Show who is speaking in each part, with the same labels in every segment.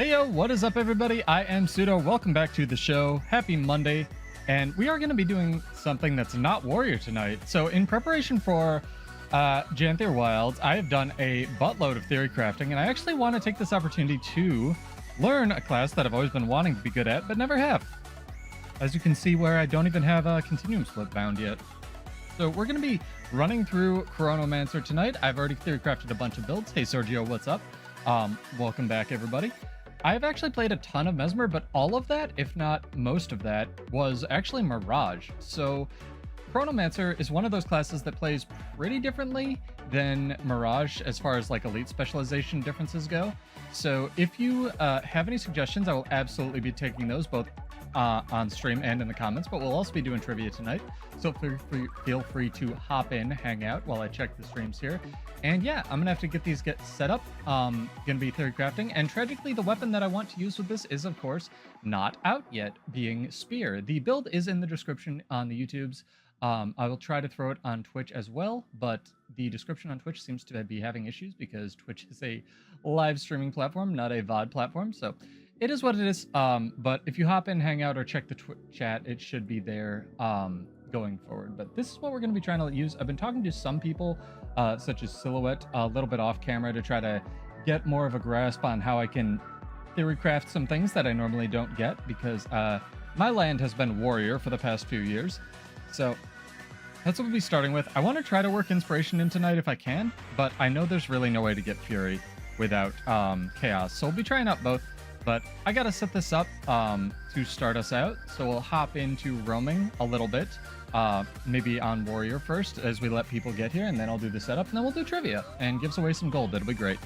Speaker 1: Hey yo, what is up everybody? I am Pseudo. Welcome back to the show. Happy Monday. And we are going to be doing something that's not warrior tonight. So in preparation for Janthier Wilds, I have done a buttload of theory crafting, and I actually want to take this opportunity to learn a class that I've always been wanting to be good at, but never have. As you can see where I don't even have a continuum split bound yet. So we're going to be running through chronomancer tonight. I've already theory crafted a bunch of builds. Hey Sergio, what's up? Welcome back everybody. I've actually played a ton of Mesmer, but all of that, if not most of that, was actually Mirage. So Chronomancer is one of those classes that plays pretty differently than Mirage as far as like elite specialization differences go. So if you have any suggestions, I will absolutely be taking those both on stream and in the comments, but we'll also be doing trivia tonight. So feel free to hop in, hang out while I check the streams here. And yeah, I'm gonna have to get these set up. Gonna be theory crafting, and tragically the weapon that I want to use with this is of course not out yet, being Spear. The build is in the description on the YouTubes. I will try to throw it on Twitch as well, but the description on Twitch seems to be having issues because Twitch is a live streaming platform, not a VOD platform. So it is what it is. But if you hop in, hang out, or check the chat, it should be there going forward. But this is what we're going to be trying to use. I've been talking to some people, such as Silhouette, a little bit off camera to try to get more of a grasp on how I can theory craft some things that I normally don't get, because my land has been warrior for the past few years. So that's what we'll be starting with. I want to try to work inspiration in tonight if I can, but I know there's really no way to get fury without chaos. So we'll be trying out both, but I got to set this up to start us out. So we'll hop into roaming a little bit, maybe on warrior first as we let people get here, and then I'll do the setup, and then we'll do trivia and gives away some gold. That'll be great.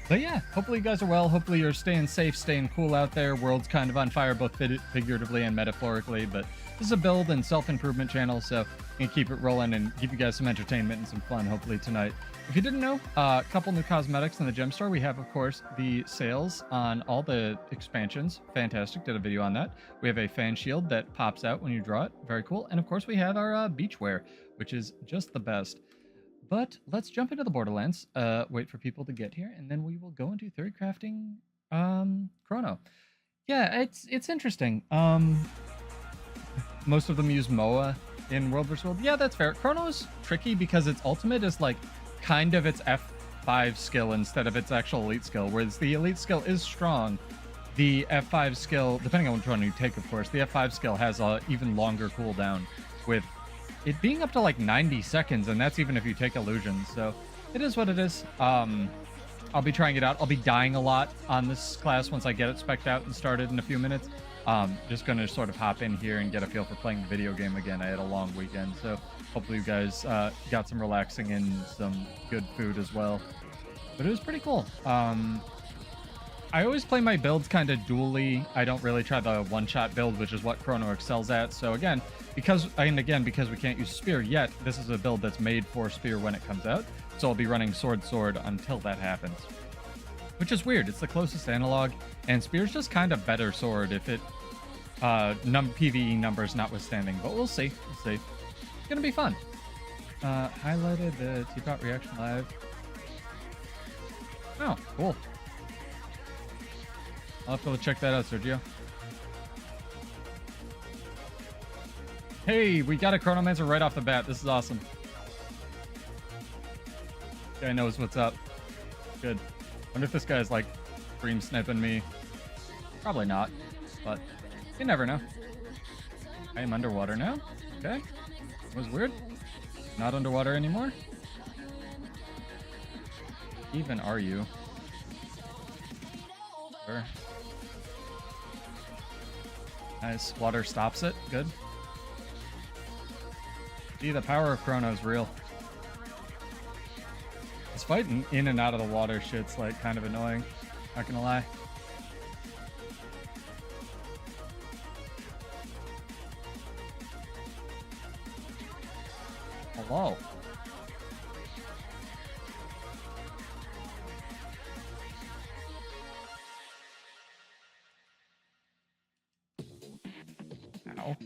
Speaker 1: But yeah, hopefully you guys are well. Hopefully you're staying safe, staying cool out there. World's kind of on fire, both figuratively and metaphorically, but this is a build and self-improvement channel, so I'm gonna keep it rolling and give you guys some entertainment and some fun hopefully tonight. If you didn't know, a couple new cosmetics in the gem store. We have, of course, the sales on all the expansions. Fantastic, did a video on that. We have a fan shield that pops out when you draw it. Very cool. And of course we have our beachwear, which is just the best. But let's jump into the Borderlands, wait for people to get here, and then we will go into theory crafting Chrono. Yeah, it's interesting. Most of them use MOA in World vs. World. Yeah, that's fair. Chrono is tricky because its ultimate is like kind of its F5 skill instead of its actual elite skill, whereas the elite skill is strong. The F5 skill, depending on which one you take, of course, the F5 skill has a even longer cooldown, with it being up to like 90 seconds, and that's even if you take illusions. So it is what it is. I'll be trying it out. I'll be dying a lot on this class once I get it spec'd out and started in a few minutes. Just gonna sort of hop in here and get a feel for playing the video game again. I had a long weekend, so hopefully you guys got some relaxing and some good food as well. But it was pretty cool. I always play my builds kind of dually. I don't really try the one-shot build, which is what Chrono excels at. So again, because we can't use Spear yet, this is a build that's made for Spear when it comes out. So I'll be running Sword until that happens. Which is weird. It's the closest analog, and Spear's just kind of better sword if it PvE numbers notwithstanding. But we'll see. We'll see. It's gonna be fun. Highlighted the Teapot reaction live. Oh, cool. I'll have to check that out, Sergio. Hey, we got a Chronomancer right off the bat. This is awesome. Guy knows what's up. Good. Wonder if this guy's like stream sniping me. Probably not, but you never know. I am underwater now. Okay. That was weird. Not underwater anymore. Even are you? Sure. Nice. Water stops it. Good. See, the power of Chrono is real. This fighting in and out of the water shit's like kind of annoying. Not gonna lie. Hello. Ow.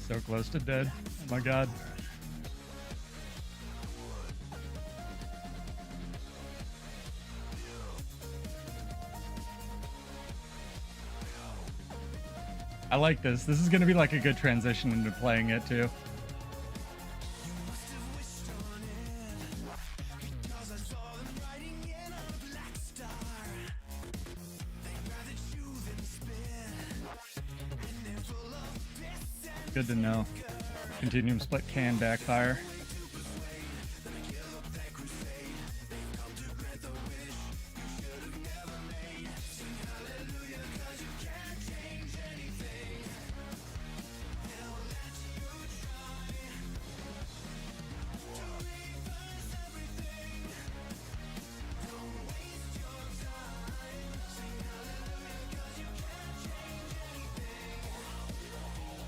Speaker 1: So close to dead. Oh my god. I like this. This is going to be like a good transition into playing it too. Good to know. Continuum split can backfire.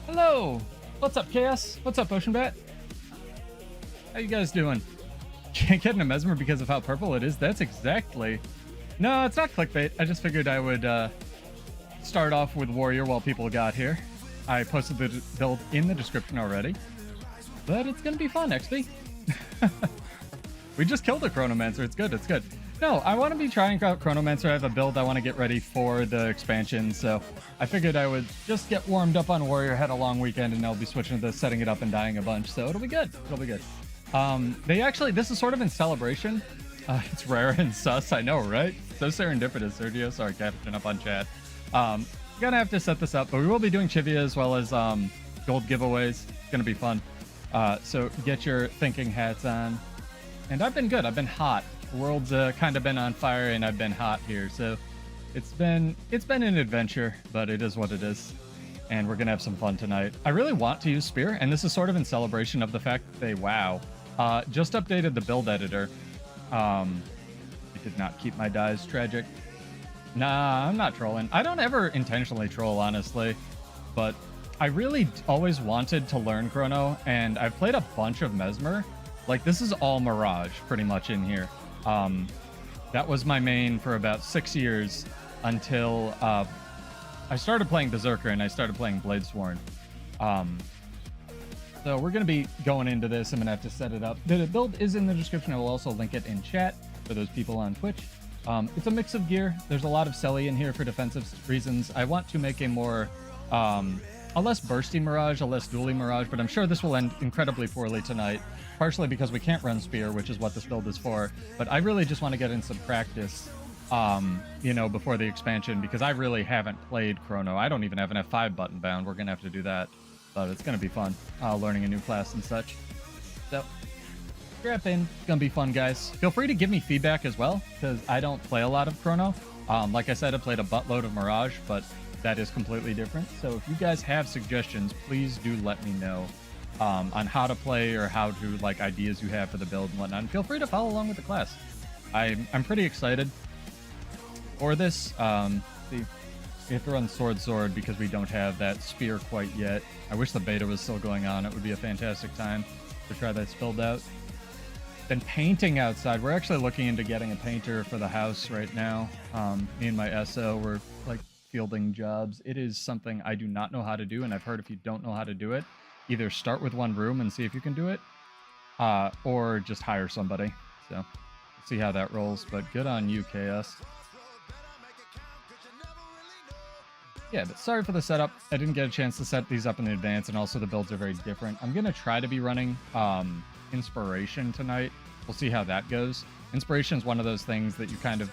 Speaker 1: Hello! What's up, Chaos? What's up, Ocean Bat? How you guys doing? Can't get into Mesmer because of how purple it is? That's exactly... No, it's not clickbait. I just figured I would start off with Warrior while people got here. I posted the build in the description already. But it's gonna be fun, XP. We just killed a Chronomancer. It's good, it's good. No, I want to be trying out Chronomancer. I have a build I want to get ready for the expansion, so I figured I would just get warmed up on Warrior, had a long weekend, and I'll be switching to setting it up and dying a bunch, so it'll be good. It'll be good. They actually, this is sort of in celebration. It's rare and sus, I know, right? So serendipitous, Sergio. Sorry, catching up on chat. Gonna have to set this up, but we will be doing trivia as well as gold giveaways. It's gonna be fun. So get your thinking hats on. And I've been good. I've been hot. The world's kind of been on fire, and I've been hot here, so it's been an adventure, but it is what it is, and we're gonna have some fun tonight. I really want to use Spear, and this is sort of in celebration of the fact that they just updated the build editor. It did not keep my dies. Tragic. Nah, I'm not trolling. I don't ever intentionally troll, honestly, but I really always wanted to learn Chrono, and I've played a bunch of Mesmer. Like, this is all Mirage pretty much in here. That was my main for about 6 years until I started playing Berserker and I started playing Bladesworn. So we're going to be going into this. I'm going to have to set it up. The build is in the description. I will also link it in chat for those people on Twitch. It's a mix of gear. There's a lot of Selly in here for defensive reasons. I want to make a more... a less bursty Mirage, a less dually Mirage, but I'm sure this will end incredibly poorly tonight. Partially because we can't run Spear, which is what this build is for. But I really just want to get in some practice, you know, before the expansion, because I really haven't played Chrono. I don't even have an F5 button bound. We're going to have to do that. But it's going to be fun, learning a new class and such. So, strap in. It's going to be fun, guys. Feel free to give me feedback as well, because I don't play a lot of Chrono. Like I said, I played a buttload of Mirage, but that is completely different. So if you guys have suggestions, please do let me know. On how to play or how to, like, ideas you have for the build and whatnot. And feel free to follow along with the class. I'm pretty excited for this. See, we have to run sword because we don't have that Spear quite yet. I wish the beta was still going on. It would be a fantastic time to try this build out. Then painting outside. We're actually looking into getting a painter for the house right now. Me and my SO, we're like fielding jobs. It is something I do not know how to do, and I've heard if you don't know how to do it, either start with one room and see if you can do it, or just hire somebody. So, see how that rolls, but good on you, Chaos. Yeah, but sorry for the setup. I didn't get a chance to set these up in advance, and also the builds are very different. I'm going to try to be running Inspiration tonight. We'll see how that goes. Inspiration is one of those things that you kind of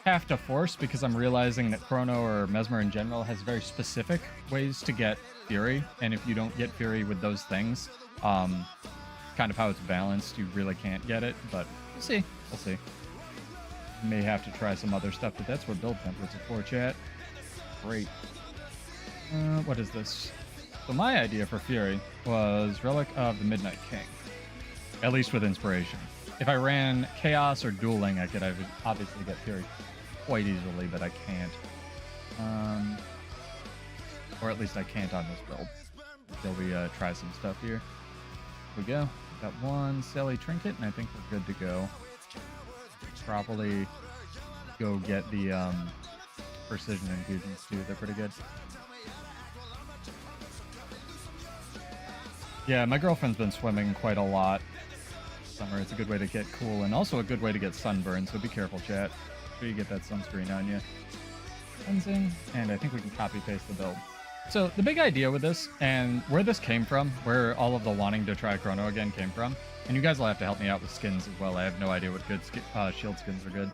Speaker 1: have to force, because I'm realizing that Chrono or Mesmer in general has very specific ways to get Fury, and if you don't get Fury with those things, kind of how it's balanced, you really can't get it, but we'll see. We'll see. May have to try some other stuff, but that's what build templates are for, chat. Great. What is this? So my idea for Fury was Relic of the Midnight King, at least with Inspiration. If I ran Chaos or Dueling, I could obviously get Fury quite easily, but I can't. Or at least I can't on this build until we try some stuff here. Here we go. Got one Sally Trinket, and I think we're good to go. Probably go get the Precision Infusions too. They're pretty good. Yeah, my girlfriend's been swimming quite a lot. Summer, it's a good way to get cool and also a good way to get sunburned, so be careful, chat. Make sure you get that sunscreen on you. Cleansing, and I think we can copy paste the build. So the big idea with this, and where this came from, where all of the wanting to try Chrono again came from, and you guys will have to help me out with skins as well. I have no idea what good shield skins are good.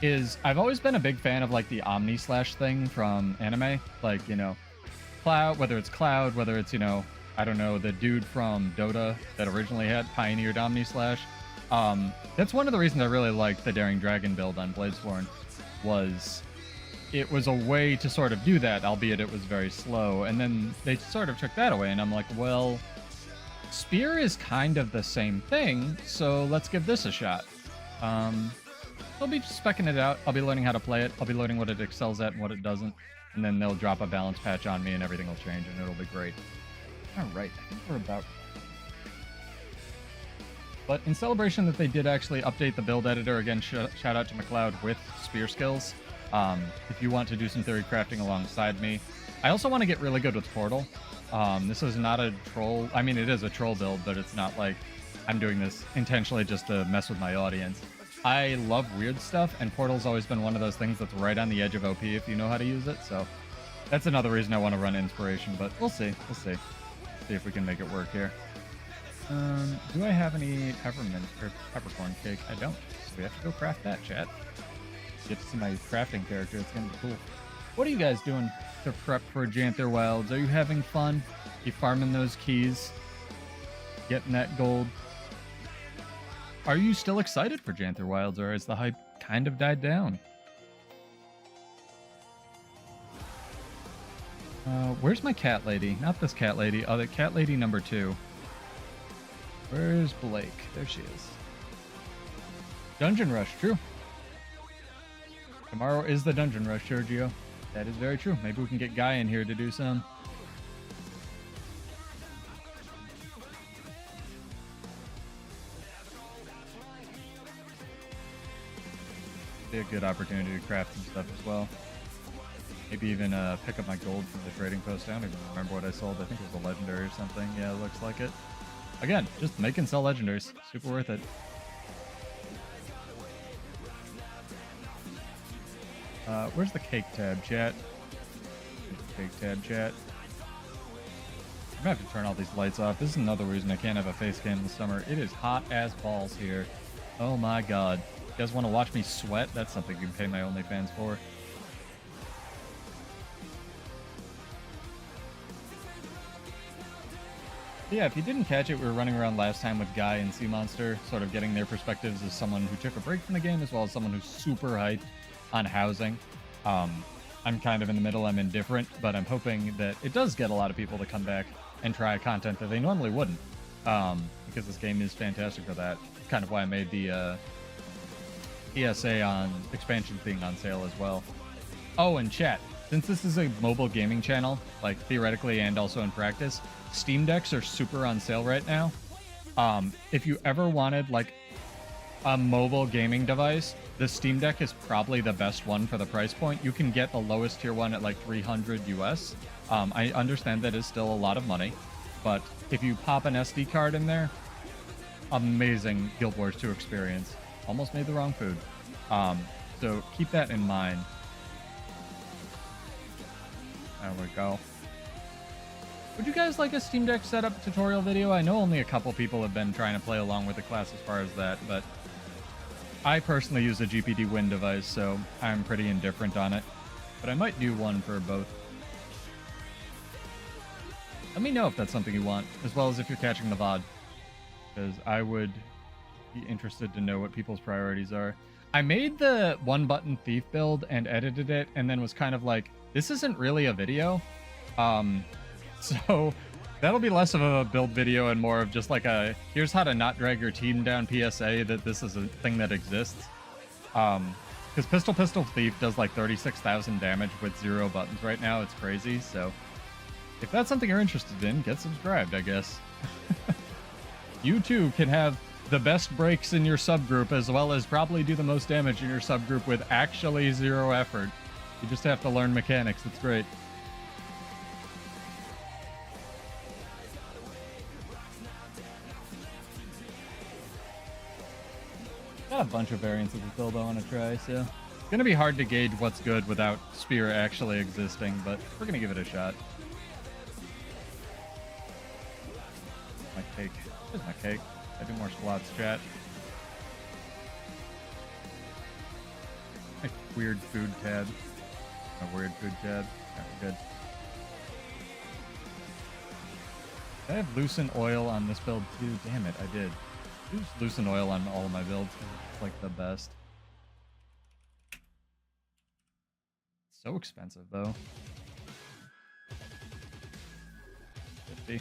Speaker 1: Is I've always been a big fan of like the Omni Slash thing from anime, like, you know, Cloud, whether it's Cloud, whether it's, you know, I don't know, the dude from Dota that originally had pioneered Omni Slash. That's one of the reasons I really liked the Daring Dragon build on Bladesworn, was it was a way to sort of do that, albeit it was very slow. And then they sort of took that away, and I'm like, well, Spear is kind of the same thing, so let's give this a shot. I'll be specking it out. I'll be learning how to play it. I'll be learning what it excels at and what it doesn't. And then they'll drop a balance patch on me and everything will change and it'll be great. All right, I think we're about... But in celebration that they did actually update the build editor, again, shout out to McLeod with Spear skills. If you want to do some theory crafting alongside me. I also want to get really good with Portal. This is not a troll... I mean, it is a troll build, but it's not like I'm doing this intentionally just to mess with my audience. I love weird stuff, and Portal's always been one of those things that's right on the edge of OP if you know how to use it, so that's another reason I want to run Inspiration, but we'll see. We'll see. See if we can make it work here. Do I have any peppermint or peppercorn cake? I don't, so we have to go craft that, chat. Get to see my crafting character. It's gonna be cool. What are you guys doing to prep for Janther Wilds? Are you having fun? You farming those keys? Getting that gold? Are you still excited for Janther Wilds, or has the hype kind of died down? Where's my cat lady? Not this cat lady. Other cat lady number 2. Where's Blake? There she is. Dungeon Rush, true. Tomorrow is the Dungeon Rush, Sergio. That is very true. Maybe we can get Guy in here to do some. Be a good opportunity to craft some stuff as well. Maybe even pick up my gold from the trading post. I don't even remember what I sold. I think it was a legendary or something. Yeah, it looks like it. Again, just make and sell legendaries. Super worth it. Where's the cake tab, chat? Cake tab, chat. I'm gonna have to turn all these lights off. This is another reason I can't have a face cam in the summer. It is hot as balls here. Oh my god. You guys want to watch me sweat? That's something you can pay my OnlyFans for. Yeah, if you didn't catch it, we were running around last time with Guy and Sea Monster, sort of getting their perspectives as someone who took a break from the game, as well as someone who's super hyped on housing. I'm kind of in the middle. I'm indifferent, but I'm hoping that it does get a lot of people to come back and try content that they normally wouldn't, because this game is fantastic for that. Kind of why I made the PSA on expansion thing on sale as well. Oh, and chat, since this is a mobile gaming channel, like theoretically and also in practice, Steam Decks are super on sale right now. If you ever wanted like a mobile gaming device, the Steam Deck is probably the best one for the price point. You can get the lowest tier one at like 300 US. I understand that is still a lot of money, but if you pop an SD card in there, amazing Guild Wars 2 experience. Almost made the wrong food. So keep that in mind. There we go. Would you guys like a Steam Deck setup tutorial video? I know only a couple people have been trying to play along with the class as far as that, but I personally use a GPD Win device, so I'm pretty indifferent on it. But I might do one for both. Let me know if that's something you want, as well as if you're catching the VOD, because I would be interested to know what people's priorities are. I made the one-button thief build and edited it, and then was kind of like, this isn't really a video. So that'll be less of a build video and more of just like a, here's how to not drag your team down PSA that this is a thing that exists. Because Pistol Thief does like 36,000 damage with 0 buttons right now. It's crazy. So if that's something you're interested in, get subscribed, I guess. You too can have the best breaks in your subgroup, as well as probably do the most damage in your subgroup with actually 0 effort. You just have to learn mechanics. It's great. Got a bunch of variants of the build I want to try, so it's gonna be hard to gauge what's good without spear actually existing, but we're gonna give it a shot. My cake. Where's my cake? I do more slots, chat. My weird food tab. A weird food tab. Yeah, we're good. Did I have lucent oil on this build too? Damn it, I did. Use lucent oil on all of my builds. It's like the best. So expensive though. 50.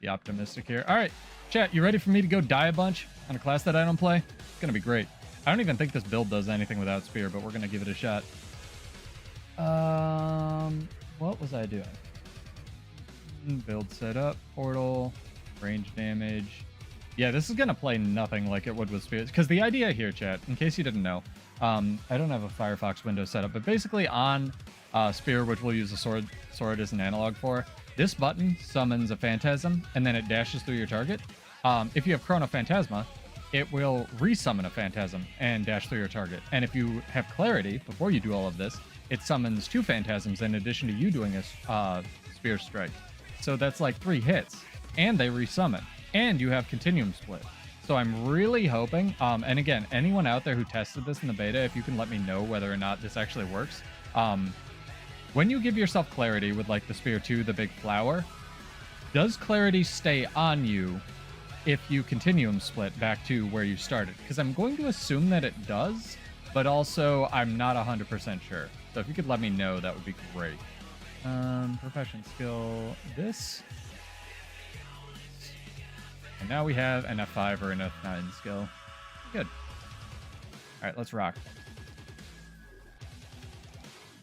Speaker 1: Be optimistic here. All right, chat, you ready for me to go die a bunch on a class that I don't play? It's gonna be great. I don't even think this build does anything without spear, but we're gonna give it a shot. What was I doing? Build setup, portal, range damage. Yeah, this is gonna play nothing like it would with spears. Because the idea here, chat, in case you didn't know, I don't have a Firefox window set up, but basically on spear, which we'll use a sword as an analog for, this button summons a phantasm, and then it dashes through your target. If you have chronophantasma, it will resummon a phantasm and dash through your target. And if you have clarity, before you do all of this, it summons 2 phantasms in addition to you doing a spear strike. So that's like 3 hits, and they resummon, and you have continuum split. So I'm really hoping, and again, anyone out there who tested this in the beta, if you can let me know whether or not this actually works. When you give yourself clarity with like the spear 2, the big flower, does clarity stay on you if you continuum split back to where you started? Because I'm going to assume that it does, but also I'm not 100% sure. So if you could let me know, that would be great. Profession skill, this. And now we have an F5 or an F9 skill. Good. All right, let's rock.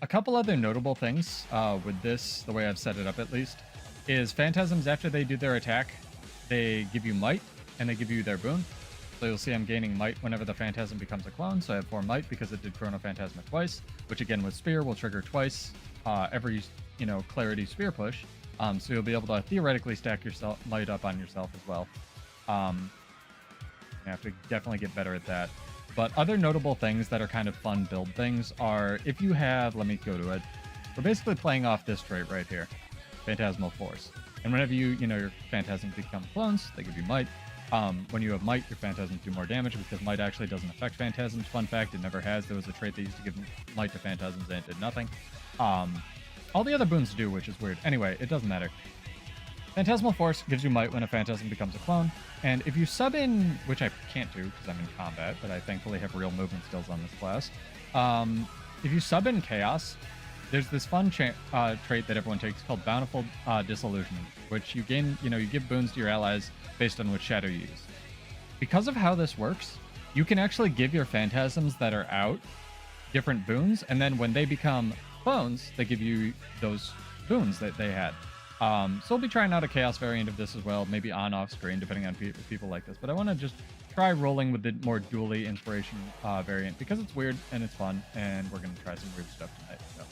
Speaker 1: A couple other notable things with this, the way I've set it up at least, is phantasms after they do their attack, they give you might, and they give you their boon. So you'll see I'm gaining might whenever the phantasm becomes a clone, so I have 4 might because it did chronophantasma twice, which again with spear will trigger twice every, clarity spear push. So you'll be able to theoretically stack yourself might up on yourself as well. You have to definitely get better at that. But other notable things that are kind of fun build things are if you have, let me go to it. We're basically playing off this trait right here, Phantasmal Force. And whenever your phantasms become clones, they give you might. When you have might, your phantasms do more damage because might actually doesn't affect phantasms. Fun fact, it never has. There was a trait that used to give might to phantasms and it did nothing. All the other boons do, which is weird. Anyway, it doesn't matter. Phantasmal Force gives you might when a phantasm becomes a clone. And if you sub in, which I can't do because I'm in combat, but I thankfully have real movement skills on this class. If you sub in Chaos, there's this fun trait that everyone takes called Bountiful Disillusionment, which you gain, you give boons to your allies based on which shadow you use. Because of how this works, you can actually give your phantasms that are out different boons, and then when they become clones, they give you those boons that they had. So we'll be trying out a Chaos variant of this as well, maybe on-off screen, depending on people like this. But I want to just try rolling with the more dually inspiration variant because it's weird and it's fun, and we're going to try some weird stuff tonight. So.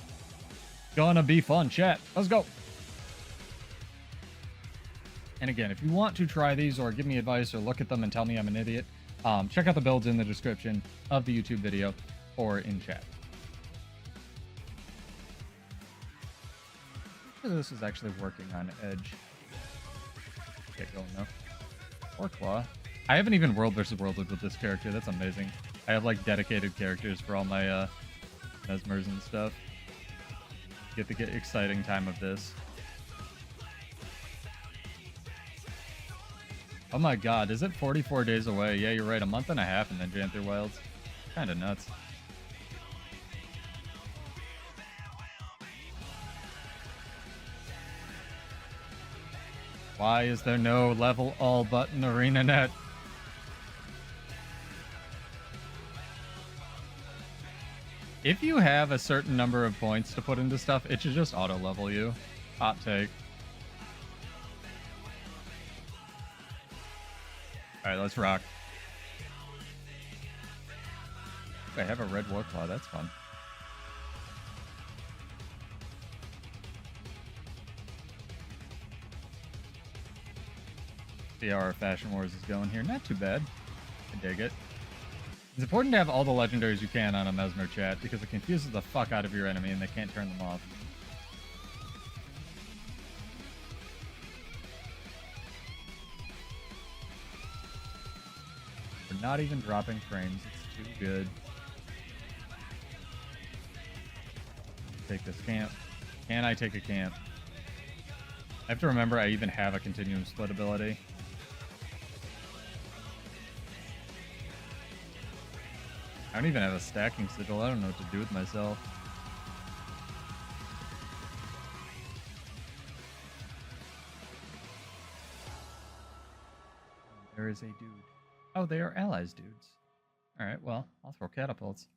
Speaker 1: Gonna be fun, chat. Let's go. And again, if you want to try these or give me advice or look at them and tell me I'm an idiot, check out the builds in the description of the YouTube video or in chat. This is actually working on edge. Get going though. Or claw. I haven't even world versus worlded with this character. That's amazing. I have like dedicated characters for all my mesmers and stuff. Get the exciting time of this. Oh my god, is it 44 days away? Yeah, you're right. A month and a half and then Janther Wilds. Kind of nuts. Why is there no level all button arena net? If you have a certain number of points to put into stuff, it should just auto level you. Hot take. Alright, let's rock. I have a red warclaw, that's fun. See how our Fashion Wars is going here. Not too bad. I dig it. It's important to have all the legendaries you can on a mesmer chat because it confuses the fuck out of your enemy and they can't turn them off. We're not even dropping frames. It's too good. Take this camp. Can I take a camp? I have to remember I even have a continuum split ability. I don't even have a stacking sigil. I don't know what to do with myself. There is a dude. Oh, they are allies dudes. Alright, well, I'll throw catapults.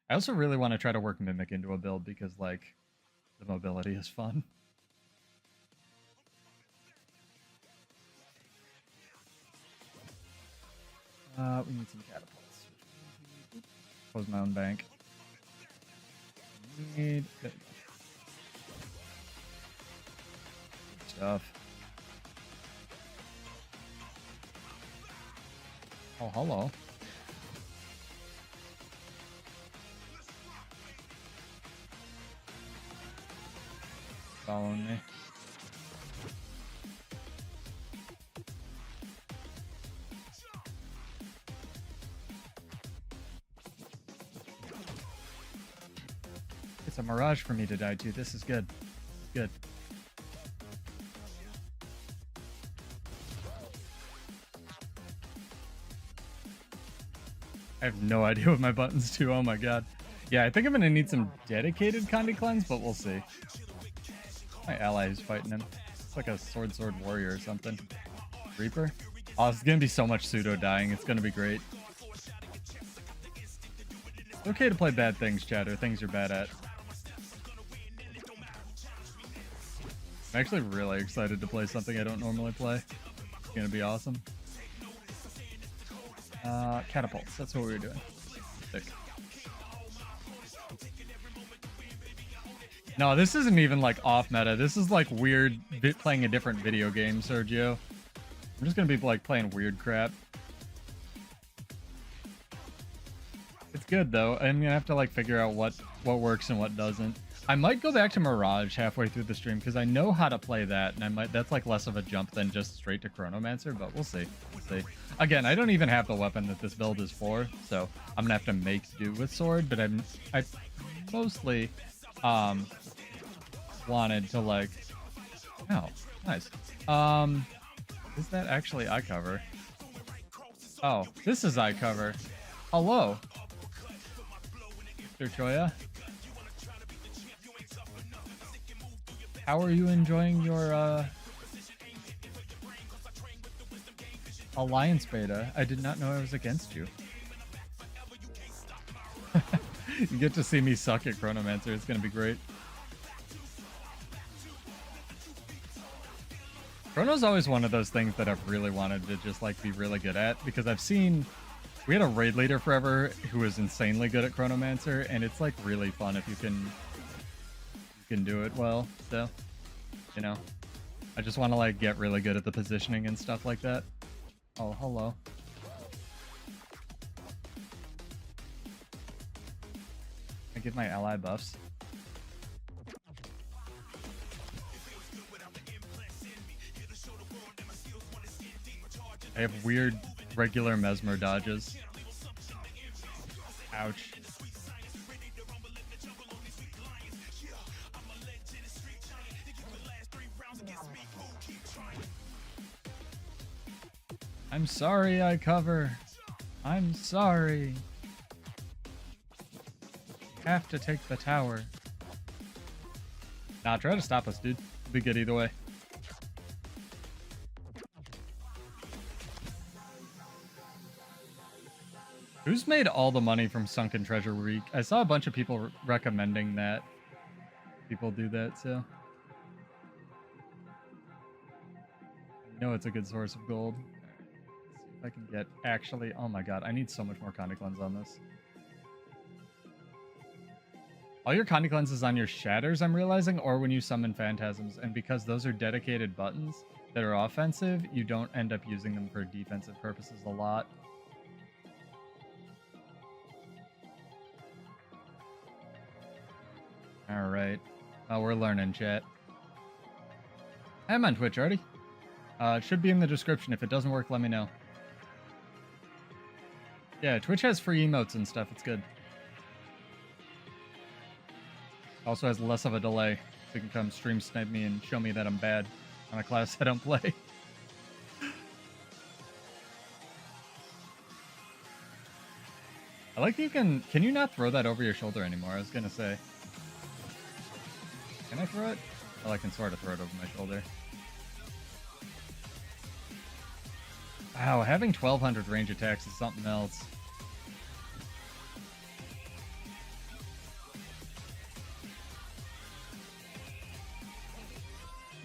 Speaker 1: I also really want to try to work Mimic into a build because, like, the mobility is fun. We need some catapults. Close my own bank. Need stuff. Oh, hello. Following me. It's a mirage for me to die to. This is good. Good. I have no idea what my buttons do. Oh my god. Yeah, I think I'm gonna need some dedicated Condi cleanse, but we'll see. My ally is fighting him. It's like a sword warrior or something. Reaper? Oh, it's gonna be so much pseudo dying. It's gonna be great. It's okay to play bad things, chat, or things you're bad at. I'm actually really excited to play something I don't normally play. It's gonna be awesome. Catapults. That's what we were doing. Sick. No, this isn't even like off meta. This is like weird playing a different video game, Sergio. I'm just gonna be like playing weird crap. It's good though. I'm gonna have to like figure out what works and what doesn't. I might go back to Mirage halfway through the stream because I know how to play that, and I might. That's like less of a jump than just straight to Chronomancer, but we'll see. We'll see. Again, I don't even have the weapon that this build is for, so I'm gonna have to make do with sword. But I mostly wanted to like. Oh, nice. Is that actually eye cover? Oh, this is eye cover. Hello, Mr. Choya. How are you enjoying your alliance beta? I did not know I was against you. You get to see me suck at Chronomancer. It's gonna be great. Chrono's always one of those things that I've really wanted to just like be really good at because I've seen we had a raid leader forever who was insanely good at Chronomancer, and it's like really fun if you can do it well. So, you know, I just want to like get really good at the positioning and stuff like that. Oh, hello. I give my ally buffs. I have weird regular mesmer dodges. Ouch. I'm sorry, I cover. I'm sorry. Have to take the tower. Nah, try to stop us, dude. It'll be good either way. Who's made all the money from Sunken Treasure Week? I saw a bunch of people recommending that. People do that, so. I know it's a good source of gold. If I can get actually, oh my god, I need so much more Condi Cleanse on this. All your Condi Cleanse is on your shatters, I'm realizing, or when you summon phantasms, and because those are dedicated buttons, that are offensive, you don't end up using them for defensive purposes a lot. All right. Oh, we're learning, chat. I'm on Twitch already. It should be in the description. If it doesn't work, let me know. Yeah, Twitch has free emotes and stuff. It's good. Also has less of a delay. So you can come stream snipe me and show me that I'm bad on a class I don't play. I like that you can you not throw that over your shoulder anymore? I was gonna say. Can I throw it? Well, I can sort of throw it over my shoulder. Wow, having 1200 range attacks is something else.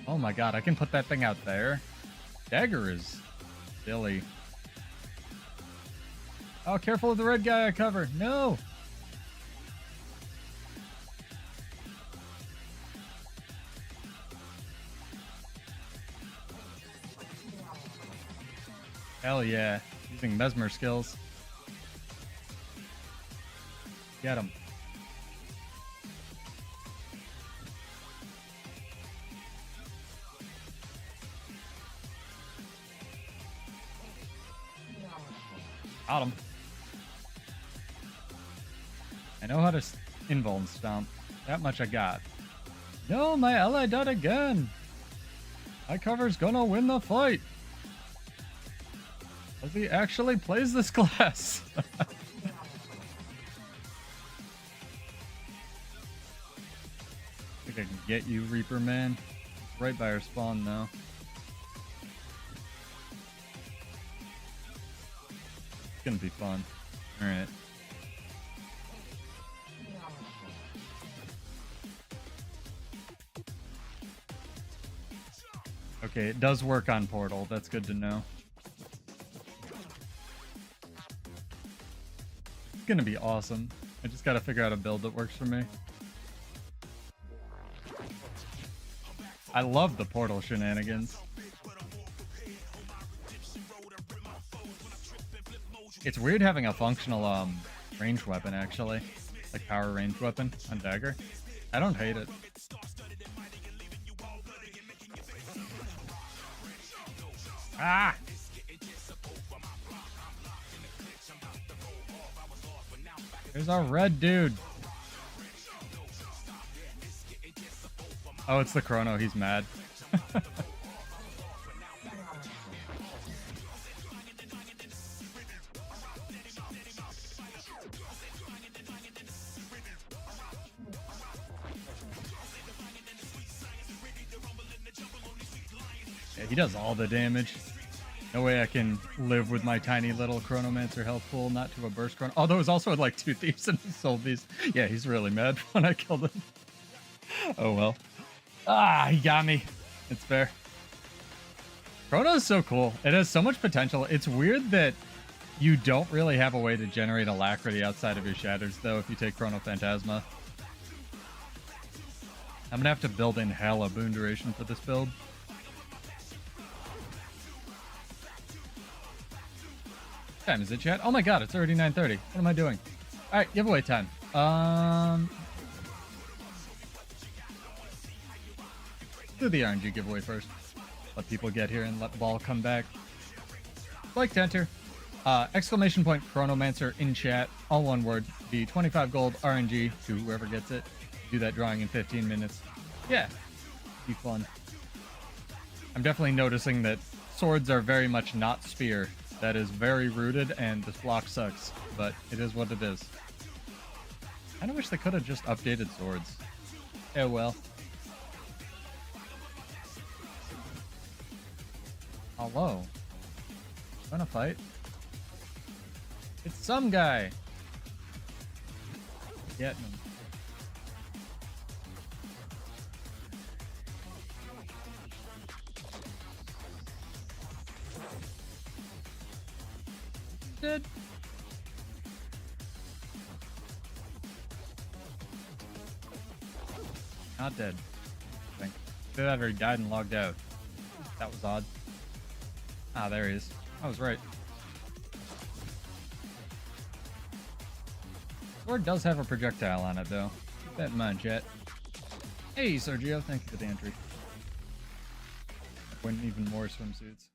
Speaker 1: Oh my god, I can put that thing out there. Dagger is silly. Oh, careful of the red guy I cover. No! Hell yeah. Using mesmer skills. Get him. Got him. I know how to invuln stomp. That much I got. No, my ally died again. My cover's gonna win the fight. Because he actually plays this class. I think I can get you, Reaper Man. It's right by our spawn now. It's gonna be fun. Alright. Okay, it does work on Portal. That's good to know. It's gonna be awesome. I just gotta figure out a build that works for me. I love the Portal shenanigans. It's weird having a functional ranged weapon, actually. Like power ranged weapon on Dagger. I don't hate it. Ah! There's our red dude. Oh, it's the Chrono. He's mad. Yeah, he does all the damage. No way I can live with my tiny little chronomancer health pool, not to a burst chrono. Although it's also like 2 thieves and he sold these. Yeah, he's really mad when I killed him. Oh well. Ah, he got me. It's fair. Chrono is so cool. It has so much potential. It's weird that you don't really have a way to generate alacrity outside of your shatters, though, if you take Chrono Phantasma. I'm gonna have to build in hella boon duration for this build. What time is it, chat? Oh my god, it's already 9:30. What am I doing? Alright, giveaway time. Do the RNG giveaway first. Let people get here and let Ball come back. Like to enter. Exclamation point Chronomancer in chat. All one word. The 25 gold RNG to whoever gets it. Do that drawing in 15 minutes. Yeah. Be fun. I'm definitely noticing that swords are very much not spear. That is very rooted, and this block sucks, but it is what it is. I kinda wish they could have just updated swords. Oh well. Hello. Wanna fight? It's some guy. Get him. Dead. Not dead. I think. Either that or he died and logged out. That was odd. Ah, there he is. I was right. Sword does have a projectile on it, though. Keep that in mind, chat. Hey, Sergio. Thank you for the entry. Win even more swimsuits.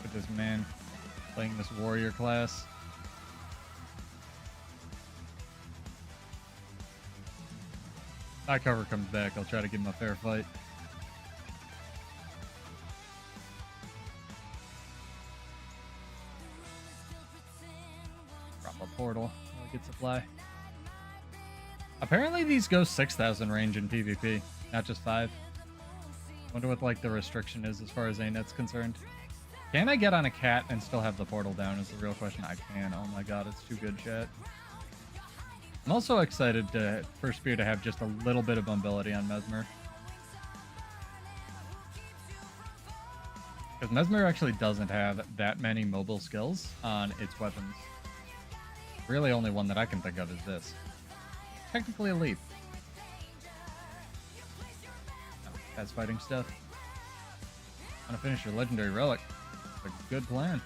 Speaker 1: Look at this man playing this warrior class. High cover comes back. I'll try to give him a fair fight. Drop a portal. Get supply. Apparently these go 6,000 range in PvP, not just 5. Wonder what like the restriction is as far as ANET's concerned. Can I get on a cat and still have the portal down is the real question. I can. Oh my god, it's too good, chat. I'm also excited for Spear to have just a little bit of mobility on Mesmer. Because Mesmer actually doesn't have that many mobile skills on its weapons. Really only one that I can think of is this. Technically a leap. That's fighting stuff. Want to finish your legendary relic. It's a good plan.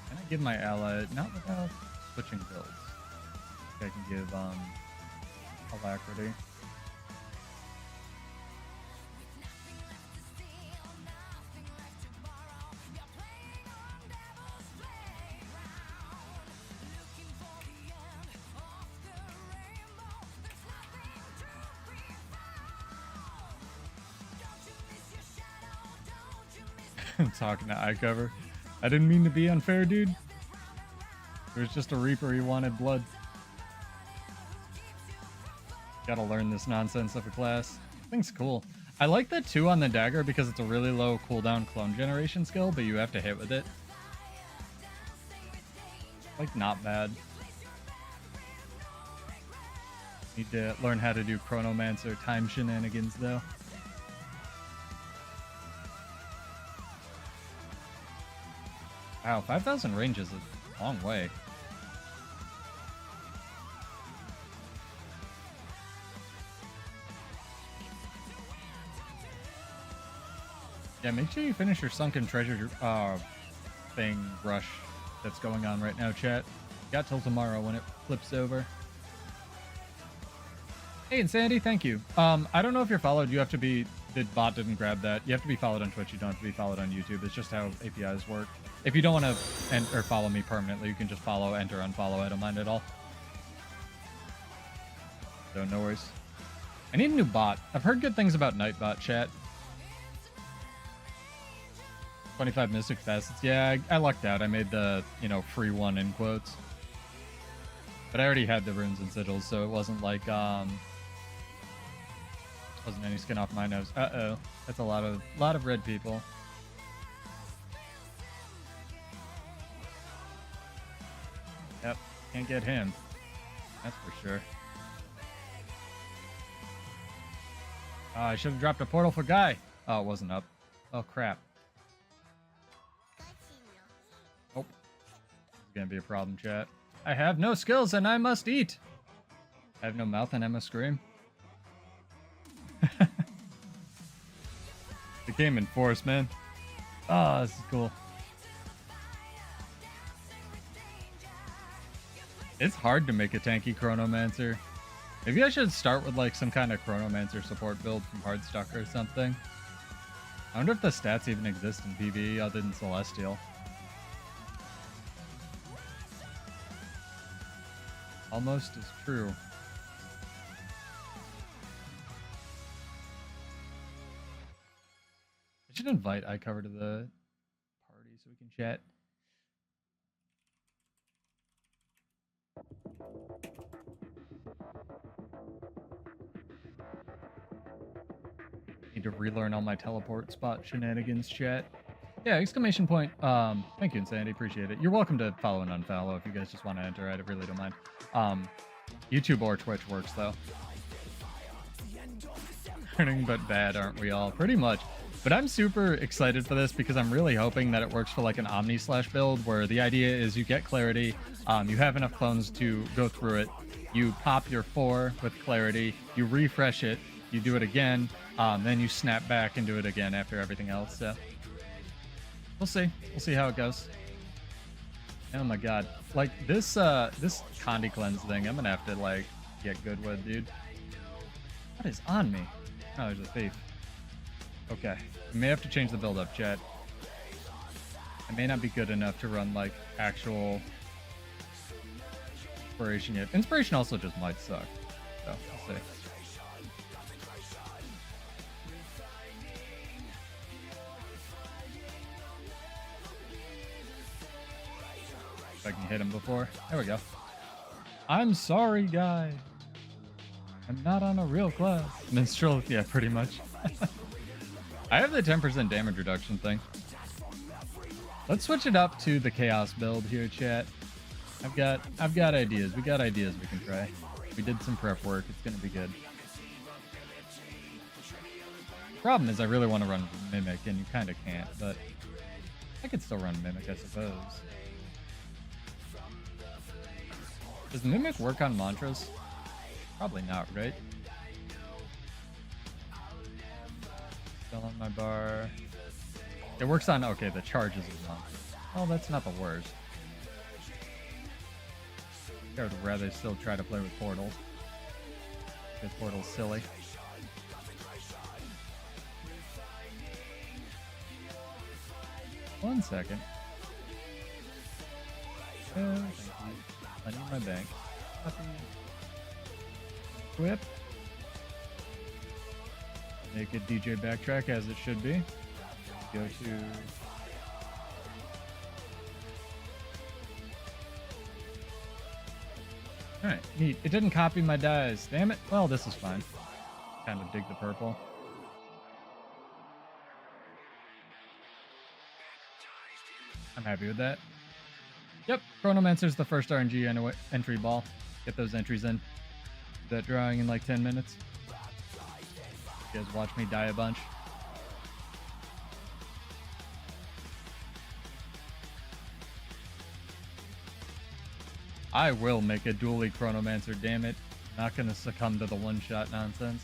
Speaker 1: Can I give my ally, not without switching builds. I can give alacrity. I'm talking to iCover. I didn't mean to be unfair, dude. There's just a Reaper, he wanted blood. Gotta learn this nonsense of a class. I think it's cool. I like the 2 on the dagger because it's a really low cooldown clone generation skill, but you have to hit with it. Like, not bad. Need to learn how to do chronomancer time shenanigans, though. Wow, 5,000 range is a long way. Yeah, make sure you finish your sunken treasure thing rush that's going on right now, chat. Got till tomorrow when it flips over. Hey, and Sandy, thank you. I don't know if you're followed. You have to be... The bot didn't grab that. You have to be followed on Twitch. You don't have to be followed on YouTube. It's just how APIs work. If you don't want to or follow me permanently, you can just follow, enter, unfollow. I don't mind at all. So no worries. I need a new bot. I've heard good things about Nightbot, chat. 25 Mystic Facets. Yeah, I lucked out. I made the, free one in quotes. But I already had the runes and sigils, so it wasn't like, wasn't any skin off my nose. Uh-oh. That's a lot of red people. Yep. Can't get him. That's for sure. I should have dropped a portal for Guy. Oh, it wasn't up. Oh, crap. Oh. This is gonna be a problem, chat. I have no skills and I must eat. I have no mouth and I must scream. It came in force, man. Oh, this is cool. It's hard to make a tanky chronomancer. Maybe I should start with like some kind of chronomancer support build from Hardstuck or something. I wonder if the stats even exist in PvE other than Celestial. Almost is true. I should invite iCover to the party so we can chat. Need to relearn all my teleport spot shenanigans, chat. Yeah, exclamation point. Thank you, Insanity. Appreciate it. You're welcome to follow and unfollow if you guys just want to enter. I really don't mind. YouTube or Twitch works, though. Learning but bad, aren't we all? Pretty much. But I'm super excited for this because I'm really hoping that it works for like an Omni slash build where the idea is you get clarity, you have enough clones to go through it, you pop your 4 with clarity, you refresh it, you do it again, then you snap back and do it again after everything else. So we'll see. We'll see how it goes. Oh my god. Like this this Condi cleanse thing, I'm gonna have to like get good with, dude. What is on me? Oh, there's a thief. Okay. I may have to change the build up, chat. I may not be good enough to run like actual inspiration yet. Inspiration also just might suck. So we'll see. If I can hit him before. There we go. I'm sorry, guy. I'm not on a real class. Minstrel, yeah, pretty much. I have the 10% damage reduction thing. Let's switch it up to the chaos build here, chat. I've got ideas. We got ideas we can try. We did some prep work. It's gonna be good. Problem is I really want to run Mimic, and you kind of can't, but I could still run Mimic, I suppose. Does Mimic work on mantras? Probably not, right? Still on my bar. It works on, okay, the charges of mantras. Oh, that's not the worst. I would rather still try to play with portals. Because portal's silly. One second. Thank you. I need my bank. Whip. Make it DJ backtrack as it should be. Go to... Alright, neat. It didn't copy my dies. Damn it. Well, this is fine. Kind of dig the purple. I'm happy with that. Yep, Chronomancer's the first RNG entry ball. Get those entries in. That drawing in like 10 minutes. You guys watch me die a bunch. I will make a dually Chronomancer, damn it. Not gonna succumb to the one-shot nonsense.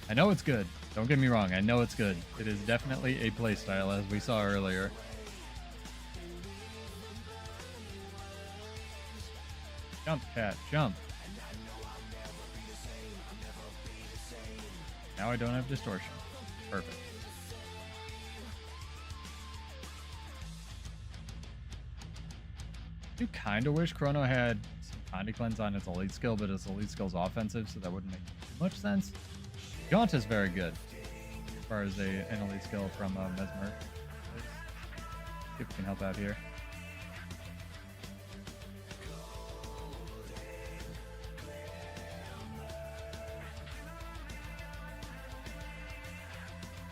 Speaker 1: I know it's good. Don't get me wrong, I know it's good. It is definitely a playstyle, as we saw earlier. Jump, cat, jump. Now I don't have distortion. Perfect. I do kind of wish Chrono had some Condi Cleanse on its elite skill, but its elite skill's offensive, so that wouldn't make too much sense. Gaunt is very good as far as an elite skill from Mesmer. See if we can help out here.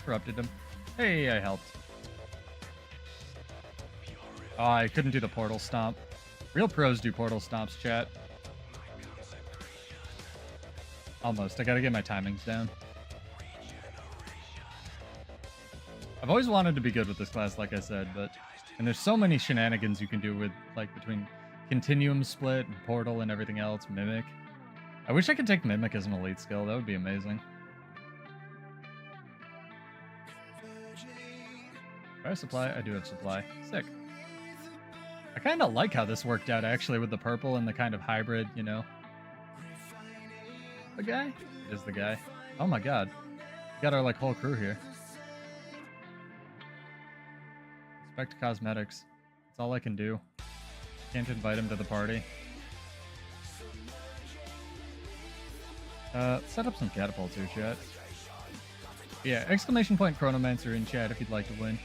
Speaker 1: Corrupted him. Hey, I helped. Oh, I couldn't do the portal stomp. Real pros do portal stomps, chat. Almost. I gotta get my timings down. I've always wanted to be good with this class, like I said, but... And there's so many shenanigans you can do with, like, between Continuum Split and Portal and everything else, Mimic. I wish I could take Mimic as an elite skill. That would be amazing. Do I have supply? I do have supply. Sick. I kind of like how this worked out, actually, with the purple and the kind of hybrid, you know. The guy? It is the guy. Oh my god. We got our, like, whole crew here. Inspect cosmetics. That's all I can do. Can't invite him to the party. Set up some catapults here, chat. Yeah, exclamation point Chronomancer in chat if you'd like to win.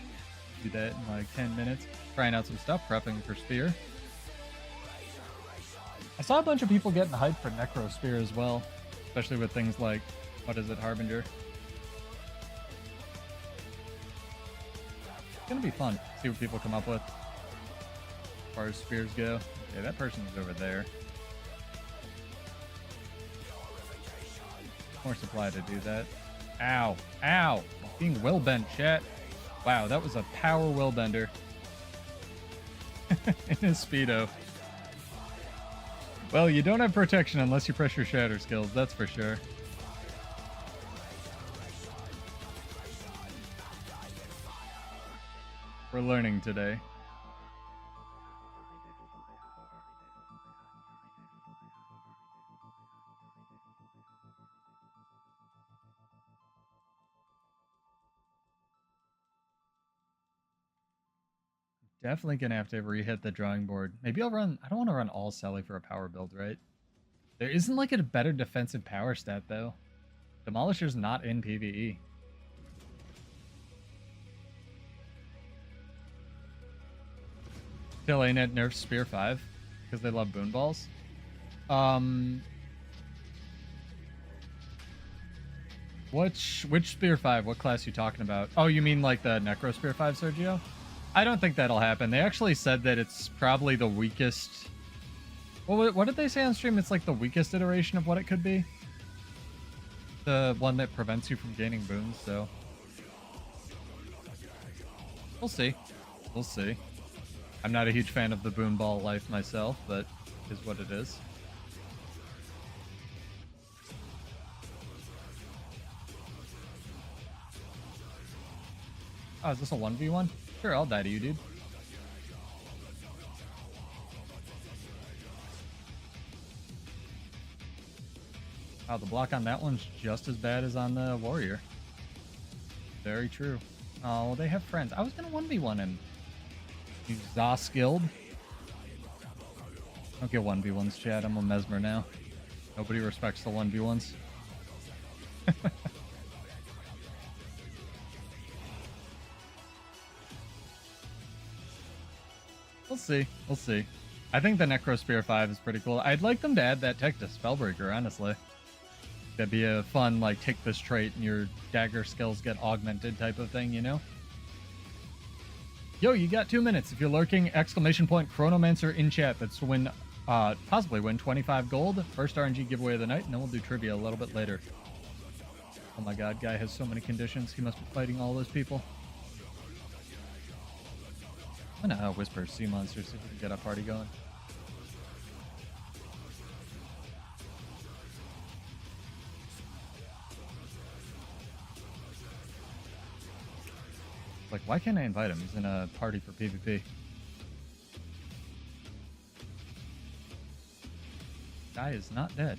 Speaker 1: Do that in like 10 minutes. Trying out some stuff, prepping for Spear. I saw a bunch of people getting hyped for Necro Spear as well. Especially with things like, what is it, Harbinger? It's gonna be fun. See what people come up with. As far as spears go. Okay, that person is over there. More supply to do that. Ow. Ow. Being will bent, chat. Wow, that was a power will bender. In his speedo. Well, you don't have protection unless you press your shatter skills, that's for sure. We're learning today. Definitely gonna have to re-hit the drawing board. Maybe I'll run... I don't want to run all Sally for a power build, right? There isn't like a better defensive power stat, though. Demolisher's not in PvE. Still ain't it nerfs Spear 5 because they love boon balls. Which Spear 5? What class you talking about? Oh, you mean like the Necro Spear 5, Sergio? I don't think that'll happen. They actually said that it's probably the weakest... Well, what did they say on stream? It's like the weakest iteration of what it could be. The one that prevents you from gaining boons, so... We'll see. We'll see. I'm not a huge fan of the boon ball life myself, but it is what it is. Oh, is this a 1v1? Sure, I'll die to you, dude. Wow, the block on that one's just as bad as on the warrior. Very true. Oh, well, they have friends. I was gonna 1v1 him. You skilled. Don't get 1v1s, Chad. I'm a mesmer now. Nobody respects the 1v1s. We'll see. We'll see. I think the Necro Spear 5 is pretty cool. I'd like them to add that tech to Spellbreaker, honestly. That'd be a fun, like, take this trait and your dagger skills get augmented type of thing, you know? Yo, you got 2 minutes. If you're lurking, exclamation point Chronomancer in chat. That's to win, possibly win 25 gold. First RNG giveaway of the night, and then we'll do trivia a little bit later. Oh my god, guy has so many conditions. He must be fighting all those people. I'm gonna whisper sea monsters so we can get our party going. Like, why can't I invite him? He's in a party for PvP. Guy is not dead.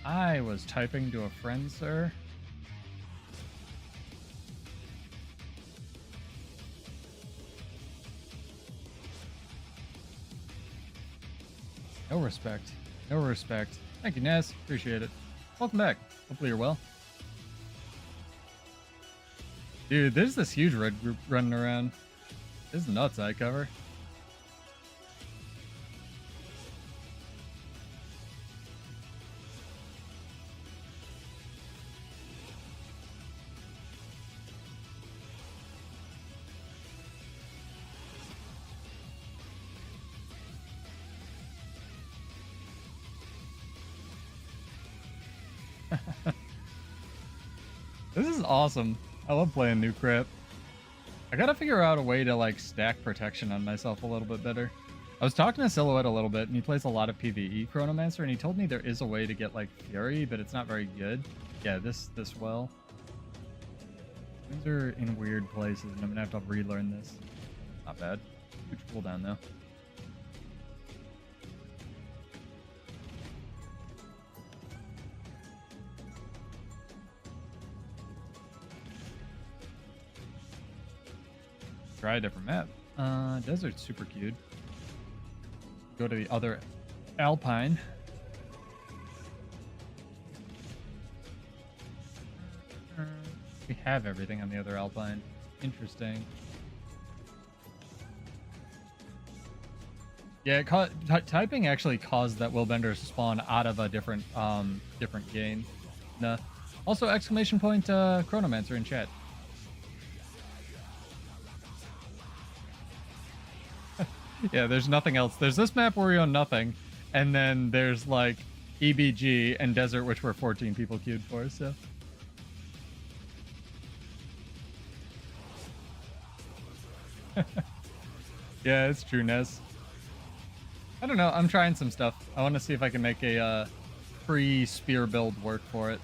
Speaker 1: I was typing to a friend, sir. No respect. No respect. Thank you, Naz. Appreciate it. Welcome back. Hopefully you're well. Dude, there's this huge red group running around. This is nuts, I cover. This is awesome. I love playing new crap. I gotta figure out a way to like stack protection on myself a little bit better. I was talking to Silhouette a little bit, and he plays a lot of PvE Chronomancer, and he told me there is a way to get like Fury, but it's not very good. Yeah, this well. These are in weird places, and I'm gonna have to relearn this. Not bad. Huge cooldown though. Try a different map. Desert's super cute. Go to the other Alpine. We have everything on the other Alpine. Interesting. Yeah, typing actually caused that Willbender to spawn out of a different game. Nah. Also, exclamation point chronomancer in chat. Yeah, there's nothing else. There's this map where we own nothing, and then there's like EBG and Desert, which we're 14 people queued for, so. Yeah, it's true, Nez. I don't know. I'm trying some stuff. I want to see if I can make a free spear build work for it.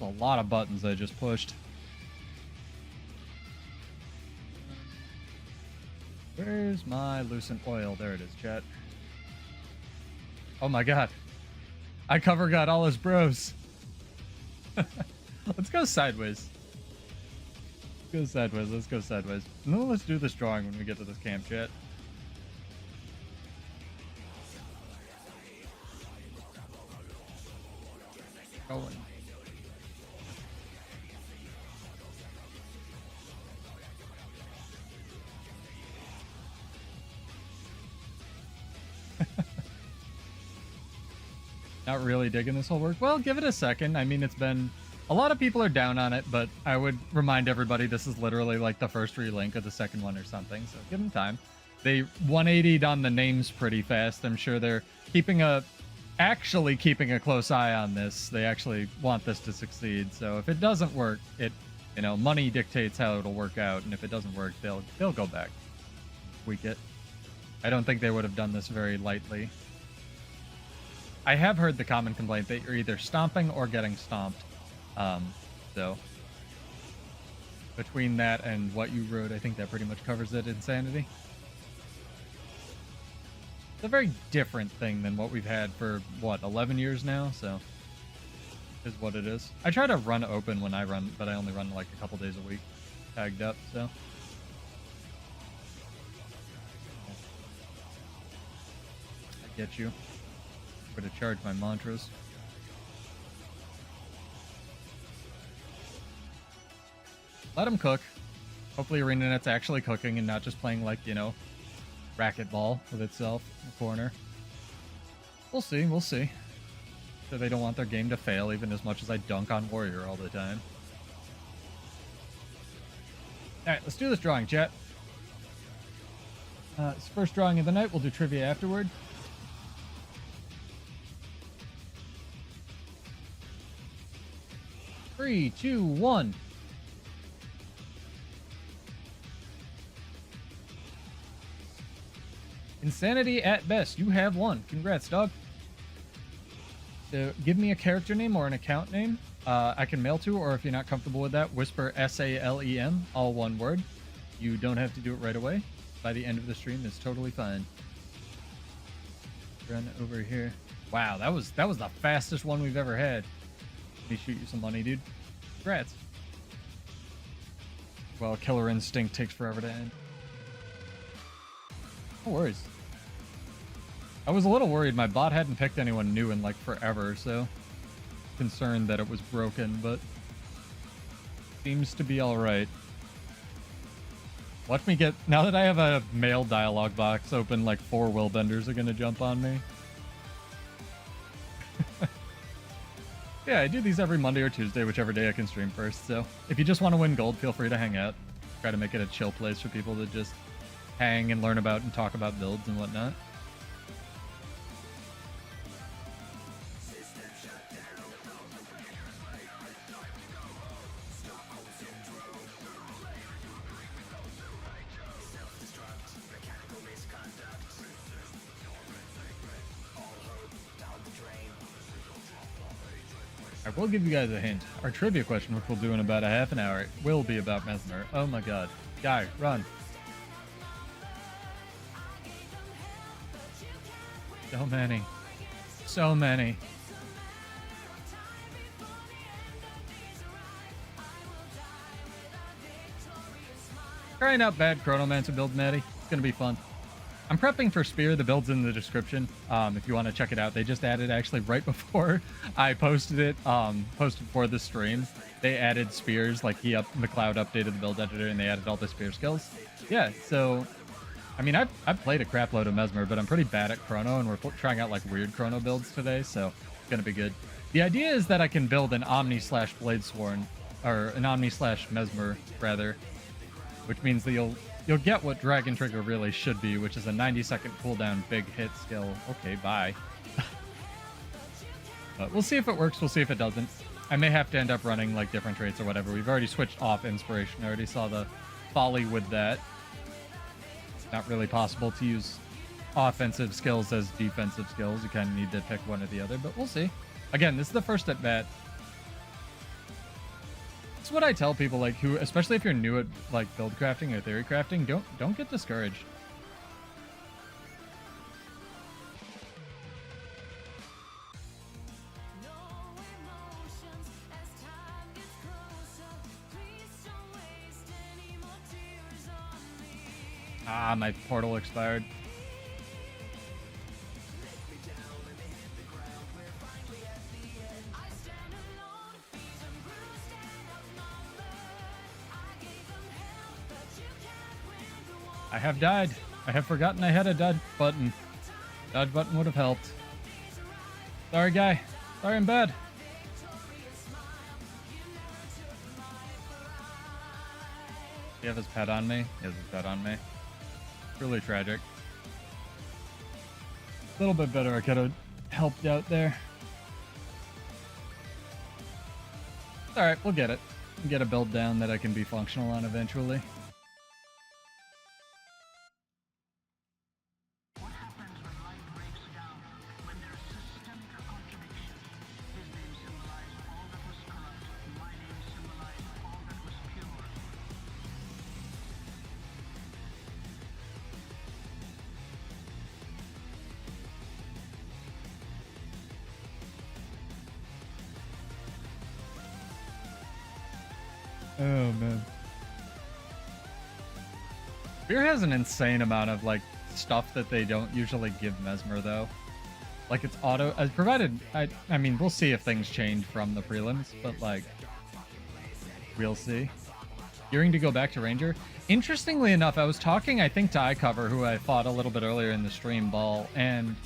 Speaker 1: A lot of buttons I just pushed. Where's my lucent oil? There it is, chat. Oh my god. I cover got all his bros. Let's go sideways. Let's go sideways. Let's go sideways. No, let's do this drawing when we get to this camp, chat. Going. Not really digging this whole work. Well, give it a second. I mean, it's been... A lot of people are down on it, but I would remind everybody this is literally like the first relink of the second one or something, so give them time. They 180'd on the names pretty fast. I'm sure they're actually keeping a close eye on this. They actually want this to succeed, so if it doesn't work, money dictates how it'll work out, and if it doesn't work, they'll go back, tweak it. I don't think they would have done this very lightly. I have heard the common complaint that you're either stomping or getting stomped. So between that and what you wrote, I think that pretty much covers it. Insanity. It's a very different thing than what we've had for, what, 11 years now? So, is what it is. I try to run open when I run, but I only run like a couple days a week, tagged up, so. I get you. To charge my mantras. Let them cook. Hopefully ArenaNet's actually cooking and not just playing like, racquetball with itself in the corner. We'll see, we'll see. So they don't want their game to fail even as much as I dunk on Warrior all the time. Alright, let's do this drawing, chat. It's the first drawing of the night. We'll do trivia afterward. Three, two, one. Insanity at best. You have one. Congrats, dog. So give me a character name or an account name I can mail to, or if you're not comfortable with that, whisper SALEM, all one word. You don't have to do it right away. By the end of the stream, it's totally fine. Run over here. Wow, that was the fastest one we've ever had. Let me shoot you some money, dude. Congrats. Well, Killer Instinct takes forever to end. No worries. I was a little worried. My bot hadn't picked anyone new in like forever, so concerned that it was broken, but seems to be all right. Watch me get... Now that I have a mail dialogue box open, like 4 Willbenders are going to jump on me. Yeah, I do these every Monday or Tuesday, whichever day I can stream first. So if you just want to win gold, feel free to hang out. Try to make it a chill place for people to just hang and learn about and talk about builds and whatnot. I will give you guys a hint. Our trivia question, which we'll do in about a half an hour, will be about Mesmer. Oh my god. Guy, run. So many. So many. Trying out bad chronomancer build, Maddie. It's gonna be fun. I'm prepping for Spear. The build's in the description. If you want to check it out, they just added actually right before I posted it. Posted for the stream. They added Spears. Like the cloud updated the build editor and they added all the Spear skills. Yeah. So, I mean, I've played a crap load of Mesmer, but I'm pretty bad at Chrono, and we're trying out like weird Chrono builds today, so it's gonna be good. The idea is that I can build an Omni/Bladesworn, or an Omni/Mesmer rather, which means that you'll get what Dragon Trigger really should be, which is a 90-second cooldown big hit skill. Okay, bye. But we'll see if it works. We'll see if it doesn't. I may have to end up running like different traits or whatever. We've already switched off Inspiration. I already saw the folly with that. It's not really possible to use offensive skills as defensive skills. You kind of need to pick one or the other, but we'll see. Again, this is the first at bat. That's what I tell people, like, who, especially if you're new at like build crafting or theory crafting, don't get discouraged. Ah, my portal expired. I have died. I have forgotten I had a dodge button. Dodge button would have helped. Sorry, guy. Sorry, I'm bad. Do you have his pet on me? He has his pet on me. Really tragic. A little bit better. I could have helped out there. Alright, we'll get it. We'll get a build down that I can be functional on eventually. Oh man. Spear has an insane amount of like stuff that they don't usually give Mesmer though. Like it's auto provided I mean we'll see if things change from the prelims, but like we'll see. Gearing to go back to Ranger. Interestingly enough, I was talking I think to iCover, who I fought a little bit earlier in the stream, Ball, and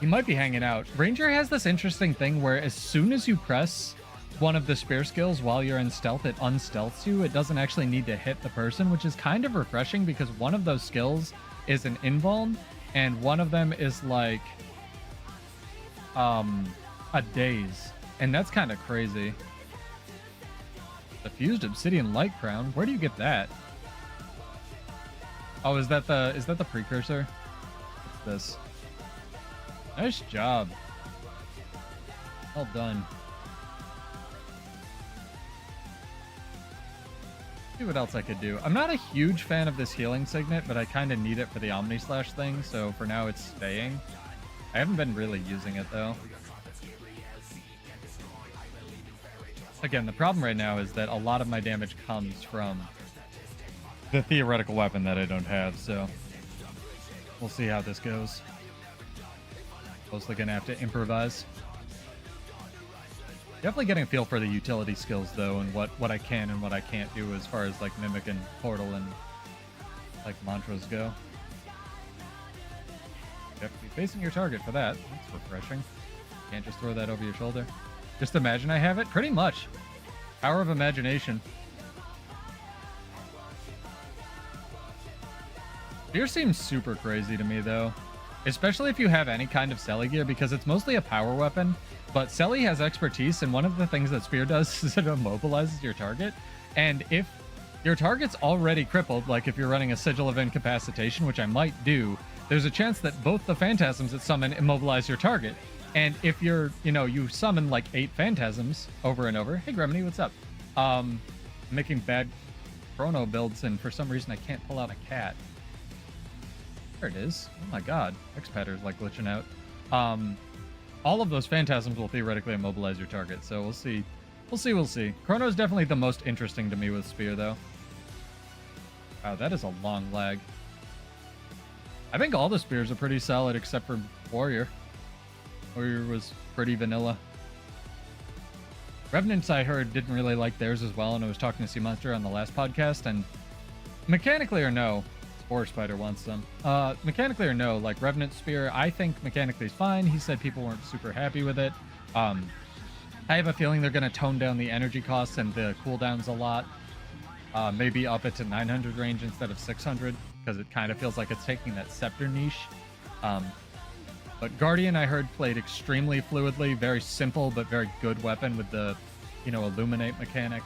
Speaker 1: he might be hanging out. Ranger has this interesting thing where as soon as you press one of the spear skills while you're in stealth, it unstealths you. It doesn't actually need to hit the person, which is kind of refreshing because one of those skills is an invuln and one of them is like a daze, and that's kind of crazy. The fused obsidian light crown, where do you get that? Oh, is that the precursor? What's this? Nice job. Well done. See what else I could do. I'm not a huge fan of this healing signet, but I kind of need it for the Omni-Slash thing, so for now it's staying. I haven't been really using it, though. Again, the problem right now is that a lot of my damage comes from the theoretical weapon that I don't have, so we'll see how this goes. Mostly gonna have to improvise. Definitely getting a feel for the utility skills though, and what I can and what I can't do as far as like mimic and portal and like mantras go. You have to be facing your target for that. That's refreshing. Can't just throw that over your shoulder. Just imagine I have it. Pretty much. Power of imagination. Fear seems super crazy to me though. Especially if you have any kind of Selly gear, because it's mostly a power weapon, but Selly has expertise, and one of the things that Spear does is it immobilizes your target. And if your target's already crippled, like if you're running a Sigil of Incapacitation, which I might do, there's a chance that both the phantasms that summon immobilize your target. And if you're, you summon like 8 phantasms over and over. Hey, Gremini, what's up? Making bad chrono builds, and for some reason I can't pull out a cat. There it is. Oh my god. X-Patter's like glitching out. All of those phantasms will theoretically immobilize your target, so we'll see. We'll see. Chrono's definitely the most interesting to me with Spear, though. Wow, that is a long lag. I think all the spears are pretty solid except for Warrior. Warrior was pretty vanilla. Revenants, I heard, didn't really like theirs as well, and I was talking to Sea Monster on the last podcast, and mechanically or no, Spore Spider wants them. Mechanically or no, like Revenant Spear, I think mechanically is fine. He said people weren't super happy with it. I have a feeling they're going to tone down the energy costs and the cooldowns a lot. Maybe up it to 900 range instead of 600, because it kind of feels like it's taking that scepter niche. But Guardian, I heard, played extremely fluidly, very simple but very good weapon with the, you know, illuminate mechanic.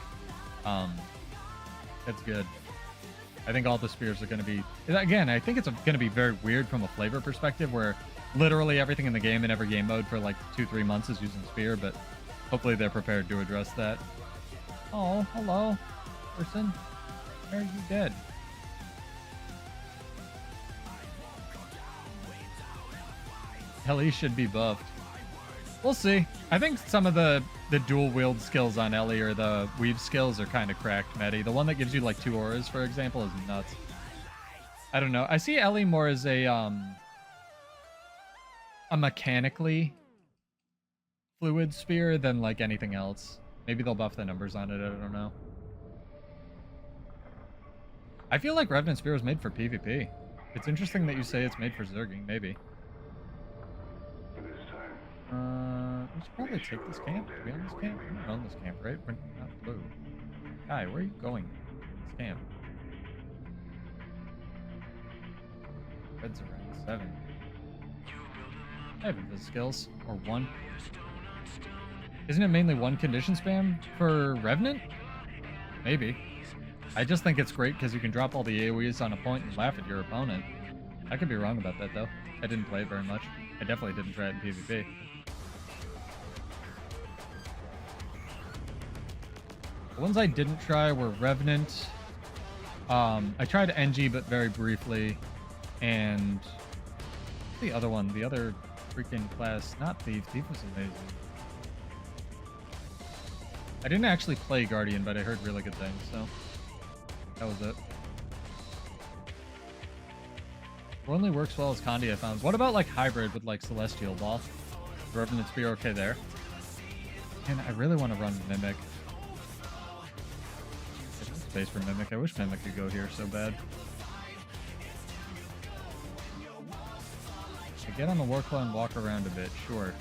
Speaker 1: It's good. I think all the spears are going to be, again, I think it's going to be very weird from a flavor perspective, where literally everything in the game in every game mode for like 2-3 months is using spear, but hopefully they're prepared to address that. Oh, hello, person. Why are you dead? Ellie should be buffed. We'll see. I think some of the dual wield skills on Ellie, or the weave skills, are kind of cracked, Medi. The one that gives you like 2 auras, for example, is nuts. I don't know. I see Ellie more as a mechanically fluid spear than like anything else. Maybe they'll buff the numbers on it. I don't know. I feel like Revenant Spear was made for PvP. It's interesting that you say it's made for Zerging, maybe. We should probably take this camp. Are we on this camp? We're not on this camp, right? We're not blue. Guy, where are you going? This camp. Red's around 7. I have invis skills. Or 1. Isn't it mainly 1 condition spam for Revenant? Maybe. I just think it's great because you can drop all the AoEs on a point and laugh at your opponent. I could be wrong about that, though. I didn't play it very much. I definitely didn't try it in PvP. The ones I didn't try were Revenant. I tried NG, but very briefly. And the other one, the other freaking class, not Thief. Thief was amazing. I didn't actually play Guardian, but I heard really good things, so that was it. It only works well as Condi, I found. What about like hybrid with like Celestial Ball? Revenant Spear okay there? And I really want to run Mimic. There's space for Mimic. I wish Mimic could go here so bad. I get on the Warclaw and walk around a bit, sure.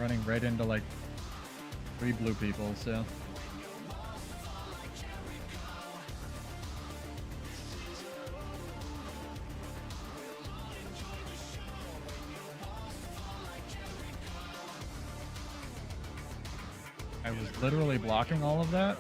Speaker 1: Running right into like 3 blue people, so. I was literally blocking all of that.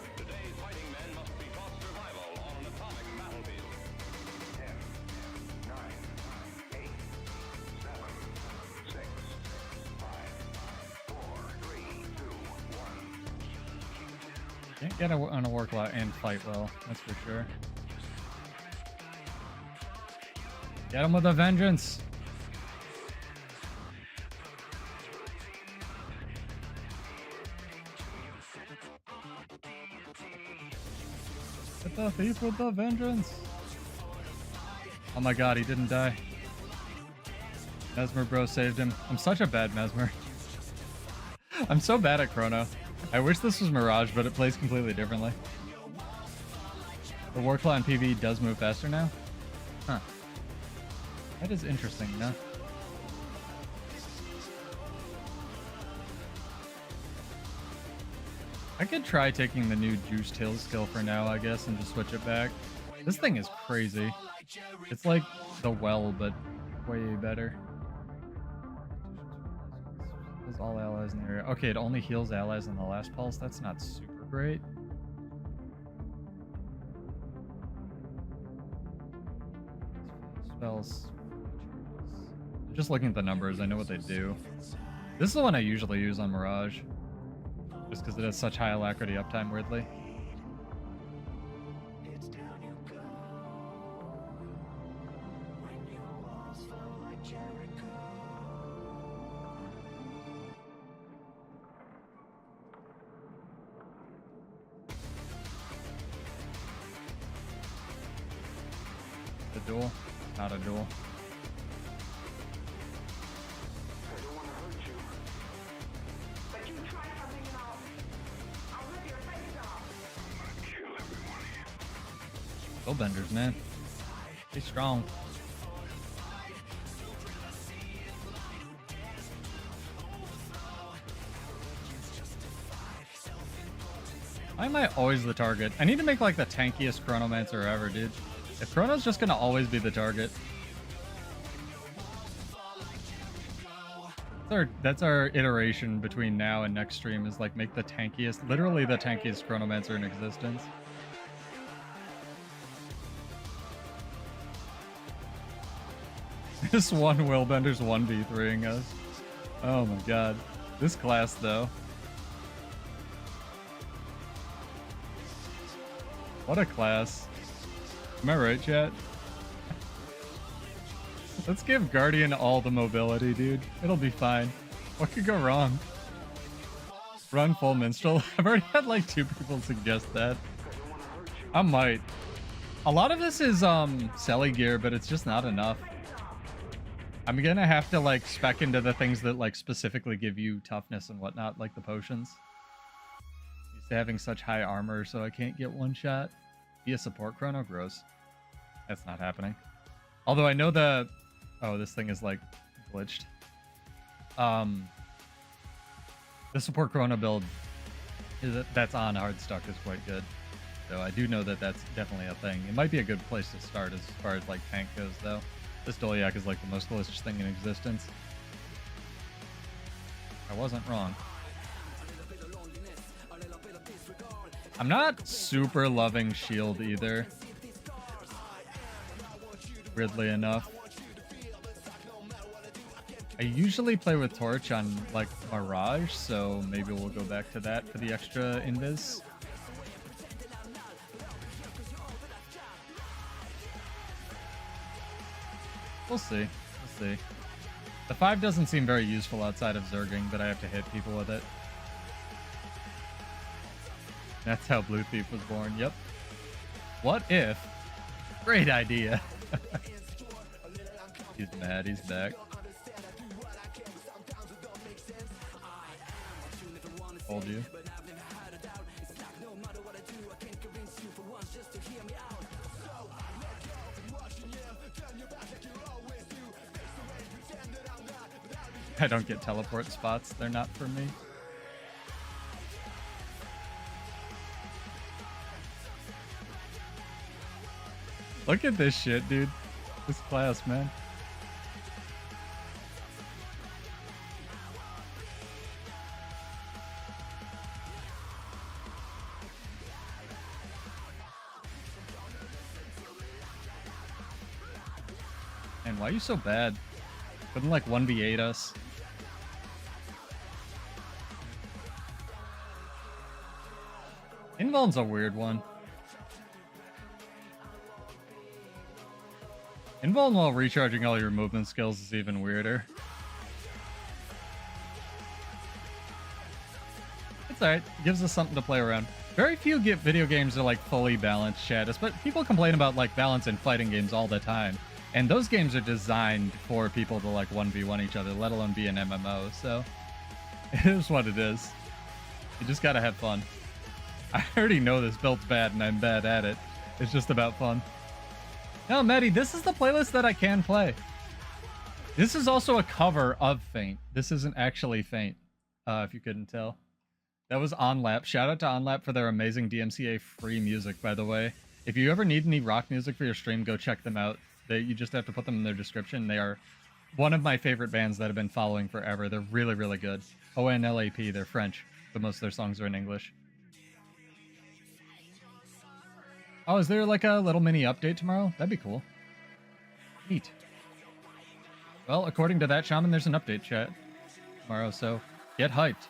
Speaker 1: Can't get on a work lot and fight well, that's for sure. Get him with a vengeance! Get the thief with the vengeance! Oh my god, he didn't die. Mesmer bro saved him. I'm such a bad Mesmer. I'm so bad at Chrono. I wish this was Mirage, but it plays completely differently. The Warclaw in PvE does move faster now? Huh. That is interesting, no? I could try taking the new Juiced Hill skill for now, I guess, and just switch it back. This thing is crazy. It's like the Well, but way better. All allies in the area. Okay, it only heals allies in the last pulse. That's not super great. Spells. Just looking at the numbers, I know what they do. This is the one I usually use on Mirage. Just because it has such high alacrity uptime, weirdly. A duel? Not a duel. Go benders, man. Be strong. Why am I always the target? I need to make like the tankiest chronomancer ever, dude. If Chrono's just gonna always be the target. That's our iteration between now and next stream, is like make the tankiest, literally the tankiest chronomancer in existence. This one Willbender's 1v3ing us. Oh my god. This class though. What a class. Am I right, chat? Let's give Guardian all the mobility, dude. It'll be fine. What could go wrong? Run full minstrel. I've already had like 2 people suggest that. I might. A lot of this is Selly gear, but it's just not enough. I'm gonna have to like spec into the things that like specifically give you toughness and whatnot, like the potions. Used to having such high armor, so I can't get one shot. Be a support chrono? Gross. That's not happening. Although I know the... Oh, this thing is like glitched. The support chrono build that's on Hardstuck is quite good. So I do know that that's definitely a thing. It might be a good place to start as far as like tank goes, though. This Dolyak is like the most glitched thing in existence. I wasn't wrong. I'm not super loving shield either. Weirdly enough. I usually play with torch on like mirage, so maybe we'll go back to that for the extra invis. We'll see. We'll see. The 5 doesn't seem very useful outside of zerging, but I have to hit people with it. That's how Blue Thief was born. Yep. What if? Great idea. He's mad. He's back. Told you. I don't get teleport spots. They're not for me. Look at this shit, dude. This class, man. And why are you so bad? Couldn't like 1v8 us. Invuln's a weird one. Invuln while recharging all your movement skills is even weirder. It's alright. Gives us something to play around. Very few video games are like fully balanced, chat. But people complain about like balance in fighting games all the time. And those games are designed for people to like 1v1 each other, let alone be an MMO. So it is what it is. You just gotta have fun. I already know this build's bad and I'm bad at it. It's just about fun. No, Maddie, this is the playlist that I can play. This is also a cover of Faint. This isn't actually Faint, if you couldn't tell. That was OnLap. Shout out to OnLap for their amazing DMCA free music, by the way. If you ever need any rock music for your stream, go check them out. You just have to put them in their description. They are one of my favorite bands that I've been following forever. They're really, really good. ONLAP, they're French, but most of their songs are in English. Oh, is there like a little mini update tomorrow? That'd be cool. Neat. Well, according to that shaman, there's an update, chat, tomorrow, so get hyped.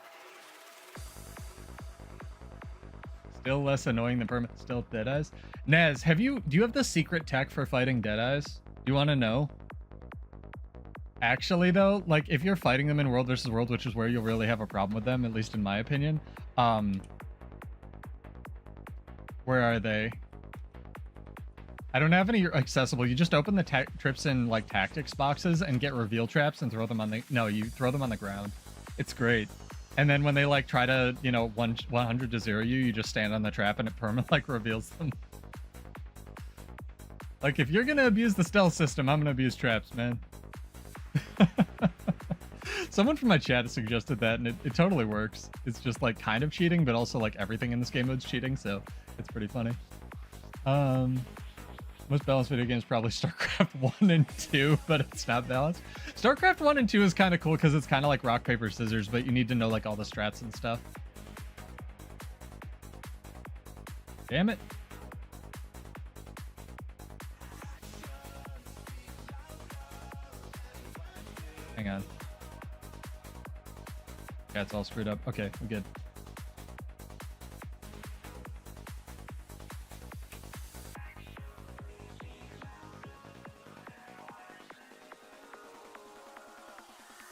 Speaker 1: Still less annoying than permanent stealth Deadeyes. Nez, do you have the secret tech for fighting Deadeyes? Do you want to know? Actually, though, like if you're fighting them in World versus World, which is where you'll really have a problem with them, at least in my opinion. Where are they? I don't have any accessible. You just open the trips in like tactics boxes and get reveal traps and throw them on the... No, you throw them on the ground. It's great. And then when they like try to, you know, 100 to 0 you just stand on the trap and it perma like reveals them. Like if you're going to abuse the stealth system, I'm going to abuse traps, man. Someone from my chat has suggested that, and it totally works. It's just like kind of cheating, but also like everything in this game mode's cheating, so it's pretty funny. Most balanced video games probably StarCraft 1 and 2, but it's not balanced. StarCraft 1 and 2 is kind of cool because it's kind of like rock, paper, scissors, but you need to know like all the strats and stuff. Damn it. Hang on. Yeah, it's all screwed up. Okay, we're good.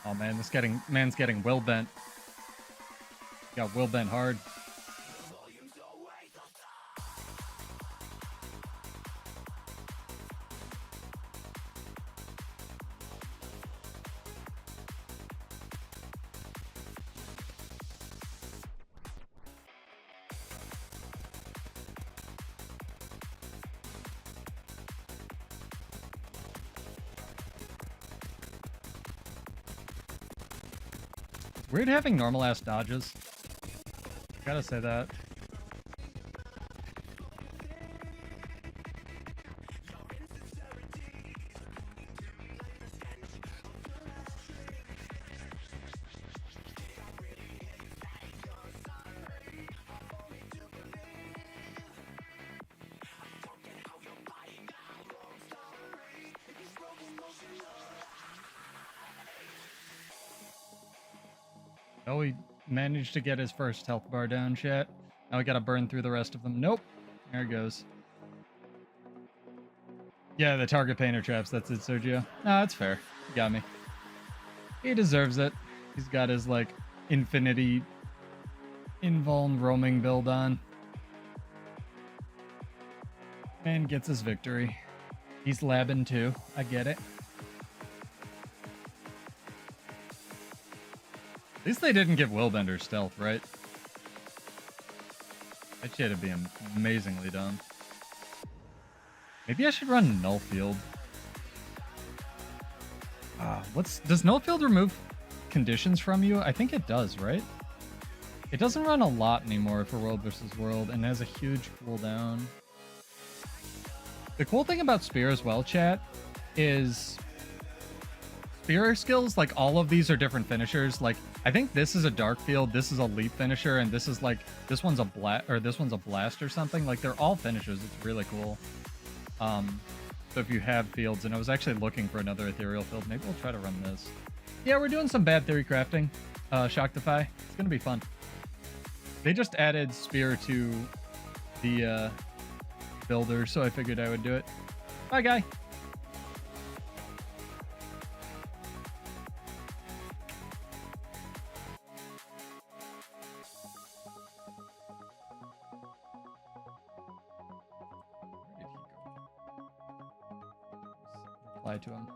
Speaker 1: Oh man, man's getting will bent. Got will bent hard. Weird having normal ass dodges. Gotta say that. Oh, he managed to get his first health bar down, chat. Now we gotta burn through the rest of them. Nope. There it goes. Yeah, the target painter traps. That's it, Sergio. No, that's fair. You got me. He deserves it. He's got his, like, infinity invuln roaming build on. Man gets his victory. He's labbing too. I get it. At least they didn't give Willbender stealth, right? That shit would be amazingly done. Maybe I should run Nullfield. Does Nullfield remove conditions from you? I think it does, right? It doesn't run a lot anymore for World versus World and has a huge cooldown. The cool thing about Spear as well, chat, is Spear skills, like all of these are different finishers. Like I think this is a dark field, this is a leap finisher, and this is like this one's a blast or something. Like they're all finishers. It's really cool. So if you have fields, and I was actually looking for another ethereal field, maybe we'll try to run this. Yeah, we're doing some bad theory crafting. Shocktify. It's gonna be fun. They just added Spear to the builder, so I figured I would do it. Bye, guy. Reply to him.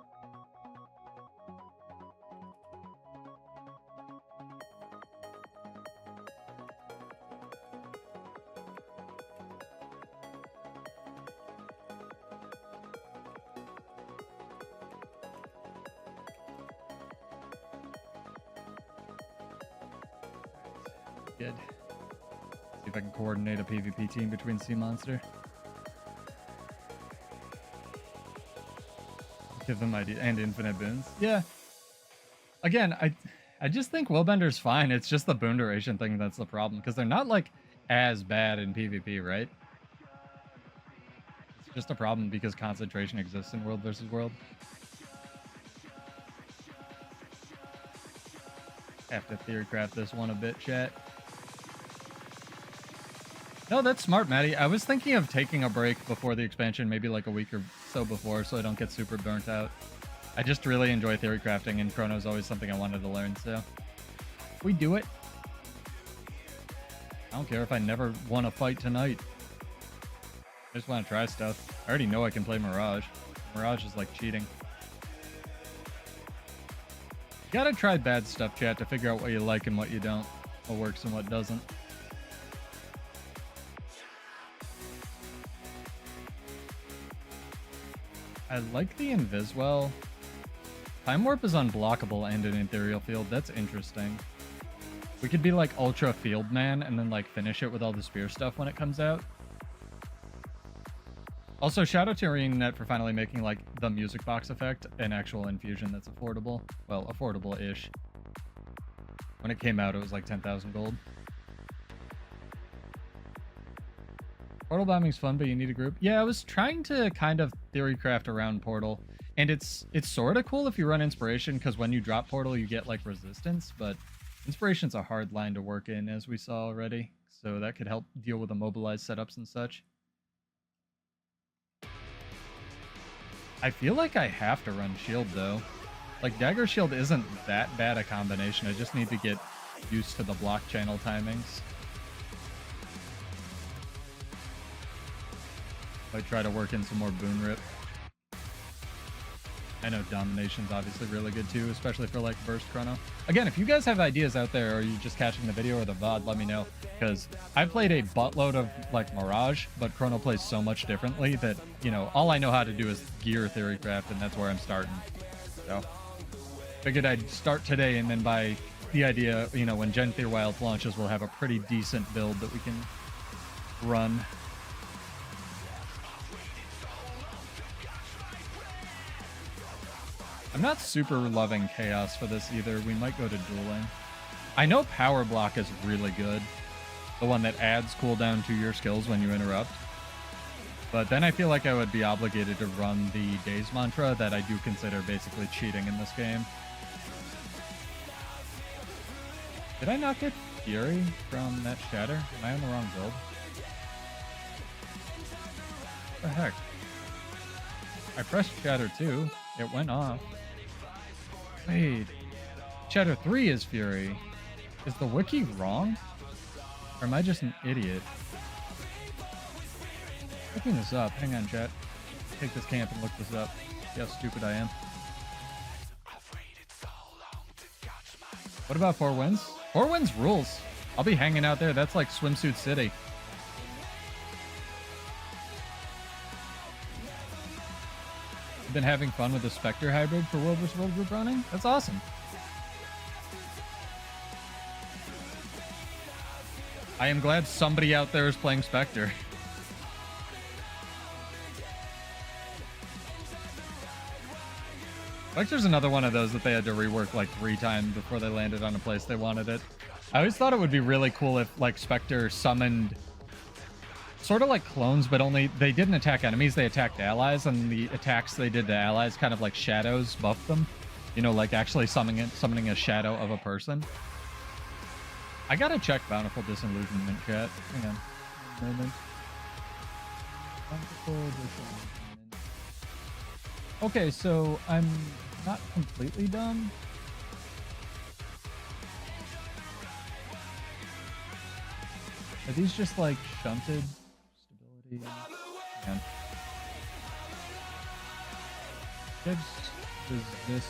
Speaker 1: Good. See if I can coordinate a PvP team between Sea Monster. Give them ID and infinite boons. Yeah. Again, I just think Willbender's fine. It's just the boon duration thing that's the problem, because they're not like as bad in PvP, right? It's just a problem because concentration exists in World versus World. Have to theory craft this one a bit, chat. No, that's smart, Maddie. I was thinking of taking a break before the expansion, maybe like a week or so before, so I don't get super burnt out. I just really enjoy theory crafting, and Chrono is always something I wanted to learn, so we do it. I don't care if I never won a fight tonight. I just want to try stuff. I already know I can play Mirage. Mirage is like cheating. You gotta try bad stuff, chat, to figure out what you like and what you don't. What works and what doesn't. I like the Inviswell. Time Warp is unblockable and an ethereal field. That's interesting. We could be like Ultra Field Man and then like finish it with all the spear stuff when it comes out. Also, shout out to ArenaNet for finally making like the music box effect an actual infusion that's affordable. Well, affordable-ish. When it came out, it was like 10,000 gold. Portal bombing's fun, but you need a group. Yeah, I was trying to kind of theory craft around Portal, and it's sort of cool if you run Inspiration, because when you drop Portal, you get like resistance, but Inspiration's a hard line to work in, as we saw already, so that could help deal with immobilized setups and such. I feel like I have to run Shield, though. Like, Dagger Shield isn't that bad a combination. I just need to get used to the block channel timings. I try to work in some more Boon Rip. I know Domination's obviously really good, too, especially for, like, Burst Chrono. Again, if you guys have ideas out there, or you're just catching the video or the VOD, let me know. Because I played a buttload of, like, Mirage, but Chrono plays so much differently that, you know, all I know how to do is gear Theorycraft, and that's where I'm starting. So, figured I'd start today, and then by the idea, you know, when Gen Theor Wilds launches, we'll have a pretty decent build that we can run. I'm not super loving Chaos for this either. We might go to Dueling. I know Power Block is really good. The one that adds cooldown to your skills when you interrupt. But then I feel like I would be obligated to run the Daze Mantra that I do consider basically cheating in this game. Did I not get Fury from that Shatter? Am I on the wrong build? What the heck? I pressed Shatter 2. It went off. Wait. Shatter 3 is Fury. Is the wiki wrong? Or am I just an idiot? Looking this up. Hang on, chat. Take this camp and look this up. See how stupid I am. What about Four Winds? Four Winds rules. I'll be hanging out there. That's like Swimsuit City. You've been having fun with the Spectre hybrid for World vs. World group running? That's awesome. I am glad somebody out there is playing Spectre. Spectre's another one of those that they had to rework like 3 times before they landed on a place they wanted it. I always thought it would be really cool if like Spectre summoned sort of like clones, but only they didn't attack enemies, they attacked allies, and the attacks they did to allies kind of like shadows buffed them. You know, like actually summoning a shadow of a person. I gotta check Bountiful Disillusionment, chat. Hang on. A moment. Bountiful Disillusionment. Okay, so I'm not completely dumb. Are these just like shunted? Stability. Yeah. Gives resistance.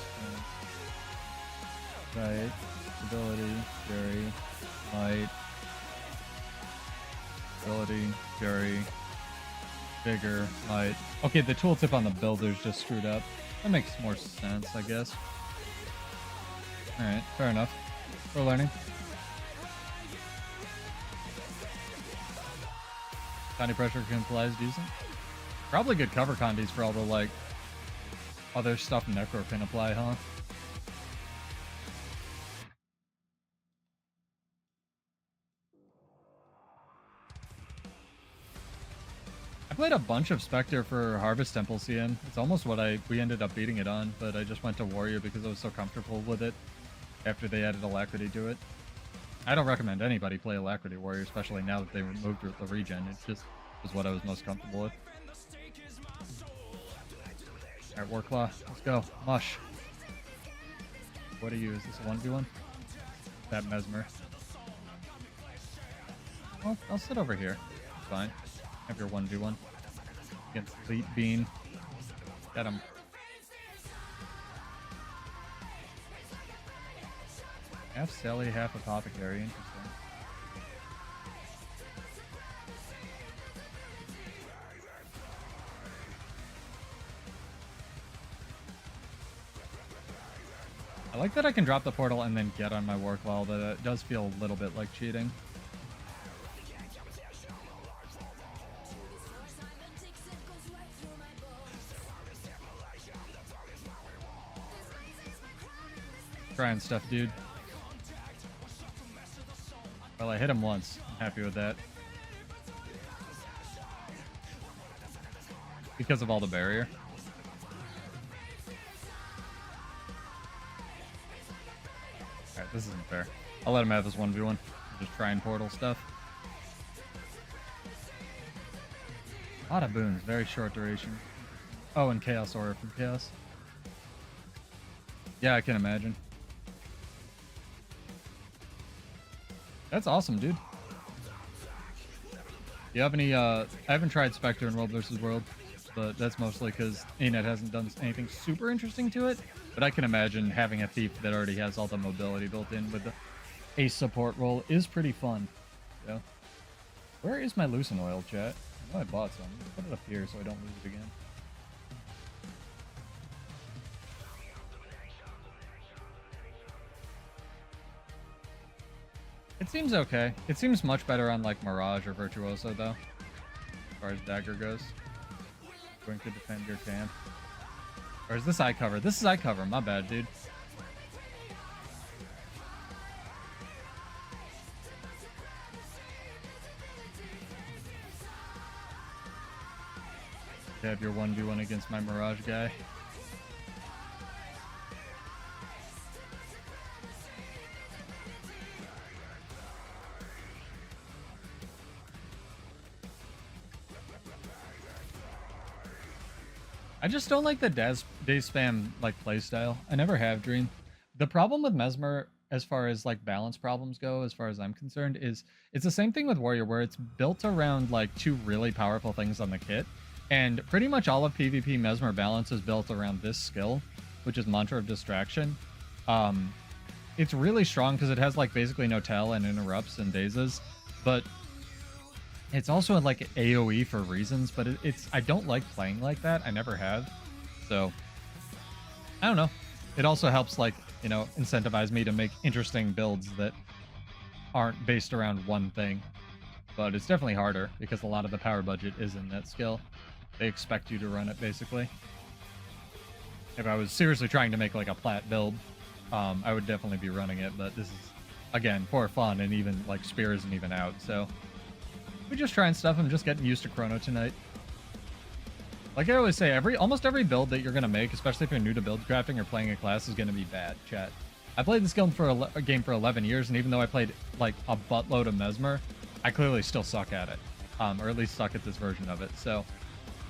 Speaker 1: Right. Stability. Fury. Light. Stability. Fury. Vigor. Light. Okay, the tooltip on the builder's just screwed up. That makes more sense, I guess. Alright, fair enough. We're learning. Condi pressure can apply is decent. Probably good cover condies for all the like other stuff Necro can apply, huh? I played a bunch of Spectre for Harvest Temple CM. It's almost what we ended up beating it on, but I just went to Warrior because I was so comfortable with it after they added Alacrity to it. I don't recommend anybody play Alacrity Warrior, especially now that they removed the regen. It just was what I was most comfortable with. Alright, Warclaw, let's go. Mush. What are you? Is this a 1v1? That Mesmer. Well, I'll sit over here. It's fine. Have your 1v1. against Elite Bean. Got him. Half Sally, half Apothecary. Interesting. I like that I can drop the portal and then get on my work wall, but it does feel a little bit like cheating. Trying stuff, dude. Well, I hit him once. I'm happy with that. Because of all the barrier. Alright, this isn't fair. I'll let him have this 1v1. Just trying portal stuff. A lot of boons, very short duration. Oh, and Chaos Aura from Chaos. Yeah, I can imagine. That's awesome, dude. You have any, I haven't tried Spectre in World vs. World, but that's mostly because ANET hasn't done anything super interesting to it. But I can imagine having a thief that already has all the mobility built in with the ace support role is pretty fun. Yeah. Where is my Lucent Oil, chat? I know I bought some. Let's put it up here so I don't lose it again. It seems okay. It seems much better on like Mirage or Virtuoso though, as far as dagger goes. Going to defend your camp. Or is this eye cover? This is eye cover. My bad, dude. You have your 1v1 against my Mirage guy. I just don't like the day spam like playstyle. I never have, Dream. The problem with Mesmer, as far as like balance problems go, as far as I'm concerned, is it's the same thing with Warrior, where it's built around like two really powerful things on the kit, and pretty much all of PvP Mesmer balance is built around this skill, which is Mantra of Distraction. It's really strong because it has like basically no tell and interrupts and dazes, but it's also like AoE for reasons, but I don't like playing like that. I never have. So, I don't know. It also helps, like, you know, incentivize me to make interesting builds that aren't based around one thing. But it's definitely harder because a lot of the power budget is in that skill. They expect you to run it, basically. If I was seriously trying to make, like, a plat build, I would definitely be running it. But this is, again, for fun, and even, like, Spear isn't even out, so we just trying stuff. I'm just getting used to Chrono tonight. Like I always say, almost every build that you're going to make, especially if you're new to build crafting or playing a class, is going to be bad, chat. I played this game for 11 years, and even though I played like a buttload of Mesmer, I clearly still suck at it. Or at least suck at this version of it. So,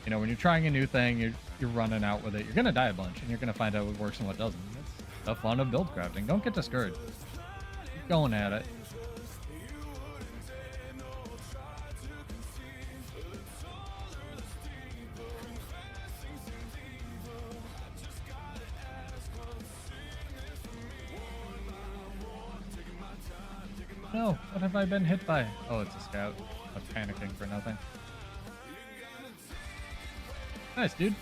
Speaker 1: you know, when you're trying a new thing, you're running out with it, you're going to die a bunch, and you're going to find out what works and what doesn't. That's the fun of build crafting. Don't get discouraged. Keep going at it. No, what have I been hit by? Oh, it's a scout. I was panicking for nothing. Nice, dude.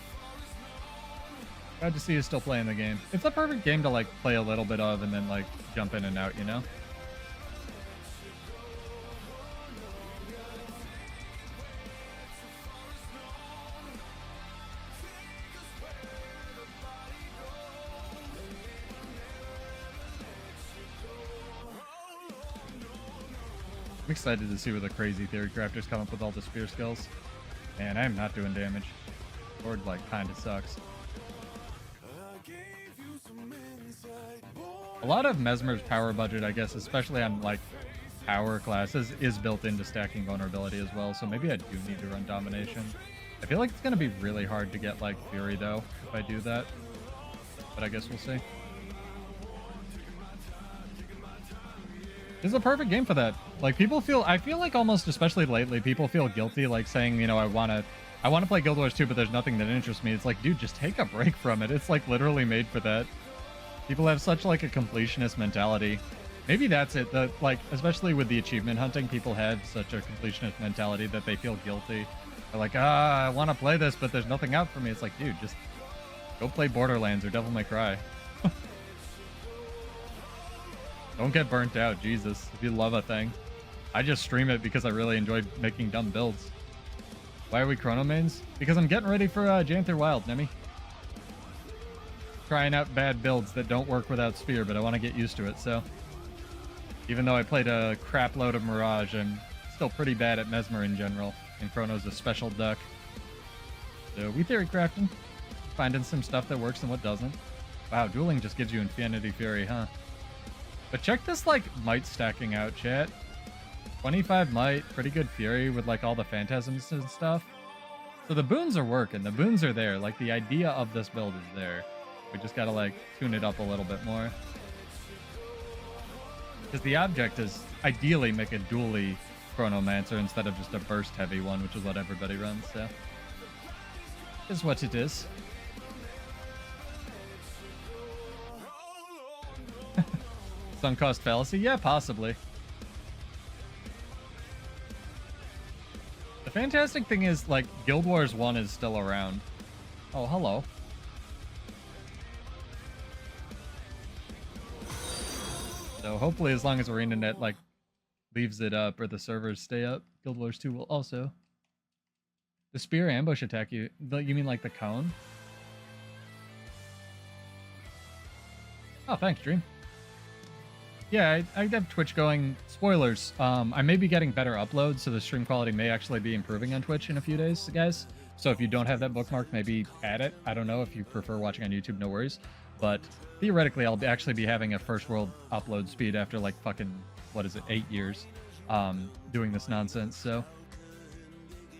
Speaker 1: Glad to see you still playing the game. It's a perfect game to like play a little bit of and then like jump in and out, you know? I'm excited to see where the crazy theory crafters come up with all the spear skills. Man, I'm not doing damage. Lord, like, kinda sucks. A lot of Mesmer's power budget, I guess, especially on, like, power classes, is built into stacking vulnerability as well, so maybe I do need to run domination. I feel like it's gonna be really hard to get, like, Fury, though, if I do that. But I guess we'll see. This is a perfect game for that. Like, I feel like almost, especially lately, people feel guilty, like, saying, you know, I want to I want to play Guild Wars 2, but there's nothing that interests me. It's like, dude, just take a break from it. It's like literally made for that. People have such like a completionist mentality. Maybe that's it. Like, especially with the achievement hunting, people have such a completionist mentality that they feel guilty. They're like, I want to play this, but there's nothing out for me. It's like, dude, just go play Borderlands or Devil May Cry. Don't get burnt out, Jesus. If you love a thing. I just stream it because I really enjoy making dumb builds. Why are we chronomains? Because I'm getting ready for Janther Wild, Nemi. Trying out bad builds that don't work without Sphere, but I want to get used to it, so. Even though I played a crap load of Mirage, I'm still pretty bad at Mesmer in general. And Chrono's a special duck. So we theory crafting. Finding some stuff that works and what doesn't. Wow, dueling just gives you Infinity Fury, huh? But check this, like, might stacking out, chat. 25 might, pretty good Fury with, like, all the phantasms and stuff. So the boons are working. The boons are there. Like, the idea of this build is there. We just gotta, like, tune it up a little bit more. Because the object is ideally make a dually chronomancer instead of just a burst heavy one, which is what everybody runs, so. Is what it is. Sunk cost fallacy? Yeah, possibly. The fantastic thing is, like, Guild Wars 1 is still around. Oh, hello. So hopefully as long as ArenaNet, like, leaves it up or the servers stay up, Guild Wars 2 will also. The spear ambush attack you mean like the cone? Oh, thanks, Dream. Yeah, I have Twitch going. Spoilers. I may be getting better uploads, so the stream quality may actually be improving on Twitch in a few days, guys. So if you don't have that bookmark, maybe add it. I don't know. If you prefer watching on YouTube, no worries. But theoretically, I'll actually be having a first world upload speed after like fucking, what is it, 8 years doing this nonsense. So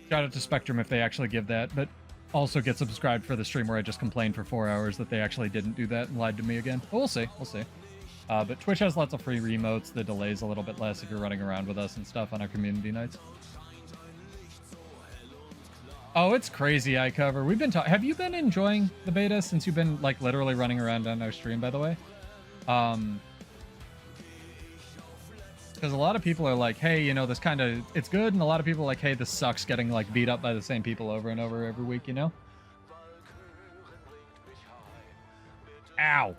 Speaker 1: shout out to Spectrum if they actually give that. But also get subscribed for the stream where I just complained for 4 hours that they actually didn't do that and lied to me again. But we'll see. We'll see. But Twitch has lots of free remotes. The delay's a little bit less if you're running around with us and stuff on our community nights. Oh, it's crazy, iCover. We've been talking. Have you been enjoying the beta since you've been like literally running around on our stream, by the way? Because a lot of people are like, hey, you know, this kind of, it's good. And a lot of people are like, hey, this sucks getting like beat up by the same people over and over every week, you know? Ow.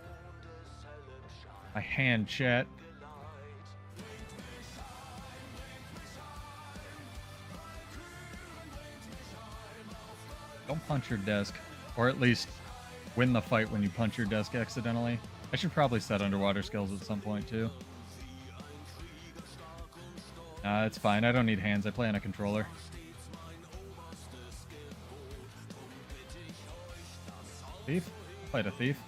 Speaker 1: My hand, chat. Don't punch your desk. Or at least win the fight when you punch your desk accidentally. I should probably set underwater skills at some point, too. Nah, it's fine. I don't need hands. I play on a controller. Thief? I'll fight a thief.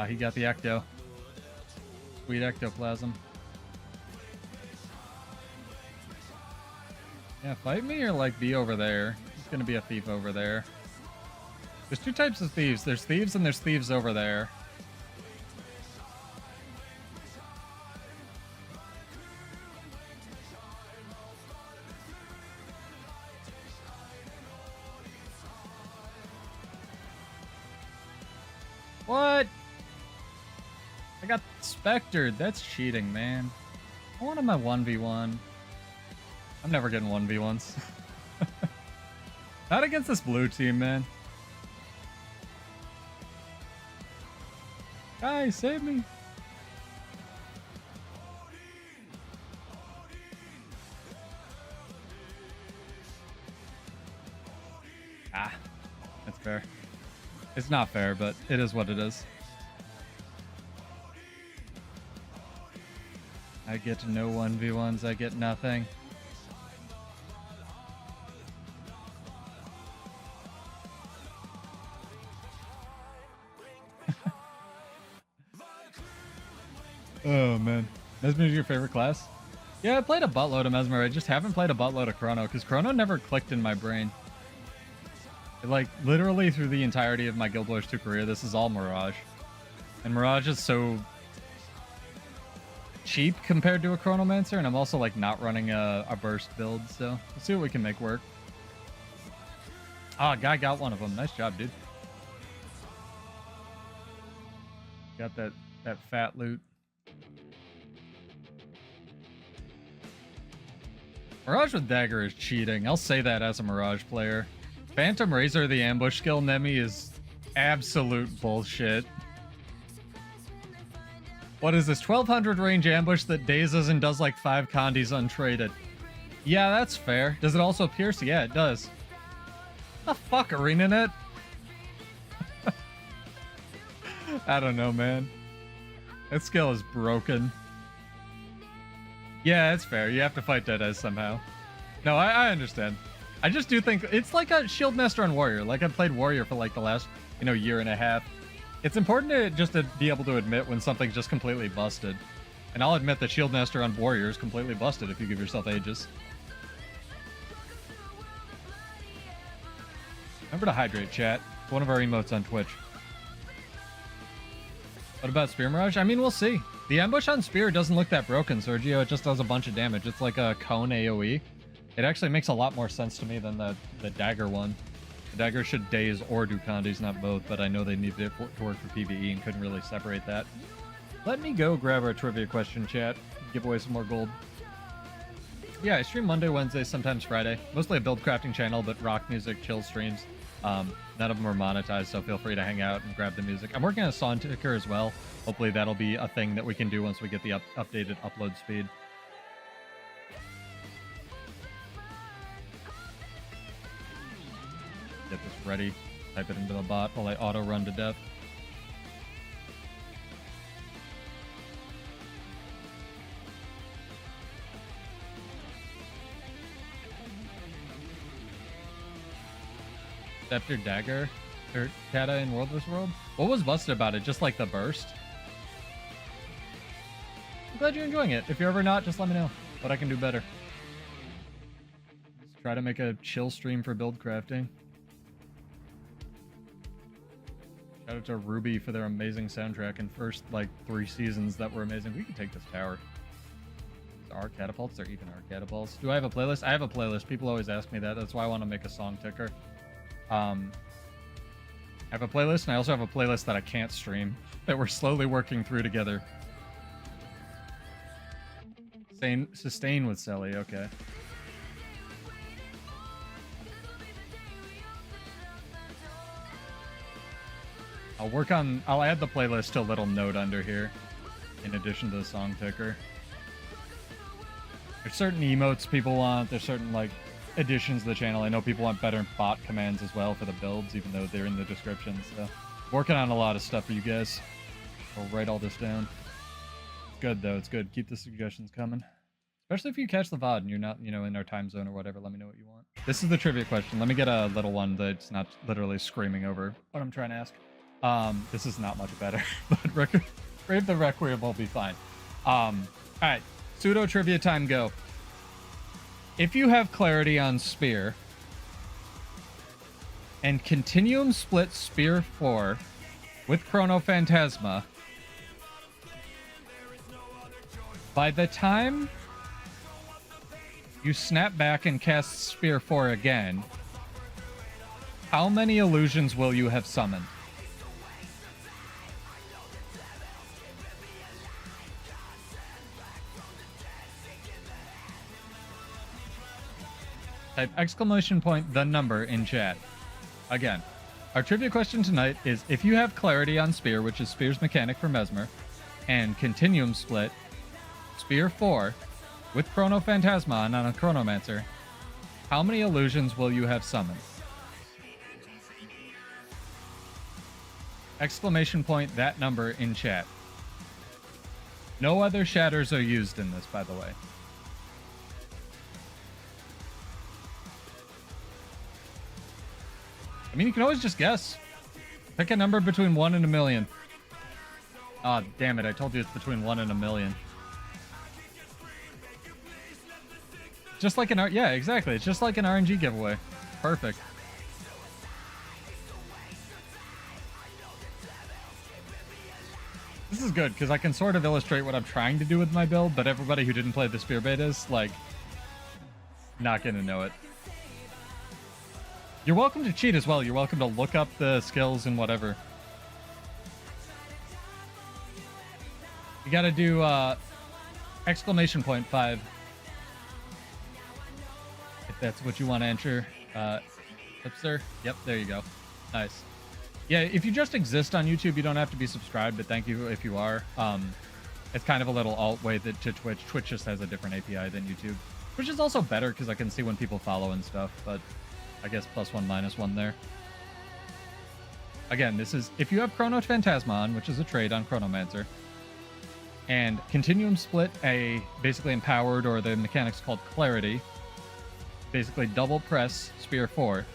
Speaker 1: He got the ecto. Sweet ectoplasm. Yeah, fight me or like be over there. There's gonna be a thief over there. There's two types of thieves. There's thieves and there's thieves over there. What? I got spectered. That's cheating, man. I wanted my 1v1. I'm never getting 1v1s. Not against this blue team, man. Guys, save me. Ah, that's fair. It's not fair, but it is what it is. I get no 1v1s, I get nothing. Oh, man. Mesmer is your favorite class? Yeah, I played a buttload of Mesmer. I just haven't played a buttload of Chrono, because Chrono never clicked in my brain. Like, literally through the entirety of my Guild Wars 2 career, this is all Mirage. And Mirage is so... cheap compared to a chronomancer, and I'm also like not running a burst build, so we'll see what we can make work. Ah, guy got one of them. Nice job, dude. Got that fat loot. Mirage with dagger is cheating. I'll say that as a Mirage player. Phantom Razor, the ambush skill, Nemi, is absolute bullshit. What is this? 1200 range ambush that dazes and does like 5 condies untraded. Yeah, that's fair. Does it also pierce? Yeah, it does. The fuck, arena net? I don't know, man. That skill is broken. Yeah, it's fair. You have to fight Dead Eyes somehow. No, I understand. I just do think it's like a shield master on warrior. Like I've played warrior for like the last, year and a half. It's important to be able to admit when something's just completely busted. And I'll admit that shield master on warrior is completely busted if you give yourself ages. Remember to hydrate, chat. It's one of our emotes on Twitch. What about Spear Mirage? I mean, we'll see. The ambush on Spear doesn't look that broken, Sergio. It just does a bunch of damage. It's like a cone AoE. It actually makes a lot more sense to me than the dagger one. The dagger should daze or do condies, not both, but I know they needed it to work for PvE and couldn't really separate that. Let me go grab our trivia question, chat. Give away some more gold. Yeah, I stream Monday, Wednesday, sometimes Friday. Mostly a build crafting channel, but rock music, chill streams. None of them are monetized, so feel free to hang out and grab the music. I'm working on a song ticker as well. Hopefully that'll be a thing that we can do once we get the updated upload speed. Get this ready. Type it into the bot while I auto run to death. Scepter dagger or Kata in World vs. World? What was busted about it? Just like the burst? I'm glad you're enjoying it. If you're ever not, just let me know what I can do better. Let's try to make a chill stream for build crafting. Shout out to Ruby for their amazing soundtrack and first like 3 seasons that were amazing. We could take this tower. Are catapults? They're even our catapults. Do I have a playlist? I have a playlist. People always ask me that. That's why I want to make a song ticker. I have a playlist, and I also have a playlist that I can't stream that we're slowly working through together. Sustain with Selly, okay. I'll add the playlist to a little note under here in addition to the song ticker. There's certain emotes people want, there's certain like additions to the channel. I know people want better bot commands as well for the builds, even though they're in the description. So working on a lot of stuff for you guys. I'll write all this down. It's good though, it's good. Keep the suggestions coming. Especially if you catch the VOD and you're not, in our time zone or whatever, let me know what you want. This is the trivia question. Let me get a little one that's not literally screaming over what I'm trying to ask. This is not much better, but Brave the Requiem will be fine. Alright, pseudo trivia time, go. If you have clarity on Spear and Continuum split Spear 4 with Chrono Phantasma, by the time you snap back and cast Spear 4 again, how many illusions will you have summoned? Type exclamation point the number in chat. Again, our trivia question tonight is if you have clarity on Spear, which is Spear's mechanic for Mesmer, and Continuum split Spear 4 with Chrono Phantasma on a Chronomancer, how many illusions will you have summoned? Exclamation point that number in chat. No other shatters are used in this, by the way. I mean, you can always just guess. Pick a number between 1 and 1,000,000. Ah, oh, damn it. I told you it's between 1 and 1,000,000. Just like an yeah, exactly. It's just like an RNG giveaway. Perfect. This is good, because I can sort of illustrate what I'm trying to do with my build, but everybody who didn't play the Spear betas, like, not gonna know it. You're welcome to cheat as well. You're welcome to look up the skills and whatever. You gotta do, exclamation point 5. If that's what you want to enter. Hipster? Yep, there you go. Nice. Yeah, if you just exist on YouTube, you don't have to be subscribed, but thank you if you are. It's kind of a little alt way to Twitch. Twitch just has a different API than YouTube, which is also better because I can see when people follow and stuff, but I guess +1, -1 there. Again, this is if you have Chrono Phantasma on, which is a trade on Chronomancer, and Continuum Split, a basically empowered, or the mechanics called Clarity, basically double press Spear 4,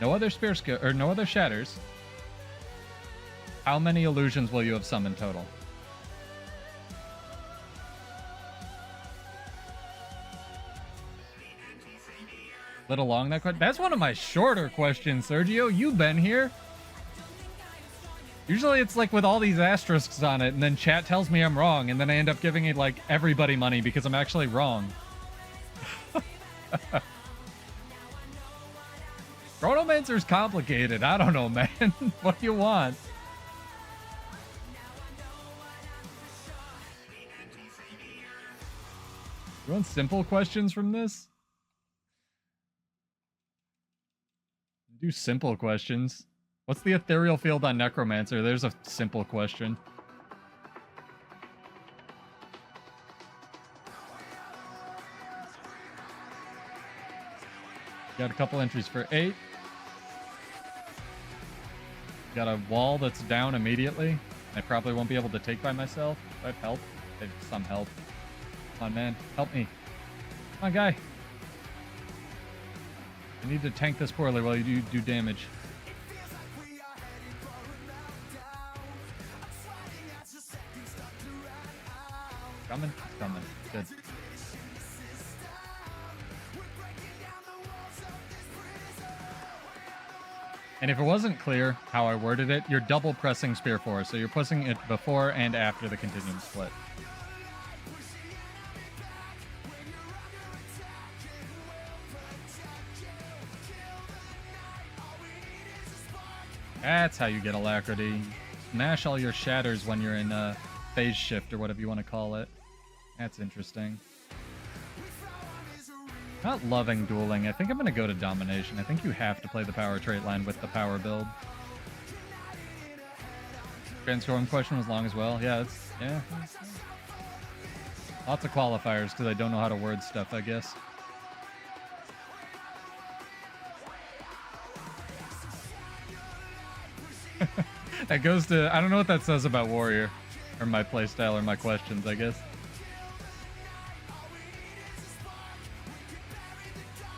Speaker 1: no other Spear skill, or no other shatters. How many illusions will you have summoned total? Little long that question. That's one of my shorter questions, Sergio. You've been here. Usually it's like with all these asterisks on it, and then chat tells me I'm wrong, and then I end up giving it like everybody money because I'm actually wrong. Chronomancer's complicated. I don't know, man. What do you want? You want simple questions from this? Do simple questions. What's the ethereal field on necromancer? There's a simple question. Got a couple entries for 8. Got a wall that's down immediately. I probably won't be able to take by myself. Do I have help? I have some help. Come on, man. Help me. Come on, guy. I need to tank this poorly while you do damage. Coming? It's coming. Good. And if it wasn't clear how I worded it, you're double pressing Spear 4, so you're pushing it before and after the Continuum Split. That's how you get alacrity. Smash all your shatters when you're in a phase shift or whatever you want to call it. That's interesting. Not loving dueling. I think I'm going to go to domination. I think you have to play the power trait line with the power build. Transform question was long as well. Yeah, yeah. Lots of qualifiers because I don't know how to word stuff, I guess. That goes to... I don't know what that says about Warrior. Or my playstyle or my questions, I guess.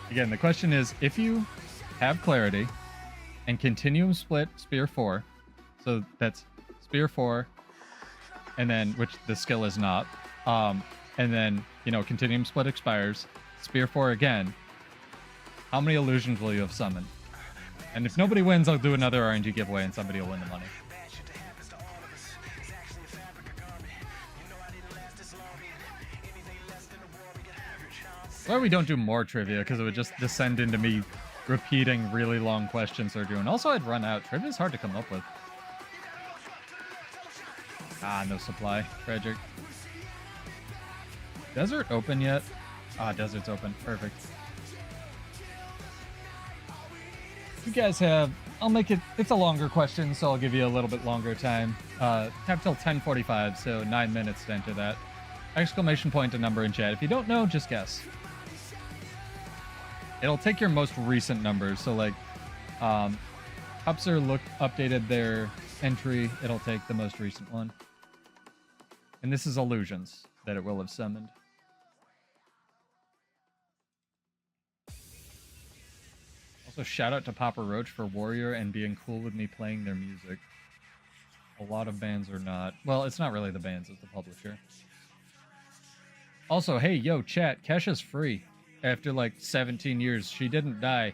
Speaker 1: Again, the question is, if you have Clarity and Continuum Split Spear 4, so that's Spear 4, and then, which the skill is not, and then, you know, Continuum Split expires, Spear 4 again, how many illusions will you have summoned? And if nobody wins, I'll do another RNG giveaway and somebody will win the money. Or we don't do more trivia, because it would just descend into me repeating really long questions or doing. Also, I'd run out. Trivia is hard to come up with. Ah, no supply. Tragic. Desert open yet? Ah, desert's open. Perfect. You guys have... I'll make it... It's a longer question, so I'll give you a little bit longer time. Have till 10:45, so 9 minutes to enter that. Exclamation point a number in chat. If you don't know, just guess. It'll take your most recent numbers. So, like, Upser updated their entry. It'll take the most recent one. And this is illusions that it will have summoned. Also, shout out to Papa Roach for Warrior and being cool with me playing their music. A lot of bands are not. Well, it's not really the bands, it's the publisher. Also, hey, yo, chat, Kesha's free. After like 17 years, she didn't die.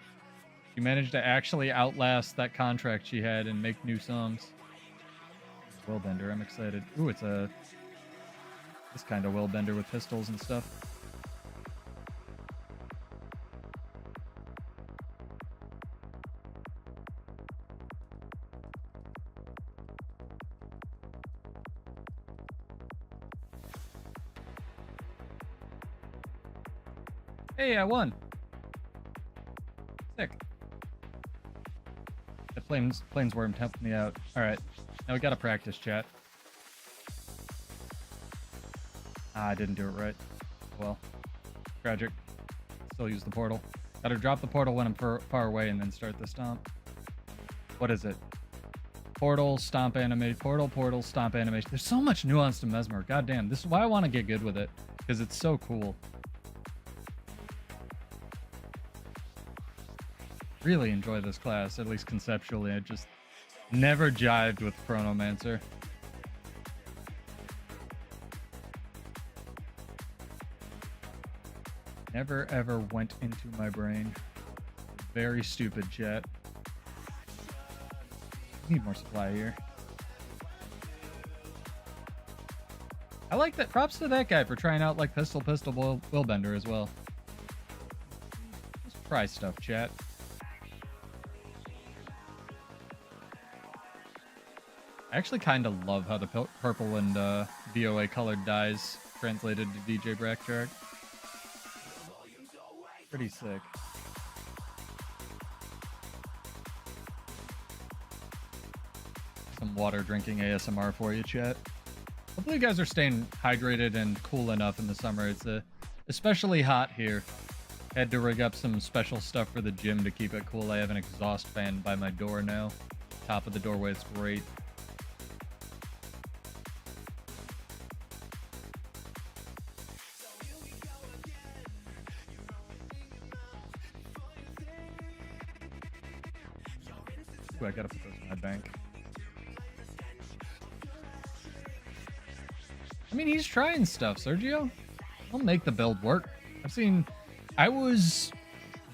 Speaker 1: She managed to actually outlast that contract she had and make new songs. Willbender, I'm excited. Ooh, it's a this kind of Willbender with pistols and stuff. Hey, I won. Sick. The planesworm helped me out. All right, now we gotta practice, chat. I didn't do it right. Well, tragic. Still use the portal. Gotta drop the portal when I'm far away and then start the stomp. What is it? Portal, stomp animation. Portal, stomp animation. There's so much nuance to Mesmer. God damn, this is why I want to get good with it, because it's so cool. Really enjoy this class, at least conceptually. I just never jived with chronomancer. Never ever went into my brain. Very stupid, chat. Need more supply here. I like that. Props to that guy for trying out like pistol Willbender as well. Just try stuff, chat. I actually kind of love how the purple and VOA colored dyes translated to DJ Blackjack. Pretty sick. Some water drinking ASMR for you, chat. Hopefully you guys are staying hydrated and cool enough in the summer. It's especially hot here. Had to rig up some special stuff for the gym to keep it cool. I have an exhaust fan by my door now. Top of the doorway, it's great. Ooh, I gotta put those in my bank. I mean, he's trying stuff, Sergio. He'll make the build work. I was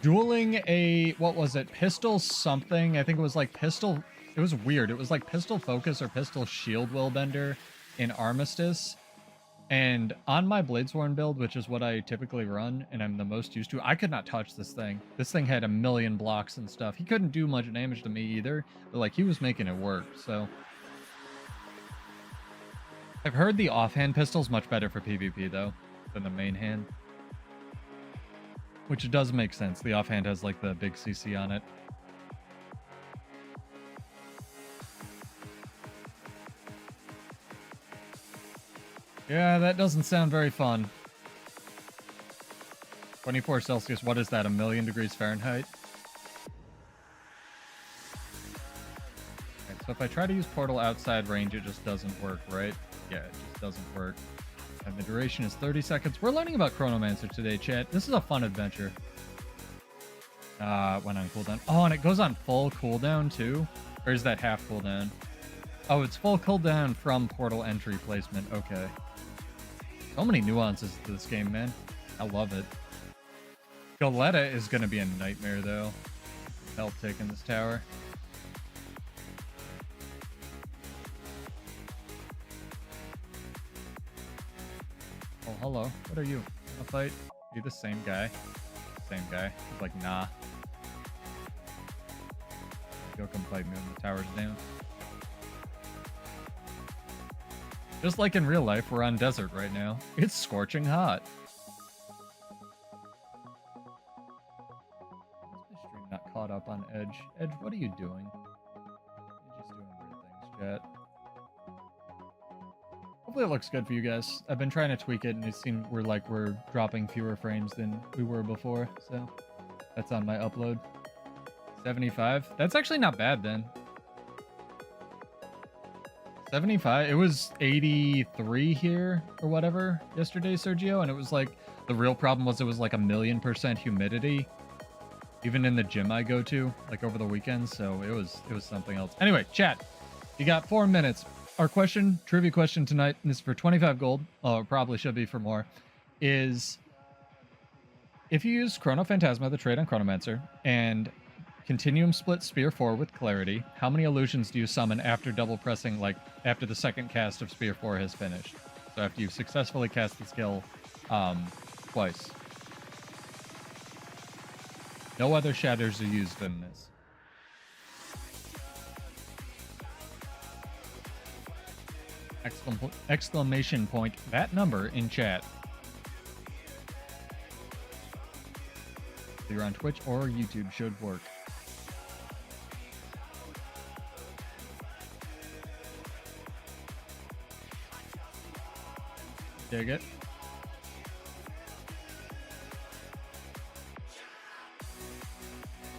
Speaker 1: dueling a, what was it? Pistol something. I think it was like pistol. It was weird. It was like pistol focus or pistol shield Willbender in Armistice. And on my Bladesworn build, which is what I typically run and I'm the most used to, I could not touch this thing. This thing had a million blocks and stuff. He couldn't do much damage to me either, but like he was making it work, so. I've heard the offhand pistol's much better for PvP though, than the main hand. Which does make sense. The offhand has like the big CC on it. Yeah, that doesn't sound very fun. 24 Celsius, what is that, 1,000,000 degrees Fahrenheit? Right, so if I try to use portal outside range, it just doesn't work, right? Yeah, it just doesn't work. And the duration is 30 seconds. We're learning about Chronomancer today, chat. This is a fun adventure. It went on cooldown. Oh, and it goes on full cooldown too? Or is that half cooldown? Oh, it's full cooldown from portal entry placement. Okay. So many nuances to this game, man. I love it. Goletta is going to be a nightmare, though. Help taking this tower. Oh, hello. What are you? A fight? Are you the same guy? Same guy. He's like, nah. Go come fight me when the tower's down. Just like in real life, we're on desert right now. It's scorching hot. My stream not caught up on Edge. Edge, what are you doing? You're just doing weird things, chat. Hopefully it looks good for you guys. I've been trying to tweak it, and it seems we're dropping fewer frames than we were before. So that's on my upload. 75. That's actually not bad then. 75. It was 83 here or whatever yesterday, Sergio, and it was like the real problem was it was like 1,000,000% humidity, even in the gym I go to, like over the weekend. So it was something else. Anyway, chat, you got 4 minutes. Our trivia question tonight, and this is for 25 gold. Oh, it probably should be for more. Is if you use Chrono Phantasma, the trade on Chronomancer, and Continuum split Spear 4 with clarity. How many illusions do you summon after double pressing, like after the second cast of Spear 4 has finished? So after you've successfully cast the skill twice. No other shatters are used in this. Exclamation point that number in chat. If you're on Twitch or YouTube, should work. Dig it.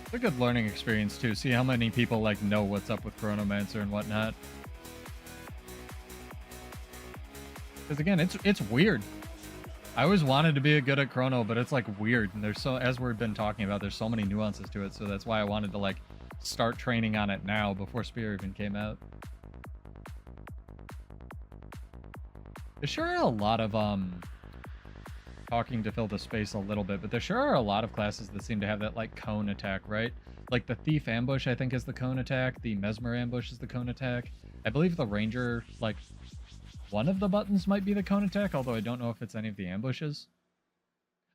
Speaker 1: It's a good learning experience too. See how many people like know what's up with Chronomancer and whatnot. Because again, it's weird. I always wanted to be good at Chrono, but it's like weird. And there's so, as we've been talking about, there's so many nuances to it. So that's why I wanted to like start training on it now before Spear even came out. There sure are a lot of talking to fill the space a little bit, but there sure are a lot of classes that seem to have that like cone attack, right? Like the Thief Ambush, I think, is the cone attack. The Mesmer Ambush is the cone attack. I believe the Ranger, like one of the buttons might be the cone attack, although I don't know if it's any of the ambushes.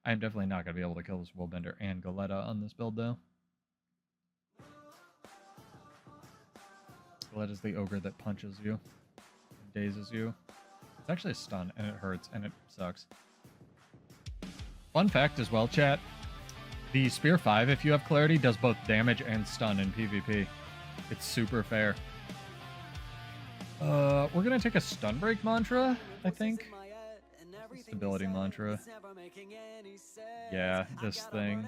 Speaker 1: I'm definitely not going to be able to kill this Willbender and Goletta on this build, though. Goletta's the ogre that punches you, dazes you. It's actually a stun, and it hurts, and it sucks. Fun fact as well, chat. The Spear 5, if you have clarity, does both damage and stun in PvP. It's super fair. We're going to take a stun break mantra, I think. Stability mantra. Yeah, this thing.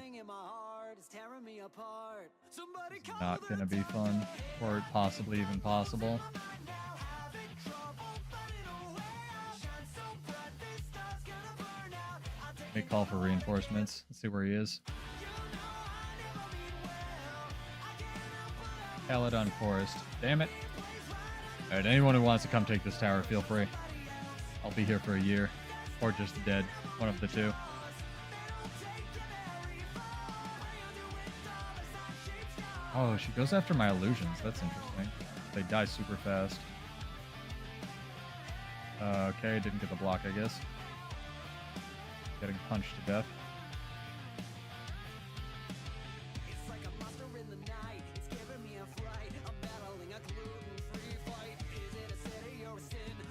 Speaker 1: It's not going to be fun, or possibly even possible. May call for reinforcements. Let's see where he is. Caledon Forest. Damn it. Alright, anyone who wants to come take this tower, feel free. I'll be here for a year. Or just dead. One of the two. Oh, she goes after my illusions. That's interesting. They die super fast. Okay, didn't get the block, I guess. Getting punched to death.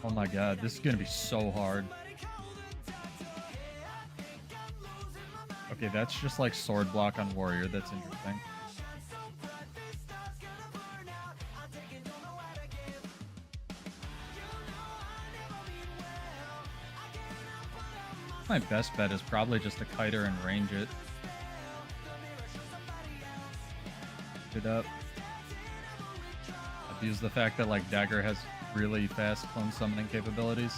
Speaker 1: Oh my god, this is gonna be so hard. Okay, that's just like sword block on warrior. That's interesting. My best bet is probably just to kite her and range it. It up. Abuse the fact that like Dagger has really fast clone summoning capabilities.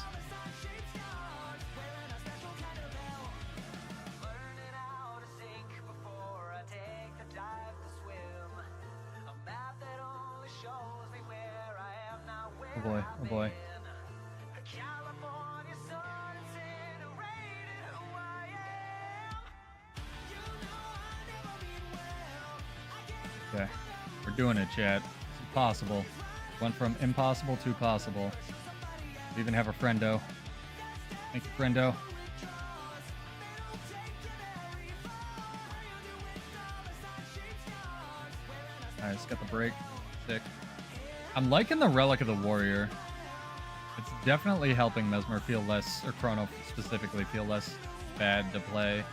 Speaker 1: Oh boy, oh boy. Okay, we're doing it, chat. It's possible. Went from impossible to possible. We even have a friendo. Thank you, friendo. Alright, let's get the break. Sick. I'm liking the Relic of the Warrior. It's definitely helping Mesmer feel less, or Chrono specifically, feel less bad to play.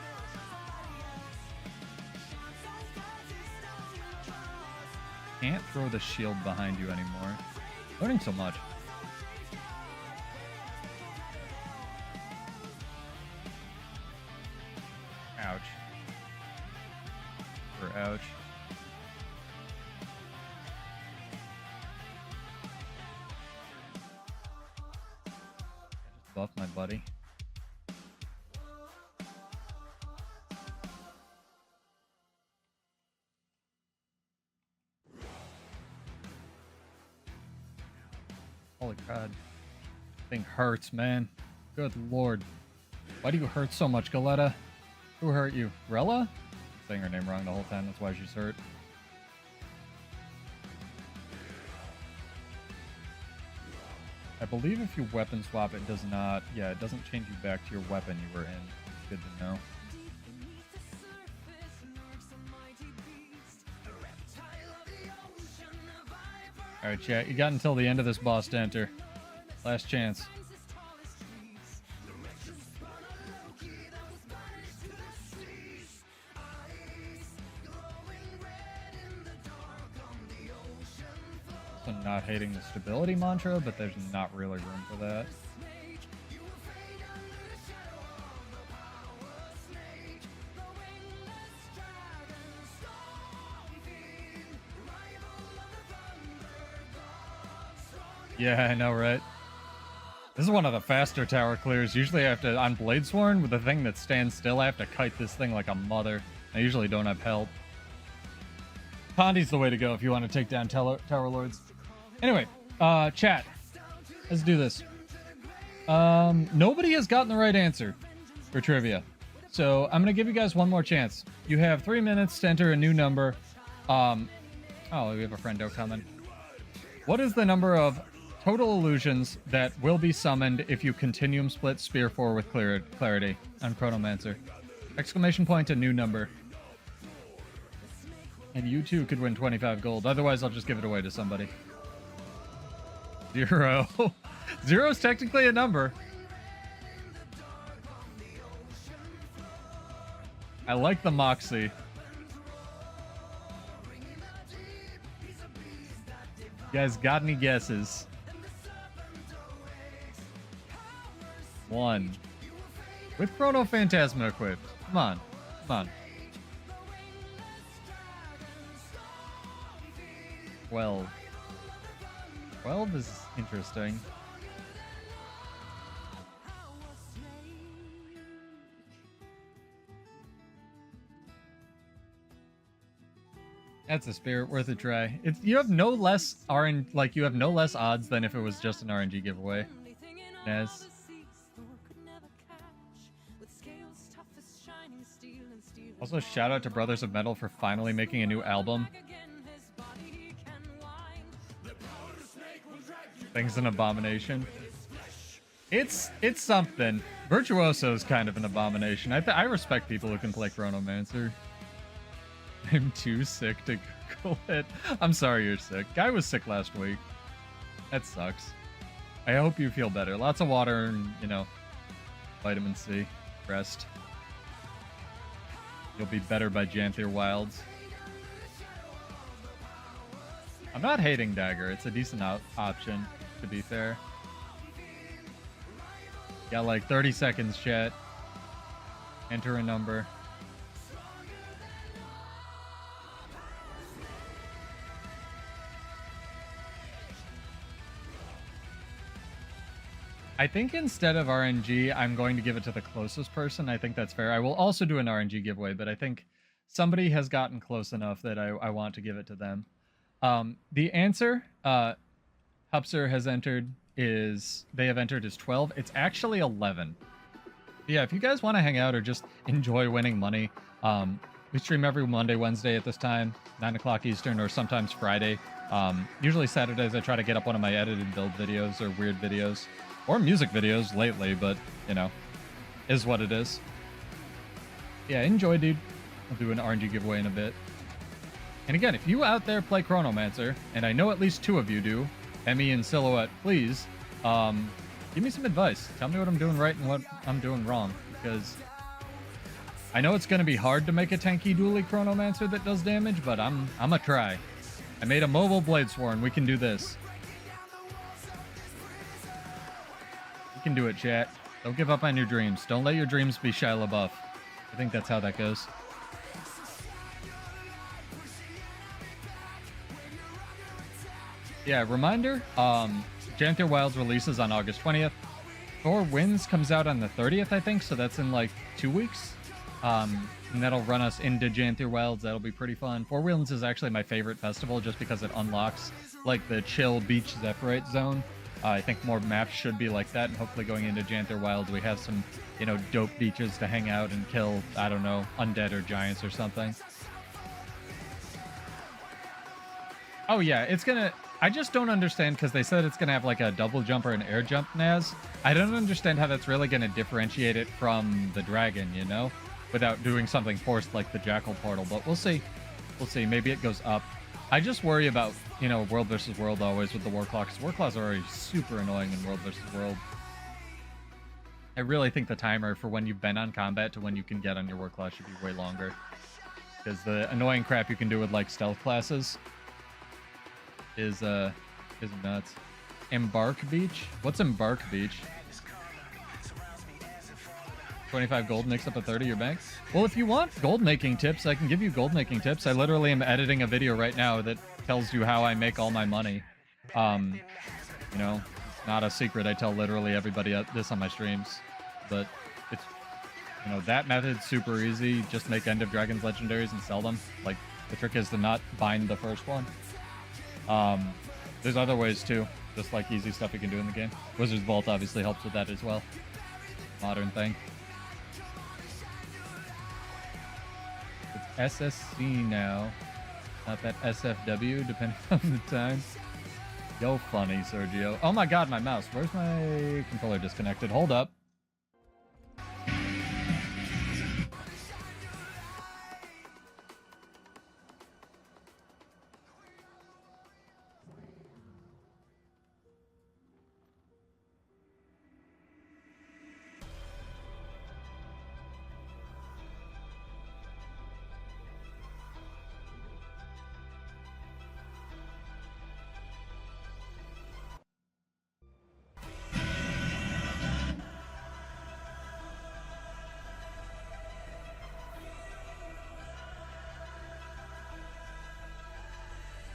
Speaker 1: Can't throw the shield behind you anymore. Learning so much. Ouch. Or ouch. Just buff my buddy. Holy god. Thing hurts, man. Good lord. Why do you hurt so much, Goletta? Who hurt you? Rella? Saying her name wrong the whole time, that's why she's hurt. I believe if you weapon swap, it does not. Yeah, it doesn't change you back to your weapon you were in. It's good to know. All right, chat. You got until the end of this boss to enter. Last chance. So not hating the stability mantra, but there's not really room for that. Yeah, I know, right? This is one of the faster tower clears. Usually I have to, on Bladesworn, with the thing that stands still, I have to kite this thing like a mother. I usually don't have help. Pondi's the way to go if you want to take down tower lords. Anyway, chat. Let's do this. Nobody has gotten the right answer for trivia. So I'm going to give you guys one more chance. You have 3 minutes to enter a new number. Oh, we have a friendo coming. What is the number of total illusions that will be summoned if you continuum split Spear 4 with clarity on Chronomancer? Exclamation point, a new number. And you too could win 25 gold. Otherwise, I'll just give it away to somebody. 0. 0 is technically a number. I like the moxie. You guys got any guesses? 1. With Chrono Phantasma equipped. Come on. Come on. 12. 12 is interesting. That's a spirit, worth a try. You have no less you have no less odds than if it was just an RNG giveaway. Yes. Also, shout out to Brothers of Metal for finally making a new album. Thing's an abomination. It's something. Virtuoso is kind of an abomination. I respect people who can play Chronomancer. I'm too sick to Google it. I'm sorry you're sick. Guy was sick last week. That sucks. I hope you feel better. Lots of water and, you know, vitamin C. Rest. You'll be better by Janthier Wilds. I'm not hating Dagger. It's a decent option, to be fair. Got like 30 seconds, chat. Enter a number. I think instead of RNG, I'm going to give it to the closest person. I think that's fair. I will also do an RNG giveaway, but I think somebody has gotten close enough that I want to give it to them. The answer Hupser has entered is 12. It's actually 11. Yeah, if you guys want to hang out or just enjoy winning money, we stream every Monday, Wednesday at this time, 9 o'clock Eastern, or sometimes Friday. Usually Saturdays I try to get up one of my edited build videos or weird videos. Or music videos lately, but, you know, is what it is. Yeah, enjoy, dude. I'll do an RNG giveaway in a bit. And again, if you out there play Chronomancer, and I know at least 2 of you do, Emmy and Silhouette, please, give me some advice. Tell me what I'm doing right and what I'm doing wrong, because I know it's going to be hard to make a tanky dually Chronomancer that does damage, but I'm a try. I made a mobile Bladesworn. We can do this. Can do it, chat. Don't give up on your dreams. Don't let your dreams be Shia LaBeouf. I think that's how that goes. Yeah, reminder, Janthier Wilds releases on August 20th. 4 Winds comes out on the 30th, I think, so that's in like 2 weeks. And that'll run us into Janthier Wilds. That'll be pretty fun. 4 Winds is actually my favorite festival just because it unlocks like the chill beach Zephyrite zone. I think more maps should be like that, and hopefully going into Janthier Wilds we have some, you know, dope beaches to hang out and kill, I don't know, undead or giants or something. Oh yeah, it's gonna... I just don't understand, because they said it's going to have like a double jump or an air jump Naz. I don't understand how that's really going to differentiate it from the dragon, you know, without doing something forced like the jackal portal. But we'll see. We'll see. Maybe it goes up. I just worry about, you know, world versus world always with the war claw, because war claws are already super annoying in world versus world. I really think the timer for when you've been on combat to when you can get on your war claw should be way longer, because the annoying crap you can do with like stealth classes is nuts. Embark Beach? What's Embark Beach? 25 gold makes up a 30 your bank. Well, if you want gold making tips, I can give you gold making tips. I literally am editing a video right now that tells you how I make all my money. You know, it's not a secret. I tell literally everybody this on my streams, but it's, you know, that method's super easy. Just make End of Dragons legendaries and sell them. Like, the trick is to not bind the first one. There's other ways too, just like easy stuff you can do in the game. Wizard's Vault obviously helps with that as well. Modern thing. It's SSC now, not that SFW, depending on the time. Yo, funny, Sergio. Oh my god, my mouse. Where's my controller disconnected? Hold up.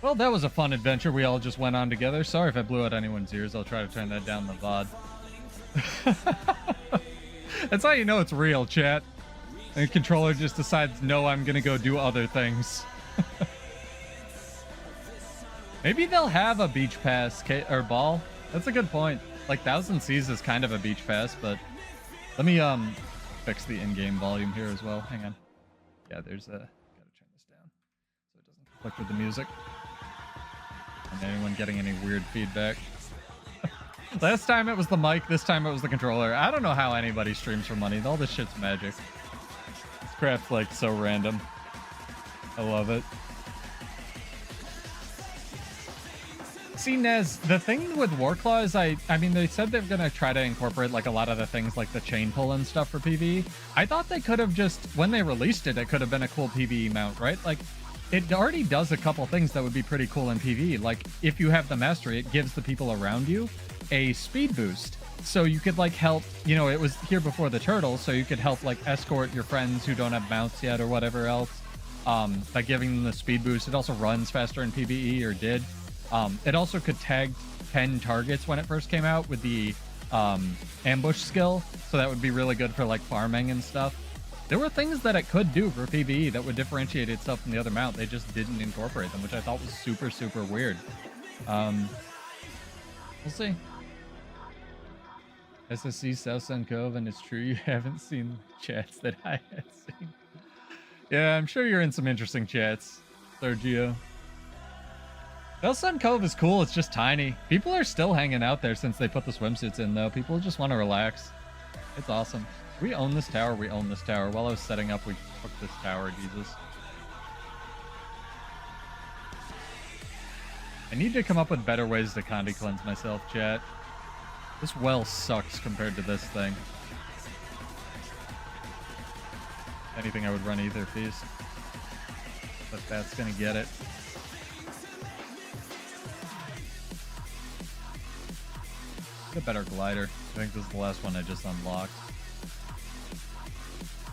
Speaker 1: Well, that was a fun adventure we all just went on together. Sorry if I blew out anyone's ears. I'll try to turn that down the VOD. That's how you know it's real, chat. And the controller just decides, no, I'm going to go do other things. Maybe they'll have a beach pass or ball. That's a good point. Like, 1000 Seas is kind of a beach pass, but let me fix the in-game volume here as well. Hang on. Yeah, there's a... Gotta turn this down so it doesn't conflict with the music. And anyone getting any weird feedback? Last time it was the mic, this time it was the controller. I don't know how anybody streams for money. All this shit's magic. This crap's like so random. I love it. See, Nez, the thing with Warclaw is I mean, they said they're going to try to incorporate like a lot of the things like the chain pull and stuff for PvE. I thought they could have just, when they released it, it could have been a cool PvE mount, right? Like, it already does a couple things that would be pretty cool in PvE. Like, if you have the mastery, it gives the people around you a speed boost. So you could, like, help, you know, it was here before the turtle, so you could help, like, escort your friends who don't have mounts yet or whatever else by giving them the speed boost. It also runs faster in PvE, or did. It also could tag 10 targets when it first came out with the ambush skill, so that would be really good for, like, farming and stuff. There were things that it could do for PvE that would differentiate itself from the other mount. They just didn't incorporate them, which I thought was super, super weird. We'll see. SSC South Sun Cove, and it's true you haven't seen chats that I had seen. Yeah, I'm sure you're in some interesting chats, Sergio. South Sun Cove is cool, it's just tiny. People are still hanging out there since they put the swimsuits in, though. People just want to relax. It's awesome. We own this tower, we own this tower. While I was setting up, we took this tower, Jesus. I need to come up with better ways to Condi cleanse myself, chat. This well sucks compared to this thing. If anything, I would run Ether Feast. But that's gonna get it. Get a better glider. I think this is the last one I just unlocked.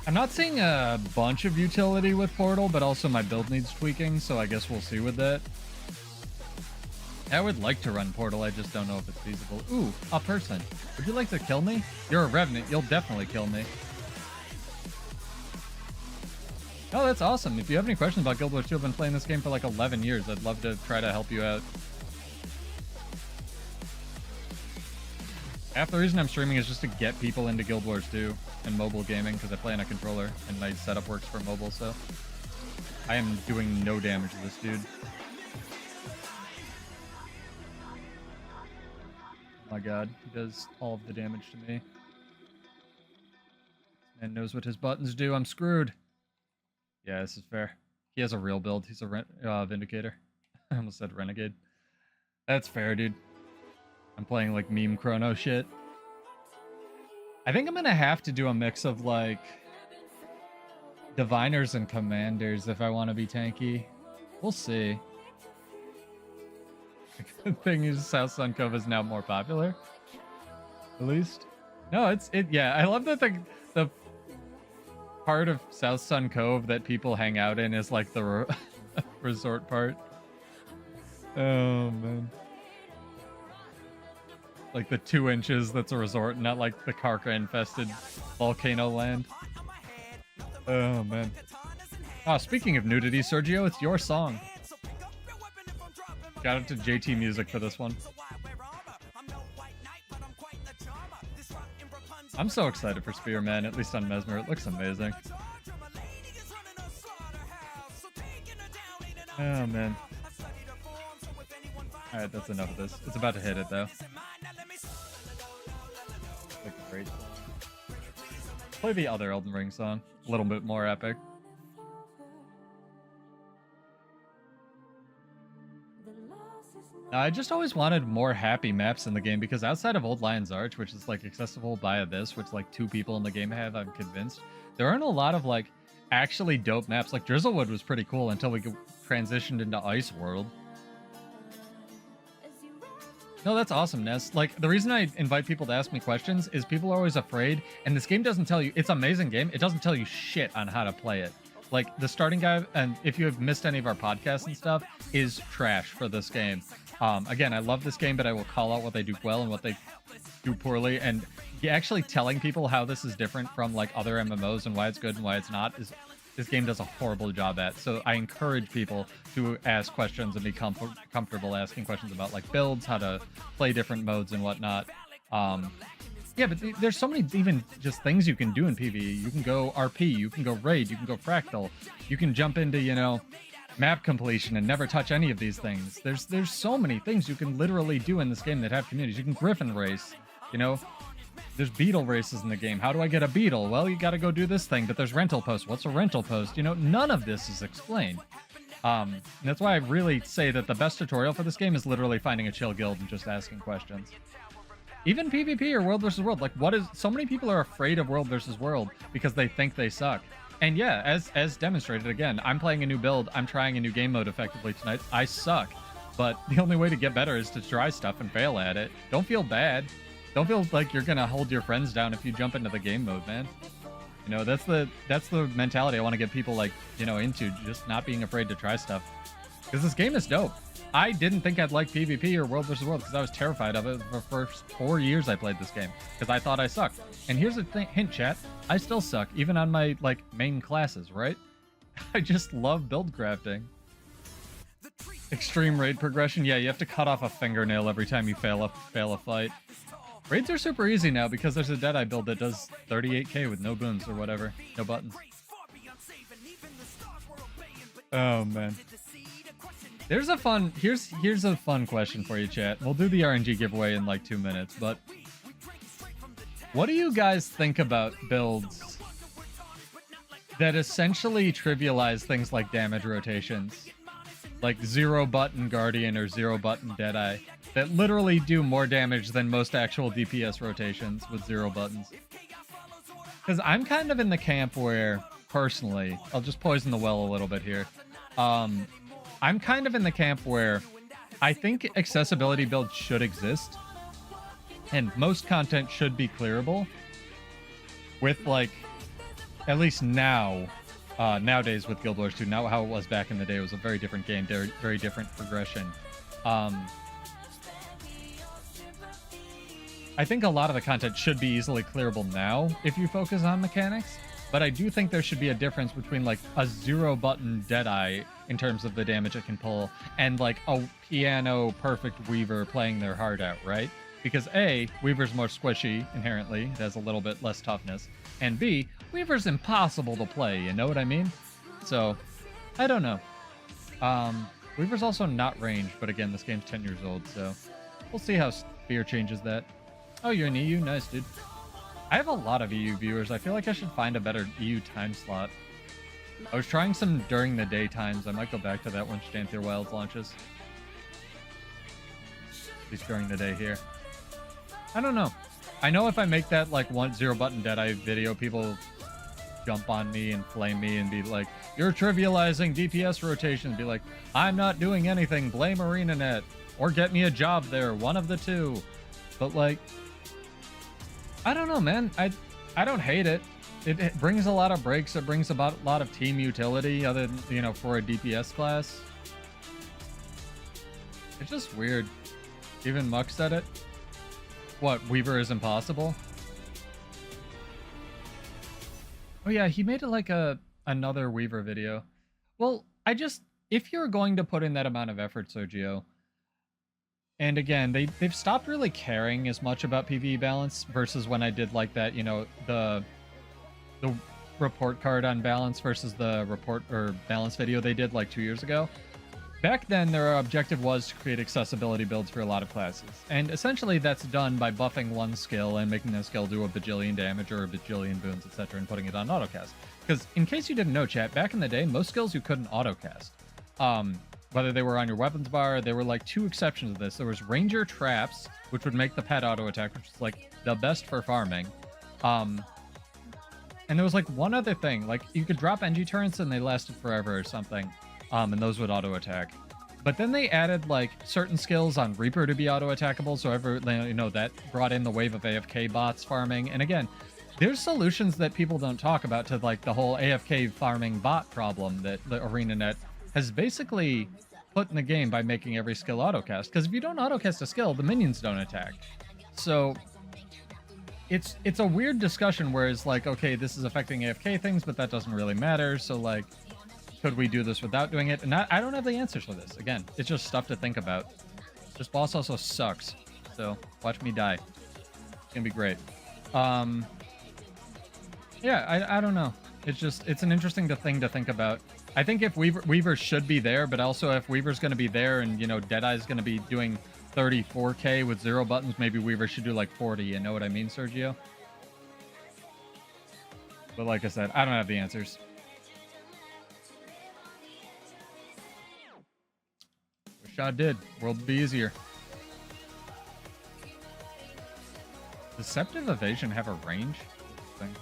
Speaker 1: I'm not seeing a bunch of utility with Portal, but also my build needs tweaking, so I guess we'll see with that. I would like to run Portal, I just don't know if it's feasible. Ooh, a person. Would you like to kill me? You're a revenant, you'll definitely kill me. Oh, that's awesome. If you have any questions about Guild Wars 2, I've been playing this game for like 11 years. I'd love to try to help you out. Half the reason I'm streaming is just to get people into Guild Wars 2 and mobile gaming, because I play on a controller and my setup works for mobile, so I am doing no damage to this dude. my god, he does all of the damage to me. Man knows what his buttons do. I'm screwed. Yeah, this is fair. He has a real build. He's a Vindicator. I almost said Renegade. That's fair, dude. I'm playing like meme chrono shit. I think I'm gonna have to do a mix of like diviners and commanders if I want to be tanky. We'll see. The good thing is South Sun Cove is now more popular. At least. No, yeah, I love that the part of South Sun Cove that people hang out in is like the resort part. Oh man. Like the 2 inches that's a resort, not like the Karka infested volcano land. Oh man. Oh, speaking of nudity, Sergio, it's your song. Shout out to JT Music for this one. I'm so excited for Spearman, at least on Mesmer. It looks amazing. Oh man. Alright, that's enough of this. It's about to hit it though. Like, great. Play the other Elden Ring song. A little bit more epic. I just always wanted more happy maps in the game because outside of Old Lion's Arch, which is like accessible by this, which like 2 people in the game have, I'm convinced, there aren't a lot of like actually dope maps. Like Drizzlewood was pretty cool until we transitioned into Ice World. No, that's awesome, Ness. Like, the reason I invite people to ask me questions is people are always afraid, and this game doesn't tell you, it's an amazing game, it doesn't tell you shit on how to play it. Like, the starting guide, and if you have missed any of our podcasts and stuff, is trash for this game. Again, I love this game, but I will call out what they do well and what they do poorly, and actually telling people how this is different from, like, other MMOs and why it's good and why it's not is... This game does a horrible job at. So I encourage people to ask questions and be comfortable asking questions about like builds, how to play different modes and whatnot. Yeah, but there's so many even just things you can do in PvE. You can go RP, you can go raid, you can go fractal, you can jump into, you know, map completion and never touch any of these things. There's so many things you can literally do in this game that have communities. You can griffin race, you know. There's beetle races in the game. How do I get a beetle? Well, you got to go do this thing, but there's rental posts. What's a rental post? You know, none of this is explained. And that's why I really say that the best tutorial for this game is literally finding a chill guild and just asking questions. Even PvP or World vs. World. Like, so many people are afraid of World vs. World because they think they suck. And yeah, as demonstrated again, I'm playing a new build. I'm trying a new game mode effectively tonight. I suck. But the only way to get better is to try stuff and fail at it. Don't feel bad. Don't feel like you're gonna hold your friends down if you jump into the game mode, man. You know, that's the mentality I want to get people like, you know, into, just not being afraid to try stuff. Because this game is dope. I didn't think I'd like PvP or World vs. World because I was terrified of it for the first 4 years I played this game because I thought I sucked. And here's a hint, chat. I still suck, even on my like main classes, right? I just love build crafting. Extreme raid progression. Yeah, you have to cut off a fingernail every time you fail a fight. Raids are super easy now because there's a Deadeye build that does 38k with no boons or whatever. No buttons. Oh, man. Here's a fun question for you, chat. We'll do the RNG giveaway in like 2 minutes, but what do you guys think about builds that essentially trivialize things like damage rotations? Like 0-button Guardian or 0-button Deadeye that literally do more damage than most actual DPS rotations with 0 buttons. Because I'm kind of in the camp where, personally, I'll just poison the well a little bit here. I'm kind of in the camp where I think accessibility builds should exist, and most content should be clearable. With, like, at least now, nowadays with Guild Wars 2, not how it was back in the day. It was a very different game, very different progression. I think a lot of the content should be easily clearable now if you focus on mechanics, but I do think there should be a difference between like a 0-button Deadeye in terms of the damage it can pull and like a piano perfect Weaver playing their heart out, right? Because A, Weaver's more squishy inherently, it has a little bit less toughness, and B, Weaver's impossible to play, you know what I mean? So, I don't know. Weaver's also not ranged, but again, this game's 10 years old, so we'll see how Fear changes that. Oh, you're an EU? Nice, dude. I have a lot of EU viewers. I feel like I should find a better EU time slot. I was trying some during the day times. I might go back to that once Janthier Wilds launches. At least during the day here. I don't know. I know if I make that like 0 button Deadeye video, people jump on me and flame me and be like, you're trivializing DPS rotation. Be like, I'm not doing anything. Blame ArenaNet. Or get me a job there. One of the two. But like, I don't know, man. I don't hate it. It brings a lot of breaks. It brings about a lot of team utility other than, you know, for a DPS class. It's just weird. Even Muck said it. What, Weaver is impossible? Oh yeah, he made it like another Weaver video. Well, if you're going to put in that amount of effort, Sergio, and again, they've stopped really caring as much about PvE balance versus when I did like that, you know, the report card on balance versus the report or balance video they did like 2 years ago. Back then, their objective was to create accessibility builds for a lot of classes. And essentially that's done by buffing one skill and making that skill do a bajillion damage or a bajillion boons, etc., and putting it on autocast. Because in case you didn't know, chat, back in the day, most skills you couldn't autocast. Whether they were on your weapons bar, there were like 2 exceptions of this. There was Ranger Traps, which would make the pet auto attack, which is like the best for farming. And there was like one other thing, like you could drop NG turrets and they lasted forever or something. And those would auto attack. But then they added like certain skills on Reaper to be auto attackable. So you know, that brought in the wave of AFK bots farming. And again, there's solutions that people don't talk about to like the whole AFK farming bot problem that the ArenaNet has basically put in the game by making every skill autocast. Because if you don't autocast a skill, the minions don't attack. So it's a weird discussion where it's like, okay, this is affecting AFK things, but that doesn't really matter. So like, could we do this without doing it? And I don't have the answers for this. Again, it's just stuff to think about. This boss also sucks. So watch me die. It's gonna be great. Yeah, I don't know. It's an interesting thing to think about. I think if Weaver should be there, but also if Weaver's going to be there and, you know, Deadeye's going to be doing 34k with 0 buttons, maybe Weaver should do like 40. You know what I mean, Sergio? But like I said, I don't have the answers. Wish I did. World would be easier. Deceptive Evasion have a range? Thing.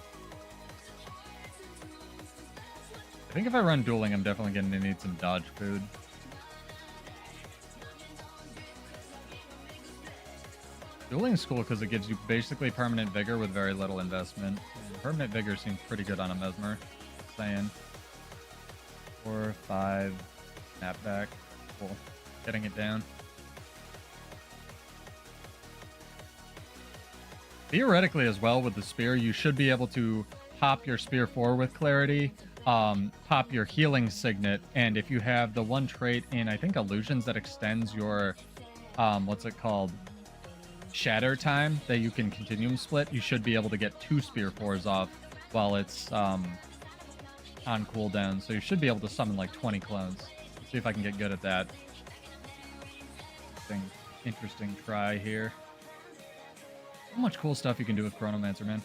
Speaker 1: I think if I run dueling, I'm definitely going to need some dodge food. Dueling's cool because it gives you basically permanent vigor with very little investment. And permanent vigor seems pretty good on a mesmer. Just saying. 4, 5, snapback. Cool. Getting it down. Theoretically as well, with the spear, you should be able to pop your spear 4 with clarity. Pop your healing signet, and if you have the one trait in, I think, illusions that extends your, what's it called? Shatter time that you can continuum split, you should be able to get 2 spear 4s off while it's, on cooldown. So you should be able to summon like 20 clones. Let's see if I can get good at that. Interesting try here. So much cool stuff you can do with Chronomancer, man.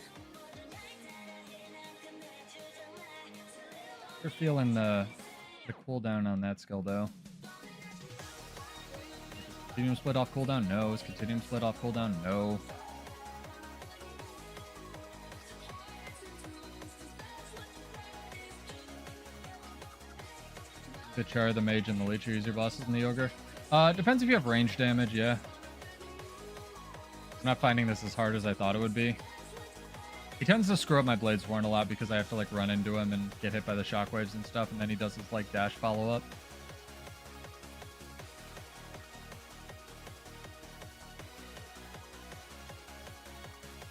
Speaker 1: You're feeling the cooldown on that skill, though. Continuum split off cooldown? No. Is continuum split off cooldown? No. The Char, the Mage, and the Lich are easier bosses than the Ogre? Depends if you have range damage, yeah. I'm not finding this as hard as I thought it would be. He tends to screw up my Blades Warren a lot because I have to like run into him and get hit by the shockwaves and stuff, and then he does his like dash follow-up.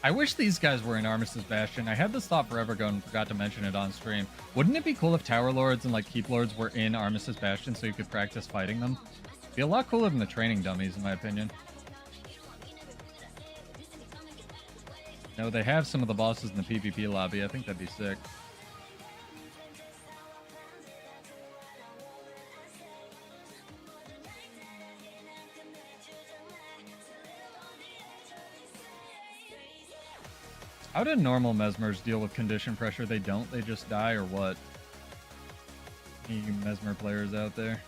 Speaker 1: I wish these guys were in Armistice Bastion. I had this thought forever ago and forgot to mention it on stream. Wouldn't it be cool if Tower Lords and like Keep Lords were in Armistice Bastion so you could practice fighting them? It'd be a lot cooler than the training dummies, in my opinion. No, they have some of the bosses in the PvP lobby. I think that'd be sick. How do normal mesmers deal with condition pressure? They don't, they just die, or what? Any mesmer players out there?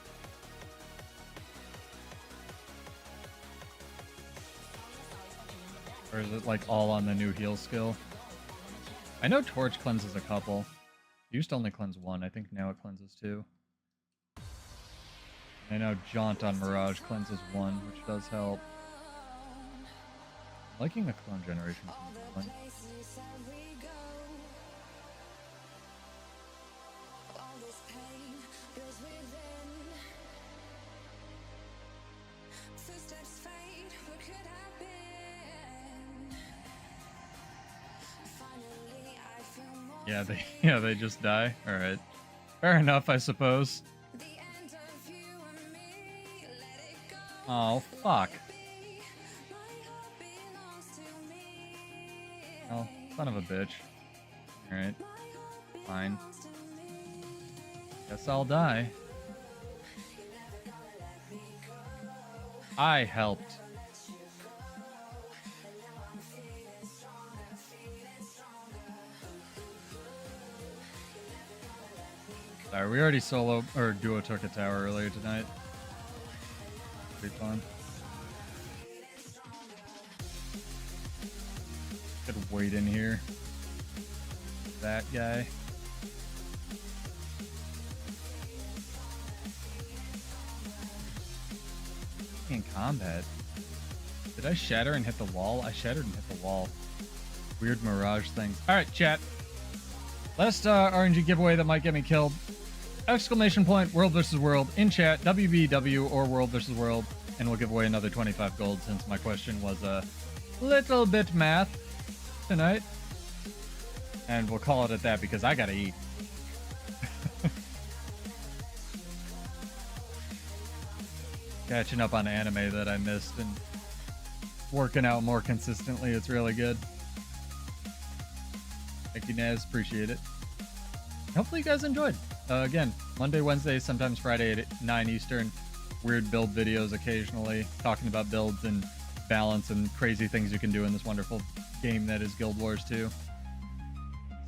Speaker 1: Or is it like all on the new heal skill? I know Torch cleanses a couple. It used to only cleanse one. I think now it cleanses two. I know Jaunt on Mirage cleanses one, which does help. I'm liking the clone generation. Yeah, they just die. All right, fair enough, I suppose. Oh fuck! Oh, son of a bitch. All right, fine. Guess I'll die. I helped. Sorry, we already solo or duo took a tower earlier tonight. Pretty fun. Could wait in here. That guy. In combat. Did I shatter and hit the wall? I shattered and hit the wall. Weird mirage things. Alright, chat. Last RNG giveaway that might get me killed. Exclamation point, world versus world in chat, WBW or world versus world, and we'll give away another 25 gold since my question was a little bit math tonight. And we'll call it at that because I gotta eat. Catching up on anime that I missed and working out more consistently. It's really good. Thank you, Naz. Appreciate it. Hopefully you guys enjoyed. Again, Monday, Wednesday, sometimes Friday at 9 Eastern. Weird build videos occasionally, talking about builds and balance and crazy things you can do in this wonderful game that is Guild Wars 2.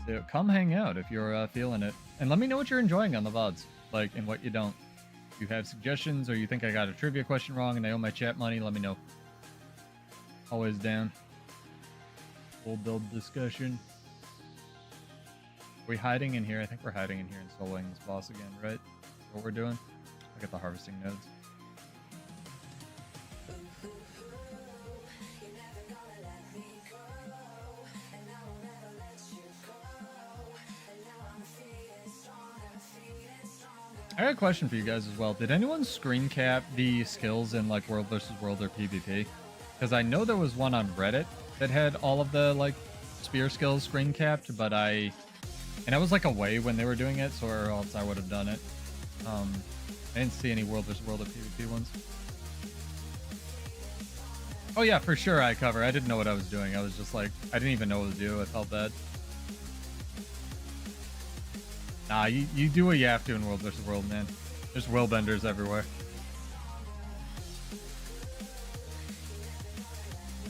Speaker 1: So come hang out if you're feeling it. And let me know what you're enjoying on the VODs, like, and what you don't. If you have suggestions or you think I got a trivia question wrong and I owe my chat money, let me know. Always down. Full build discussion. Are we hiding in here? I think we're hiding in here and soloing this boss again, right? What we're doing? Look at the harvesting nodes. I got a question for you guys as well. Did anyone screen cap the skills in like World versus World or PvP? Because I know there was one on Reddit that had all of the like spear skills screen capped, but I was like away when they were doing it, so or else I would have done it. I didn't see any World vs. World or PvP ones. Oh yeah, for sure I cover. I didn't know what I was doing. I was just like, I didn't even know what to do. I felt bad. Nah, you do what you have to in World vs. World, man. There's will benders everywhere.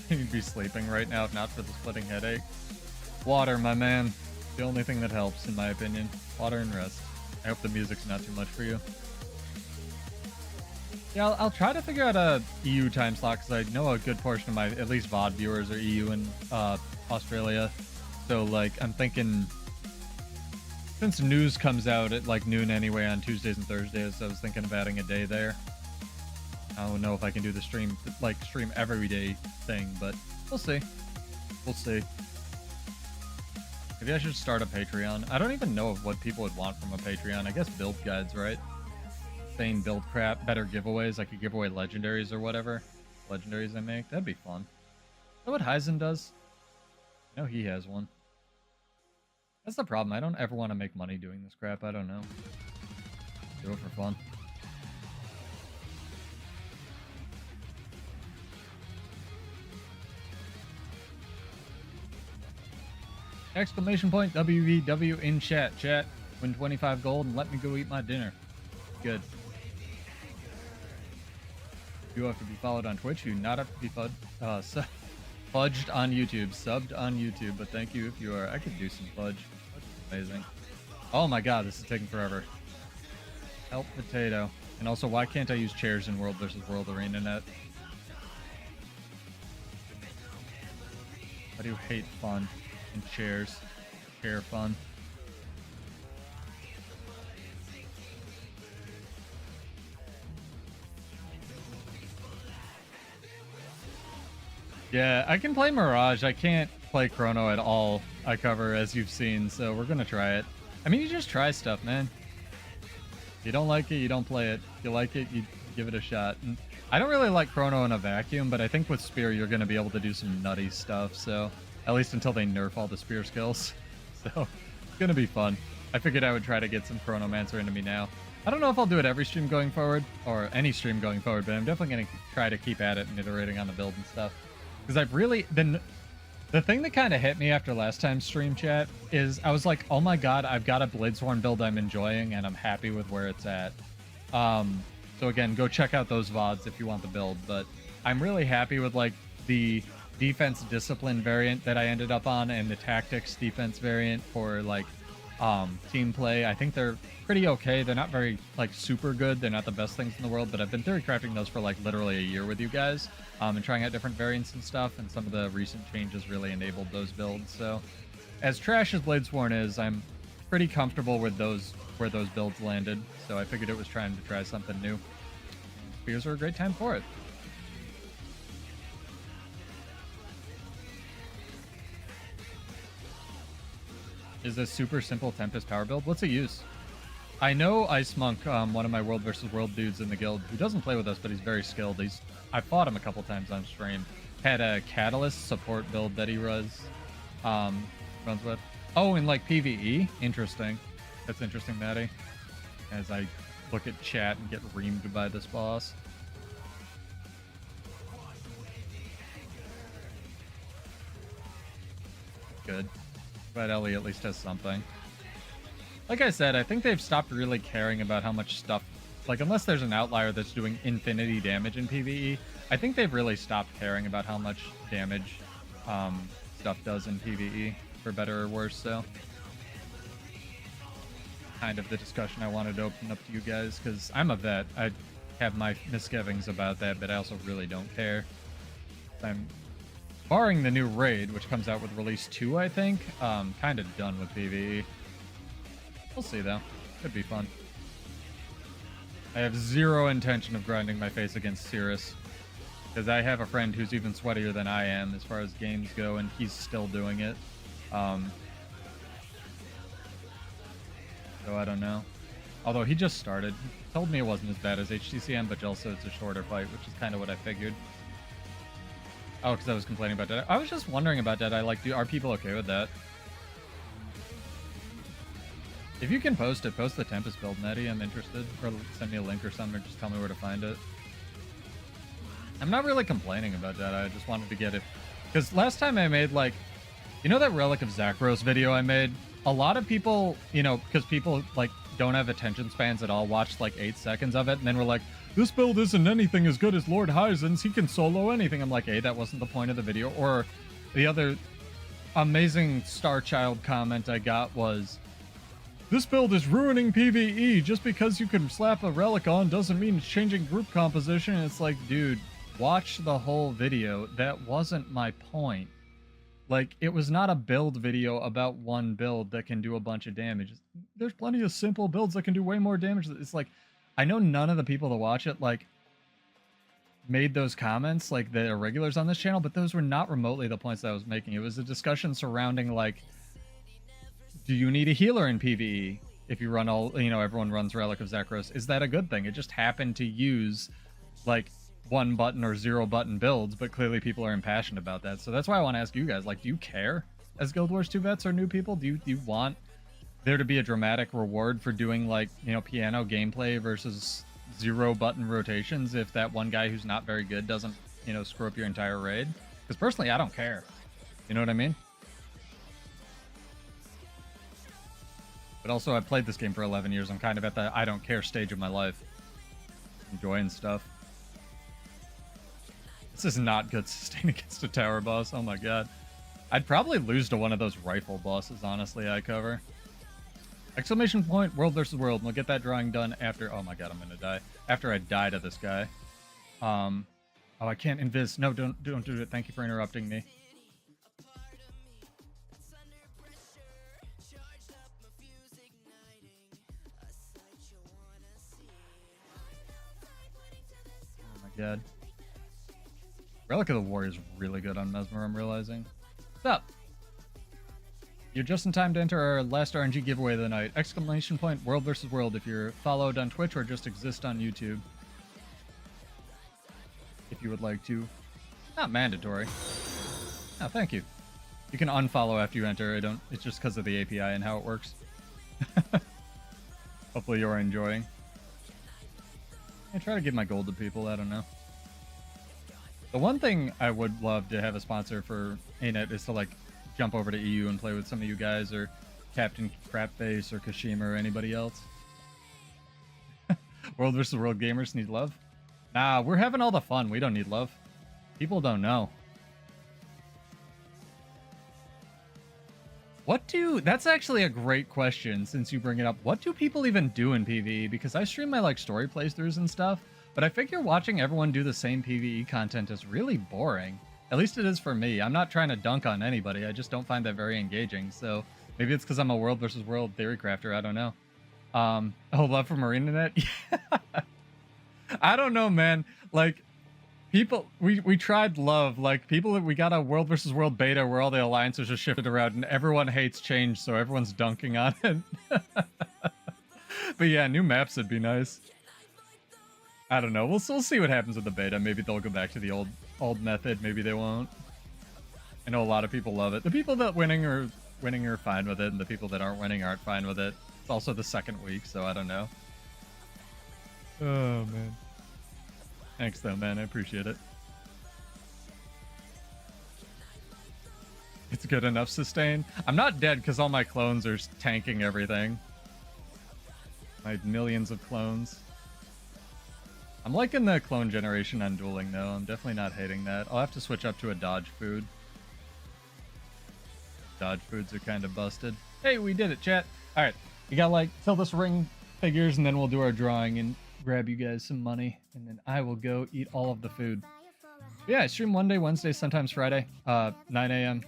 Speaker 1: You'd be sleeping right now if not for the splitting headache. Water, my man. The only thing that helps, in my opinion. Water and rest. I hope the music's not too much for you. Yeah, I'll try to figure out a EU time slot, because I know a good portion of my, at least VOD viewers, are EU and Australia. So, like, I'm thinking, since news comes out at, like, noon anyway on Tuesdays and Thursdays, I was thinking of adding a day there. I don't know if I can do the stream every day thing, but we'll see. We'll see. Maybe I should start a Patreon. I don't even know what people would want from a Patreon. I guess build guides, right? Insane build crap, better giveaways. I could give away legendaries or whatever. Legendaries I make. That'd be fun. Is that what Heisen does? I know he has one. That's the problem. I don't ever want to make money doing this crap. I don't know. Do it for fun. Exclamation point WVW in chat. Chat, win 25 gold and let me go eat my dinner. Good. You have to be followed on Twitch. You do not have to be followed. Fudged on YouTube, subbed on YouTube, but thank you if you are. I could do some fudge. Fudge is amazing. Oh my god, this is taking forever. Help potato. And also, why can't I use chairs in World versus World Arena Net? I do hate fun and chairs. Chair fun. Yeah, I can play Mirage. I can't play Chrono at all. I cover, as you've seen, so we're gonna try it. I mean, you just try stuff, man. If you don't like it, you don't play it. If you like it, you give it a shot. And I don't really like Chrono in a vacuum, but I think with Spear, you're gonna be able to do some nutty stuff, so... At least until they nerf all the Spear skills. So, it's gonna be fun. I figured I would try to get some Chronomancer into me now. I don't know if I'll do it every stream going forward, or any stream going forward, but I'm definitely gonna try to keep at it and iterating on the build and stuff. Because I've really been... The thing that kind of hit me after last time's stream chat is I was like, oh my god, I've got a Bladesworn build I'm enjoying and I'm happy with where it's at. So again, go check out those VODs if you want the build, but I'm really happy with like the defense discipline variant that I ended up on and the tactics defense variant for like team play. I think they're pretty okay. They're not very like super good. They're not the best things in the world, but I've been theory crafting those for like literally a year with you guys and trying out different variants and stuff, and some of the recent changes really enabled those builds. So as trash as Bladesworn is, I'm pretty comfortable with those where those builds landed, so I figured it was time to try something new. Spears are a great time for it. Is a super simple Tempest power build? What's it use? I know Ice Monk, one of my World versus World dudes in the guild, who doesn't play with us, but he's very skilled. I fought him a couple times on stream. Had a Catalyst support build that he runs with. Oh, and like PvE? Interesting. That's interesting, Maddie. As I look at chat and get reamed by this boss. Good. But Ellie at least has something. Like I said, I think they've stopped really caring about how much stuff... Like, unless there's an outlier that's doing infinity damage in PvE, I think they've really stopped caring about how much damage stuff does in PvE, for better or worse, so... Kind of the discussion I wanted to open up to you guys, because I'm a vet. I have my misgivings about that, but I also really don't care. I'm... Barring the new raid, which comes out with release 2, I think, kind of done with PvE. We'll see, though. Could be fun. I have zero intention of grinding my face against Cirrus, because I have a friend who's even sweatier than I am as far as games go, and he's still doing it. So I don't know. Although he just started. He told me it wasn't as bad as HTCM, but also it's a shorter fight, which is kind of what I figured. Oh, because I was complaining about Dead. I was just wondering about Dead. Like, are people okay with that? If you can post it, post the Tempest build, Nettie. I'm interested. Or send me a link or something, or just tell me where to find it. I'm not really complaining about that. I just wanted to get it. Because last time I made, like... You know that Relic of Zakros video I made? A lot of people, you know, because people, like, don't have attention spans at all, watched, like, 8 seconds of it, and then were like, this build isn't anything as good as Lord Hyzens. He can solo anything. I'm like, hey, that wasn't the point of the video. Or the other amazing Starchild comment I got was, this build is ruining PvE. Just because you can slap a relic on doesn't mean it's changing group composition. And it's like, dude, watch the whole video. That wasn't my point. Like, it was not a build video about one build that can do a bunch of damage. There's plenty of simple builds that can do way more damage. It's like, I know none of the people that watch it, like, made those comments, like, the regulars on this channel, but those were not remotely the points that I was making. It was a discussion surrounding, like, do you need a healer in PvE if you run all, you know, everyone runs Relic of Zakros? Is that a good thing? It just happened to use, like, 1 button or 0 button builds, but clearly people are impassioned about that. So that's why I want to ask you guys, like, do you care as Guild Wars 2 vets or new people? Do you want there to be a dramatic reward for doing, like, you know, piano gameplay versus 0 button rotations if that one guy who's not very good doesn't, you know, screw up your entire raid? Because personally, I don't care. You know what I mean? But also, I've played this game for 11 years. I'm kind of at the I don't care stage of my life. Enjoying stuff. This is not good sustain against a tower boss. Oh my god. I'd probably lose to one of those rifle bosses, honestly, I cover. Exclamation point, world versus world. We'll get that drawing done after... Oh my god, I'm gonna die. After I die to this guy. Oh, I can't invis. No, don't do it. Thank you for interrupting me. Oh my god. Relic of the Warrior is really good on Mesmer, I'm realizing. What's up? You're just in time to enter our last RNG giveaway of the night. Exclamation point, world versus world if you're followed on Twitch or just exist on YouTube. If you would like to. Not mandatory. Oh, thank you. You can unfollow after you enter. It's just because of the API and how it works. Hopefully you're enjoying. I try to give my gold to people, I don't know. The one thing I would love to have a sponsor for ANET is to like jump over to EU and play with some of you guys, or Captain Crapface or Kashima or anybody else. World versus world gamers need love. Nah, we're having all the fun. We don't need love. People don't know. That's actually a great question since you bring it up. What do people even do in PvE? Because I stream my like story playthroughs and stuff, but I figure watching everyone do the same PvE content is really boring. At least it is for me. I'm not trying to dunk on anybody. I just don't find that very engaging. So maybe it's because I'm a world versus world theory crafter. I don't know. Oh, love for MarinaNet? Yeah. I don't know, man. Like, people, we tried love. Like, people, we got a world versus world beta where all the alliances are shifted around and everyone hates change, so everyone's dunking on it. But yeah, new maps would be nice. I don't know. We'll see what happens with the beta. Maybe they'll go back to the old method. Maybe they won't. I know a lot of people love it. The people that winning are fine with it, and the people that aren't winning aren't fine with it. It's also the second week, so I don't know. Oh, man. Thanks, though, man. I appreciate it. It's good enough sustain. I'm not dead because all my clones are tanking everything. My millions of clones. I'm liking the clone generation on dueling, though. I'm definitely not hating that. I'll have to switch up to a dodge food. Dodge foods are kind of busted. Hey, we did it, chat. All right. We got, like, till this ring figures, and then we'll do our drawing and grab you guys some money, and then I will go eat all of the food. Yeah, I stream Monday, Wednesday, sometimes Friday, 9 a.m.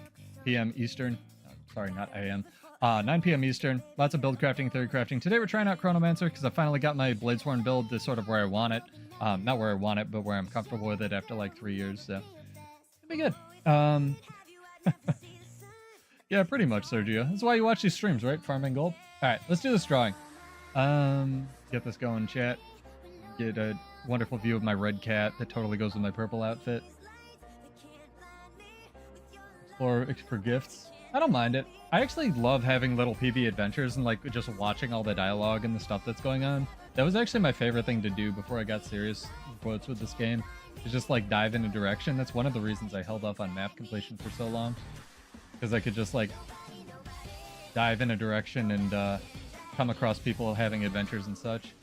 Speaker 1: p.m. Eastern. Sorry, not a.m. 9 p.m. Eastern. Lots of build crafting, theory crafting. Today we're trying out Chronomancer because I finally got my Bladesworn build to sort of where I want it. Not where I want it, but where I'm comfortable with it after like 3 years, so it'll be good. Yeah, pretty much, Sergio. That's why you watch these streams, right? Farming gold. All right, let's do this drawing. Get this going, chat. Get a wonderful view of my red cat that totally goes with my purple outfit. Explore for gifts. I don't mind it. I actually love having little PvE adventures and like just watching all the dialogue and the stuff that's going on. That was actually my favorite thing to do before I got serious quotes with this game. Is just like dive in a direction. That's one of the reasons I held off on map completion for so long. Because I could just like dive in a direction and come across people having adventures and such.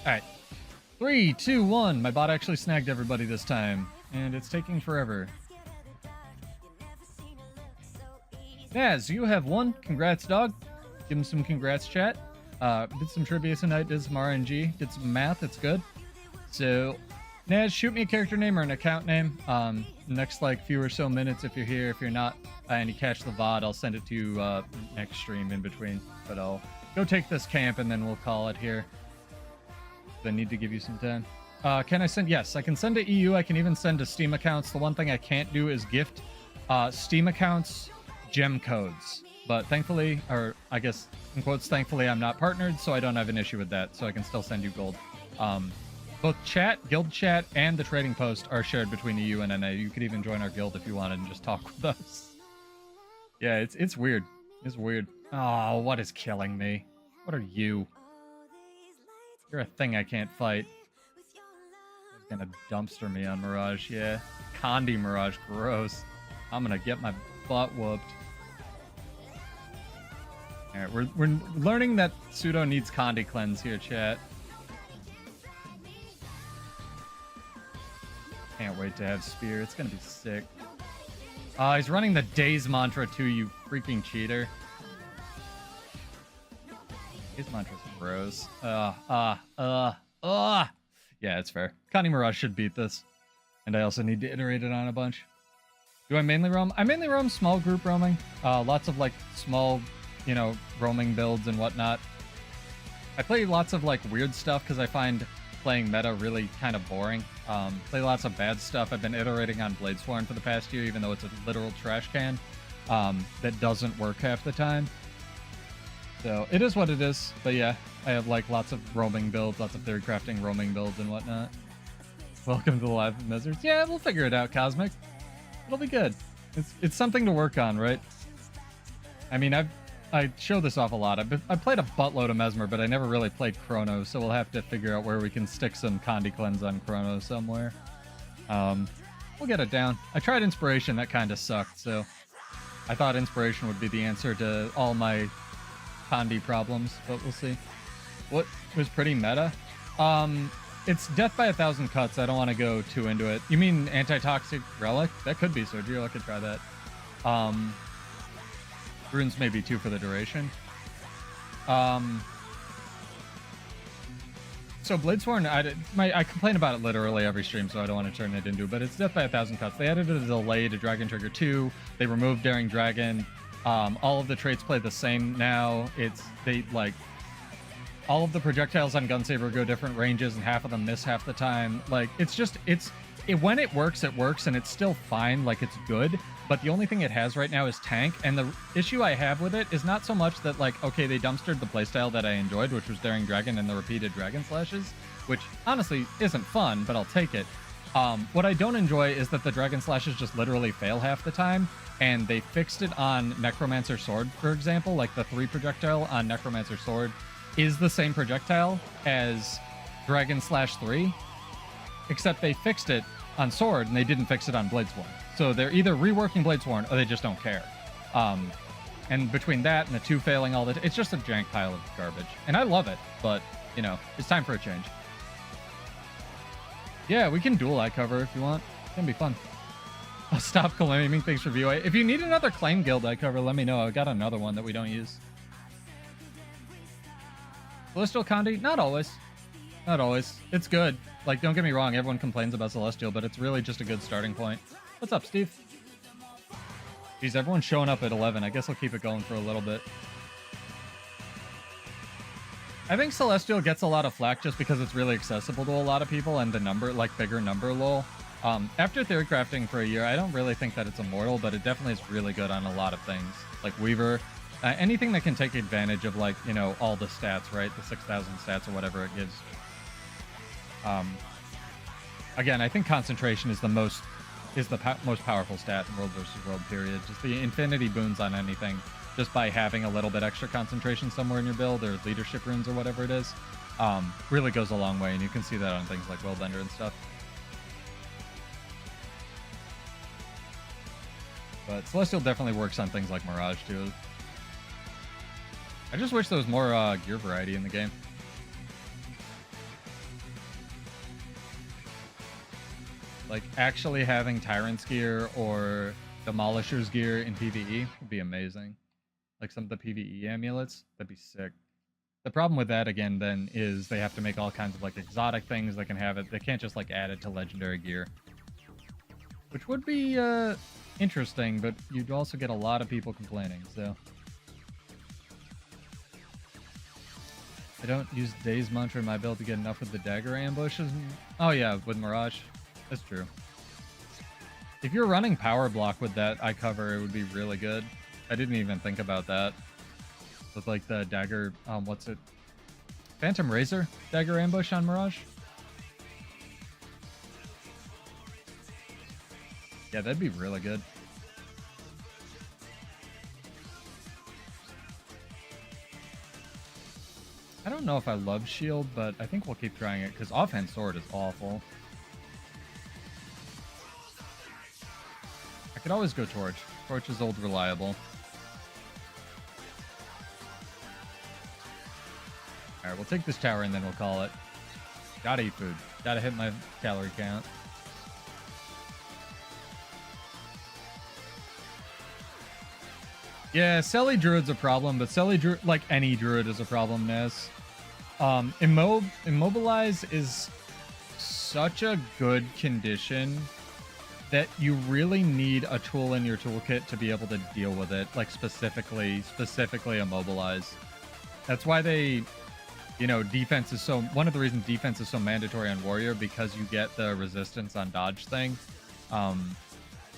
Speaker 1: Alright. 3, 2, 1. My bot actually snagged everybody this time. And it's taking forever. Naz, you have won. Congrats, dog. Give him some congrats, chat. Did some trivia tonight, did some RNG, did some math. It's good. So, Naz, shoot me a character name or an account name. Next, like, few or so minutes if you're here. If you're not, and you catch the VOD, I'll send it to you next stream in between. But I'll go take this camp, and then we'll call it here. I need to give you some time. Can I send? Yes, I can send to EU. I can even send to Steam accounts. The one thing I can't do is gift Steam accounts gem codes. But thankfully, or I guess in quotes, thankfully, I'm not partnered, so I don't have an issue with that. So I can still send you gold. Both chat, guild chat, and the trading post are shared between EU and NA. You could even join our guild if you wanted and just talk with us. Yeah, it's weird. It's weird. Oh, what is killing me? What are you? You're a thing I can't fight. You're gonna dumpster me on Mirage, yeah. Condi Mirage, gross. I'm gonna get my butt whooped. Alright, we're learning that Pseudo needs Condi cleanse here, chat. Can't wait to have spear. It's gonna be sick. He's running the Days mantra too, you freaking cheater. Days mantra's gross. Yeah, it's fair. Connie Mirage should beat this. And I also need to iterate it on a bunch. Do I mainly roam? I mainly roam small group roaming. Lots of like small, you know, roaming builds and whatnot. I play lots of like weird stuff because I find playing meta really kind of boring. Play lots of bad stuff. I've been iterating on Bladesworn for the past year, even though it's a literal trash can that doesn't work half the time. So it is what it is. But yeah, I have like lots of roaming builds, lots of theory crafting roaming builds and whatnot. Welcome to the Live of Miseries. Yeah, we'll figure it out, Cosmic. It'll be good. It's something to work on, right? I mean, I show this off a lot. I played a buttload of Mesmer, but I never really played Chrono, so we'll have to figure out where we can stick some Condi Cleanse on Chrono somewhere. We'll get it down. I tried Inspiration, that kind of sucked, so I thought Inspiration would be the answer to all my Condi problems, but we'll see. What was pretty meta? It's Death by 1,000 Cuts. I don't want to go too into it. You mean Antitoxic Relic? That could be, Sergio. I could try that. Runes maybe 2 for the duration. So Bladesworn, I complain about it literally every stream, so I don't want to turn it into, but it's Death by 1,000 Cuts. They added a delay to Dragon Trigger 2. They removed Daring Dragon. All of the traits play the same now. All of the projectiles on Gunsaber go different ranges, and half of them miss half the time. Like, when it works, and it's still fine. Like, it's good. But the only thing it has right now is tank, and the issue I have with it is not so much that, like, okay, they dumpstered the playstyle that I enjoyed, which was Daring Dragon and the repeated Dragon Slashes, which honestly isn't fun, but I'll take it. What I don't enjoy is that the Dragon Slashes just literally fail half the time, and they fixed it on Necromancer Sword, for example. Like, the 3 projectile on Necromancer Sword is the same projectile as Dragon Slash 3, except they fixed it on Sword, and they didn't fix it on Bladesworn. So they're either reworking Bladesworn, or they just don't care. And between that and the 2 failing all that, it's just a jank pile of garbage. And I love it, but, you know, it's time for a change. Yeah, we can dual eye cover if you want. It's gonna be fun. I'll stop claiming. Thanks for VOA. If you need another claim guild eye cover, let me know. I got another one that we don't use. Celestial Condi? Not always. Not always. It's good. Like, don't get me wrong, everyone complains about Celestial, but it's really just a good starting point. What's up, Steve? Geez, everyone's showing up at 11. I guess I'll keep it going for a little bit. I think Celestial gets a lot of flack just because it's really accessible to a lot of people and the number, like, bigger number lol. After theory crafting for a year, I don't really think that it's immortal, but it definitely is really good on a lot of things. Like Weaver, anything that can take advantage of, like, you know, all the stats, right? The 6,000 stats or whatever it gives. Again, I think concentration is the most powerful stat in World vs. World, period. Just the infinity boons on anything, just by having a little bit extra concentration somewhere in your build, or leadership runes or whatever it is, really goes a long way, and you can see that on things like Willbender and stuff. But Celestial definitely works on things like Mirage, too. I just wish there was more gear variety in the game. Like, actually having Tyrant's gear or Demolisher's gear in PvE would be amazing. Like some of the PvE amulets, that'd be sick. The problem with that, again, then, is they have to make all kinds of, like, exotic things that can have it. They can't just, like, add it to legendary gear. Which would be interesting, but you'd also get a lot of people complaining, so... I don't use Days Mantra in my build to get enough with the dagger ambushes. Oh yeah, with Mirage. That's true. If you're running power block with that eye cover, it would be really good. I didn't even think about that. With, like, the dagger, what's it? Phantom Razor dagger ambush on Mirage? Yeah, that'd be really good. I don't know if I love shield, but I think we'll keep trying it, because offhand sword is awful. I could always go torch. Torch is old reliable. Alright, we'll take this tower and then we'll call it. Gotta eat food. Gotta hit my calorie count. Yeah, Selly Druid's a problem, but Selly Druid, like any Druid, is a problem, Ness. Immobilize is such a good condition that you really need a tool in your toolkit to be able to deal with it, like specifically immobilize. That's why they, you know, defense is so, one of the reasons defense is so mandatory on Warrior, because you get the resistance on dodge thing.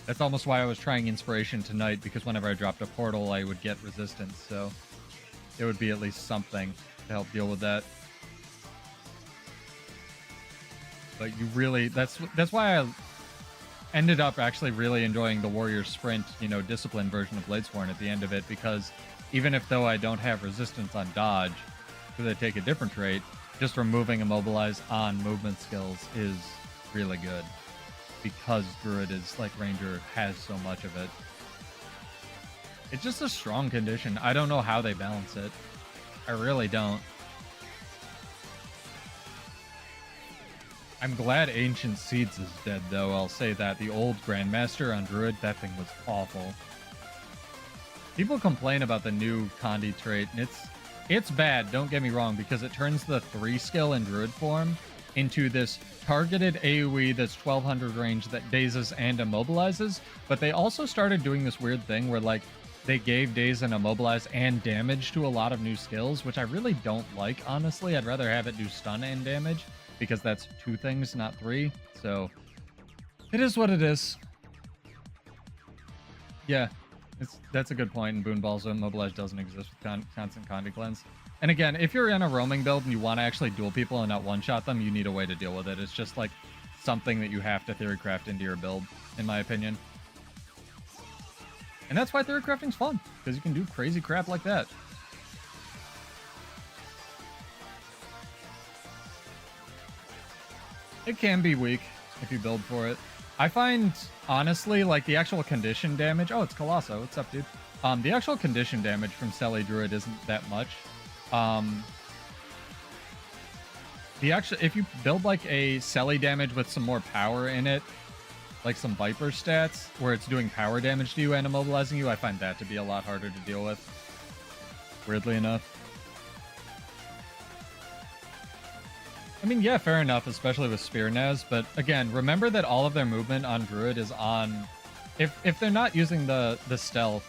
Speaker 1: That's almost why I was trying Inspiration tonight, because whenever I dropped a portal, I would get resistance, so it would be at least something to help deal with that. But you really, that's why I ended up actually really enjoying the Warrior Sprint, you know, discipline version of Bladesworn at the end of it, because even if though I don't have resistance on dodge, because I take a different trait, just removing Immobilize on movement skills is really good. Because Druid is, like Ranger, has so much of it. It's just a strong condition. I don't know how they balance it. I really don't. I'm glad Ancient Seeds is dead, though. I'll say that. The old Grandmaster on Druid, that thing was awful. People complain about the new Condi trait, and it's bad, don't get me wrong, because it turns the 3 skill in Druid form into this targeted AoE that's 1200 range that dazes and immobilizes, but they also started doing this weird thing where, like, they gave daze and immobilize and damage to a lot of new skills, which I really don't like, honestly. I'd rather have it do stun and damage, because that's 2 things, not 3. So it is what it is. Yeah, that's a good point. In Boon Balls, immobilize doesn't exist with constant Condi cleanse. And again, if you're in a roaming build and you want to actually duel people and not one-shot them, you need a way to deal with it. It's just like something that you have to theory craft into your build, in my opinion. And that's why theory crafting's fun, because you can do crazy crap like that. It can be weak if you build for it. I find, honestly, like the actual condition damage... Oh, it's Colosso. What's up, dude? The actual condition damage from Selly Druid isn't that much. If you build like a Selly damage with some more power in it, like some Viper stats, where it's doing power damage to you and immobilizing you, I find that to be a lot harder to deal with. Weirdly enough. I mean, yeah, fair enough, especially with Spear Naz, but again, remember that all of their movement on Druid is on... If they're not using the stealth,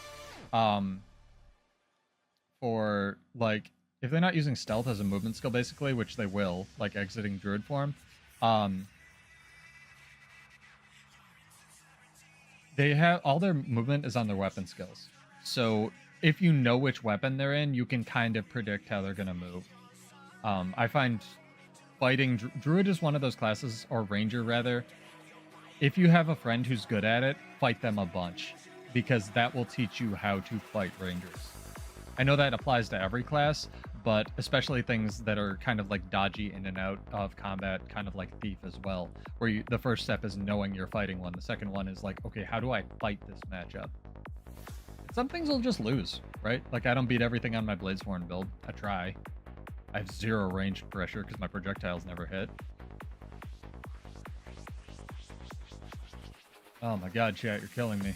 Speaker 1: for, like... If they're not using stealth as a movement skill, basically, which they will, like exiting Druid form, they have all their movement is on their weapon skills. So if you know which weapon they're in, you can kind of predict how they're going to move. I find fighting Druid is one of those classes, or Ranger rather. If you have a friend who's good at it, fight them a bunch, because that will teach you how to fight Rangers. I know that applies to every class, but especially things that are kind of like dodgy in and out of combat, kind of like Thief as well, where the first step is knowing you're fighting one. The second one is like, okay, how do I fight this matchup? Some things will just lose, right? Like, I don't beat everything on my Bladesworn build. I try. I have 0 range pressure because my projectiles never hit. Oh my god, chat, you're killing me.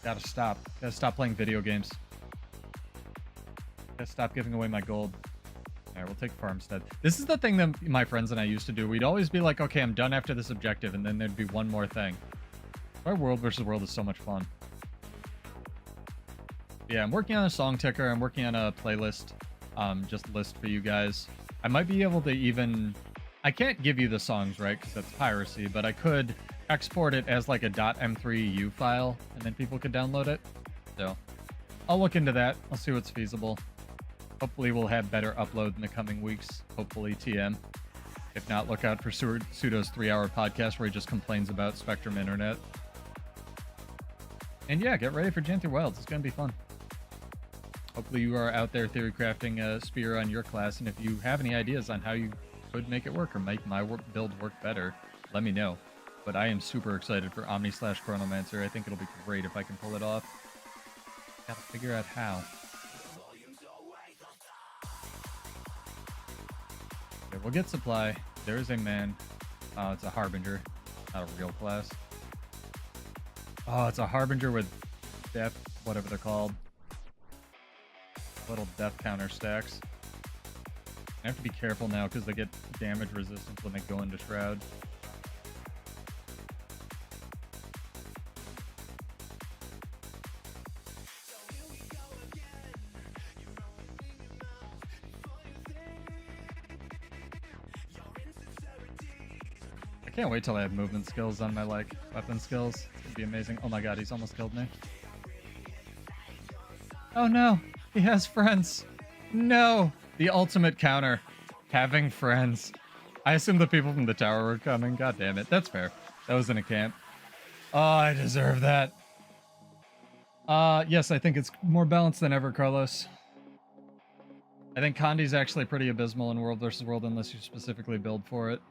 Speaker 1: Gotta stop. Gotta stop playing video games. Gotta stop giving away my gold. Alright, we'll take Farmstead. This is the thing that my friends and I used to do. We'd always be like, okay, I'm done after this objective, and then there'd be one more thing. Our World versus World is so much fun. Yeah, I'm working on a song ticker. I'm working on a playlist, just list for you guys. I might be able to even... I can't give you the songs, right, because that's piracy, but I could export it as like a .m3u file, and then people could download it. So I'll look into that. I'll see what's feasible. Hopefully we'll have better upload in the coming weeks. Hopefully TM. If not, look out for Pseudo's 3-hour podcast where he just complains about Spectrum Internet. And yeah, get ready for Janther Wilds. It's going to be fun. Hopefully you are out there theory crafting a spear on your class, and if you have any ideas on how you could make it work or make my build work better, let me know. But I am super excited for Omni/Chronomancer. I think it'll be great if I can pull it off. Gotta figure out how. Okay, we'll get supply. There is a man. Oh, it's a Harbinger. Not a real class. Oh, it's a Harbinger with depth. whatever they're called. Little death counter stacks. I have to be careful now because they get damage resistance when they go into Shroud. I can't wait till I have movement skills on my, like, weapon skills. It's gonna be amazing. Oh my god, he's almost killed me. Oh no, he has friends. No, the ultimate counter. Having friends. I assumed the people from the tower were coming. God damn it. That's fair. That was in a camp. Oh, I deserve that. Yes, I think it's more balanced than ever, Carlos. I think Kandi's actually pretty abysmal in World vs. World unless you specifically build for it.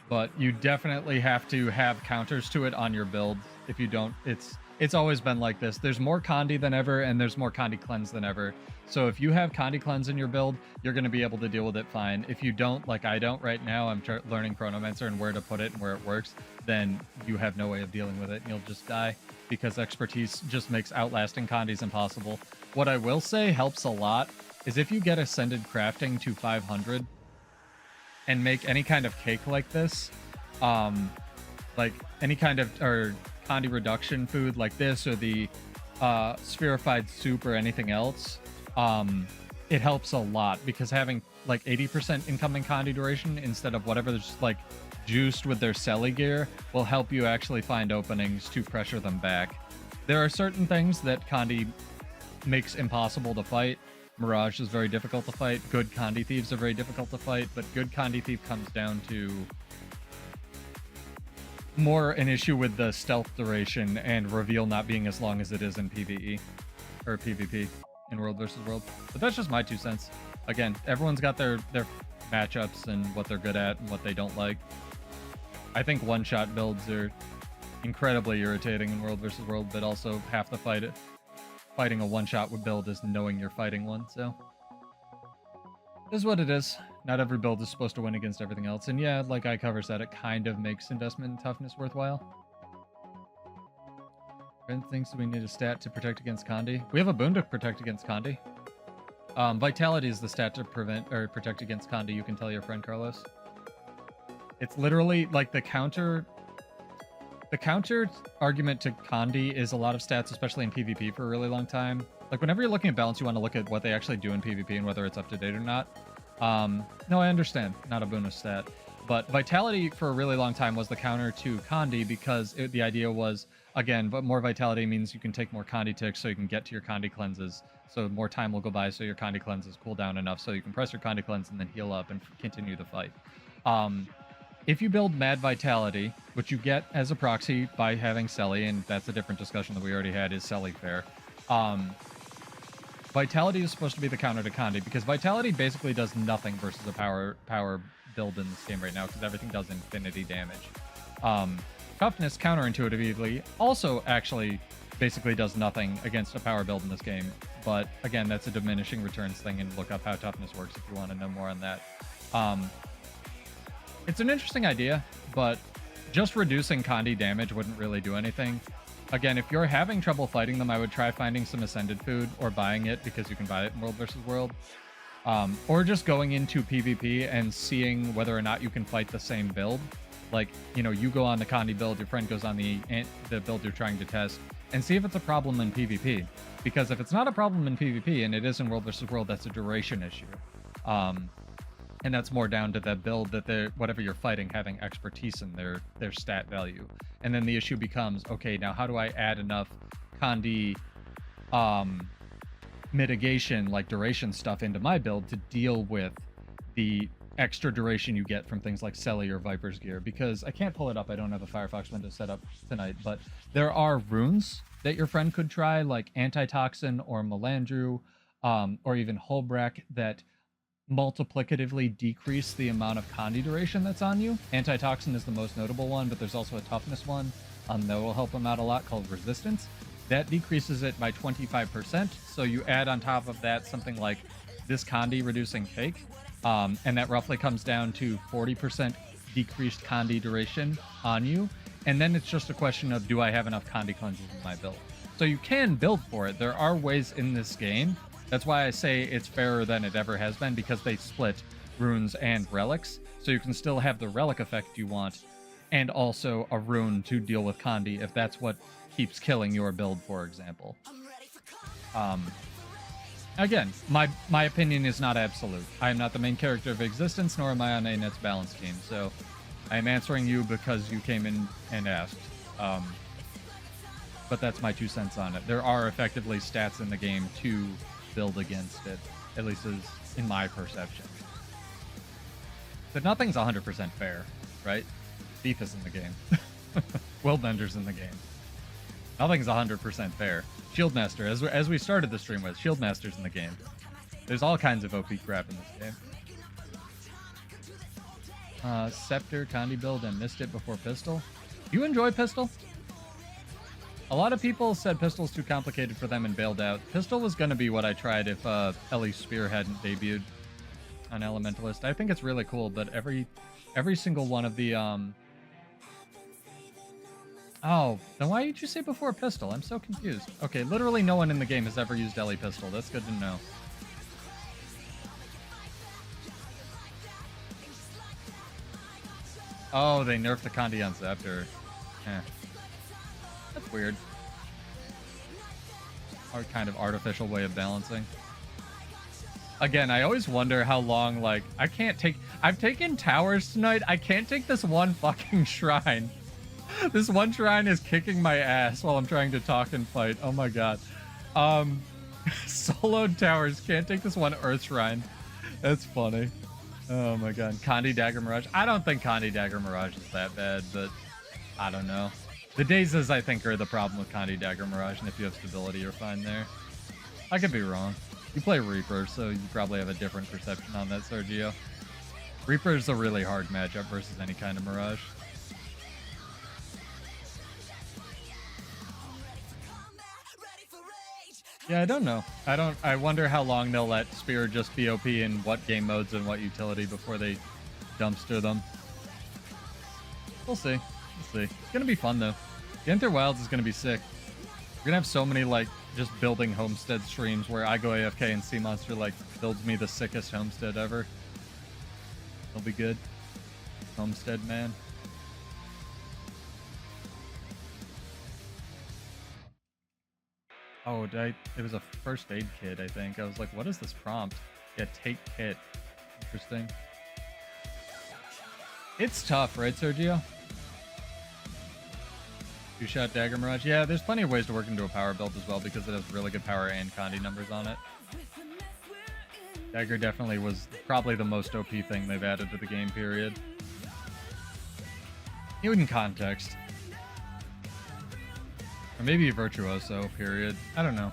Speaker 1: But you definitely have to have counters to it on your build. If you don't, it's always been like this. There's more Kandi than ever, and there's more Kandi cleanse than ever. So if you have Kandi cleanse in your build, you're going to be able to deal with it fine. If you don't, like I don't right now, I'm learning chronomancer and where to put it and where it works, then you have no way of dealing with it, and you'll just die because expertise just makes outlasting Kandis impossible. What I will say helps a lot is if you get Ascended Crafting to 500 and make any kind of cake like this, like any kind of Kandi reduction food like this or the spherified soup or anything else, it helps a lot because having like 80% incoming Kandi duration instead of whatever just like juiced with their Selly gear will help you actually find openings to pressure them back. There are certain things that Kandi makes impossible to fight. Mirage is very difficult to fight. Good Kandi Thieves are very difficult to fight, but good Kandi Thief comes down to more an issue with the stealth duration and reveal not being as long as it is in PvE or PvP in World vs. World. But that's just my 2 cents. Again, everyone's got their matchups and what they're good at and what they don't like. I think one-shot builds are incredibly irritating in World vs. World, but also half the fighting a one-shot build is knowing you're fighting one, so this is what it is. Not every build is supposed to win against everything else, and yeah, like I cover said, it kind of makes investment in toughness worthwhile. Friend thinks we need a stat to protect against Kandi. We have a boon to protect against Kandi. Vitality is the stat to prevent or protect against Kandi. You can tell your friend Carlos. It's literally like the counter argument to Kandi is a lot of stats, especially in PvP for a really long time. Like whenever you're looking at balance, you want to look at what they actually do in PvP and whether it's up to date or not. No, I understand, not a bonus stat. But Vitality for a really long time was the counter to Kandi because the idea was, again, but more Vitality means you can take more Kandi ticks so you can get to your Kandi cleanses. So more time will go by so your Kandi cleanses cool down enough so you can press your Kandi cleanse and then heal up and continue the fight. If you build Mad Vitality, which you get as a proxy by having Selly, and that's a different discussion that we already had, is Selly fair? Vitality is supposed to be the counter to Kandi, because Vitality basically does nothing versus a power build in this game right now, because everything does infinity damage. Toughness, counterintuitively, also actually basically does nothing against a power build in this game, but again, that's a diminishing returns thing, and look up how toughness works if you want to know more on that. It's an interesting idea, but just reducing Kandi damage wouldn't really do anything. Again, if you're having trouble fighting them, I would try finding some Ascended food or buying it because you can buy it in World vs. World. Or just going into PvP and seeing whether or not you can fight the same build. Like, you know, you go on the Kandi build, your friend goes on the build you're trying to test, and see if it's a problem in PvP. Because if it's not a problem in PvP, and it is in World vs. World, that's a duration issue. And that's more down to that build that whatever you're fighting having expertise in their stat value. And then the issue becomes, okay, now how do I add enough Kandi mitigation, like duration stuff into my build to deal with the extra duration you get from things like Selly or Viper's Gear? Because I can't pull it up, I don't have a Firefox window set up tonight, but there are runes that your friend could try, like Antitoxin or Melandru, or even Holbrack, that multiplicatively decrease the amount of Kandi duration that's on you. Antitoxin is the most notable one, but there's also a toughness one that will help them out a lot called Resistance. That decreases it by 25%, so you add on top of that something like this Kandi reducing cake, and that roughly comes down to 40% decreased Kandi duration on you, and then it's just a question of, do I have enough Kandi cleanses in my build? So you can build for it. There are ways in this game. That's why I say it's fairer than it ever has been, because they split runes and relics. So you can still have the relic effect you want, and also a rune to deal with Condi if that's what keeps killing your build, for example. Again, my opinion is not absolute. I am not the main character of existence, nor am I on a Nets balance team. So I am answering you because you came in and asked. But that's my 2 cents on it. There are effectively stats in the game to build against it, at least as in my perception. But nothing's 100% fair, right? Thief is in the game. Willbender's in the game. Nothing's 100% fair. Shieldmaster, as we started the stream with, Shieldmaster's in the game. There's all kinds of OP crap in this game. Scepter, Condi build, and missed it before Pistol. You enjoy Pistol? A lot of people said Pistol's too complicated for them and bailed out. Pistol was going to be what I tried if Ellie's Spear hadn't debuted on Elementalist. I think it's really cool, but every single one of the... Oh, then why did you say before Pistol? I'm so confused. Okay, literally no one in the game has ever used Ellie Pistol. That's good to know. Oh, they nerfed the Condi on Scepter. That's weird. Our kind of artificial way of balancing. Again, I always wonder how long, like, I've taken towers tonight. I can't take this one fucking shrine. This one shrine is kicking my ass while I'm trying to talk and fight. Oh my god. Soloed towers. Can't take this one earth shrine. That's funny. Oh my god. Condi Dagger Mirage. I don't think Condi Dagger Mirage is that bad, but I don't know. The dazes, I think, are the problem with Condi Dagger Mirage, and if you have stability, you're fine there. I could be wrong. You play Reaper, so you probably have a different perception on that, Sergio. Reaper is a really hard matchup versus any kind of Mirage. Yeah, I don't know. I wonder how long they'll let Spear just be OP in what game modes and what utility before they dumpster them. We'll see. We'll see. It's gonna be fun though. Enter Wilds is gonna be sick. We're gonna have so many like just building homestead streams where I go AFK and SeaMonster like builds me the sickest homestead ever. It'll be good. Homestead man. Oh, it was a first aid kit, I think. I was like, what is this prompt? Yeah, take kit. Interesting. It's tough, right, Sergio? Two-shot Dagger Mirage. Yeah, there's plenty of ways to work into a power build as well because it has really good power and Condi numbers on it. Dagger definitely was probably the most OP thing they've added to the game, period. Even in context. Or maybe Virtuoso, period. I don't know.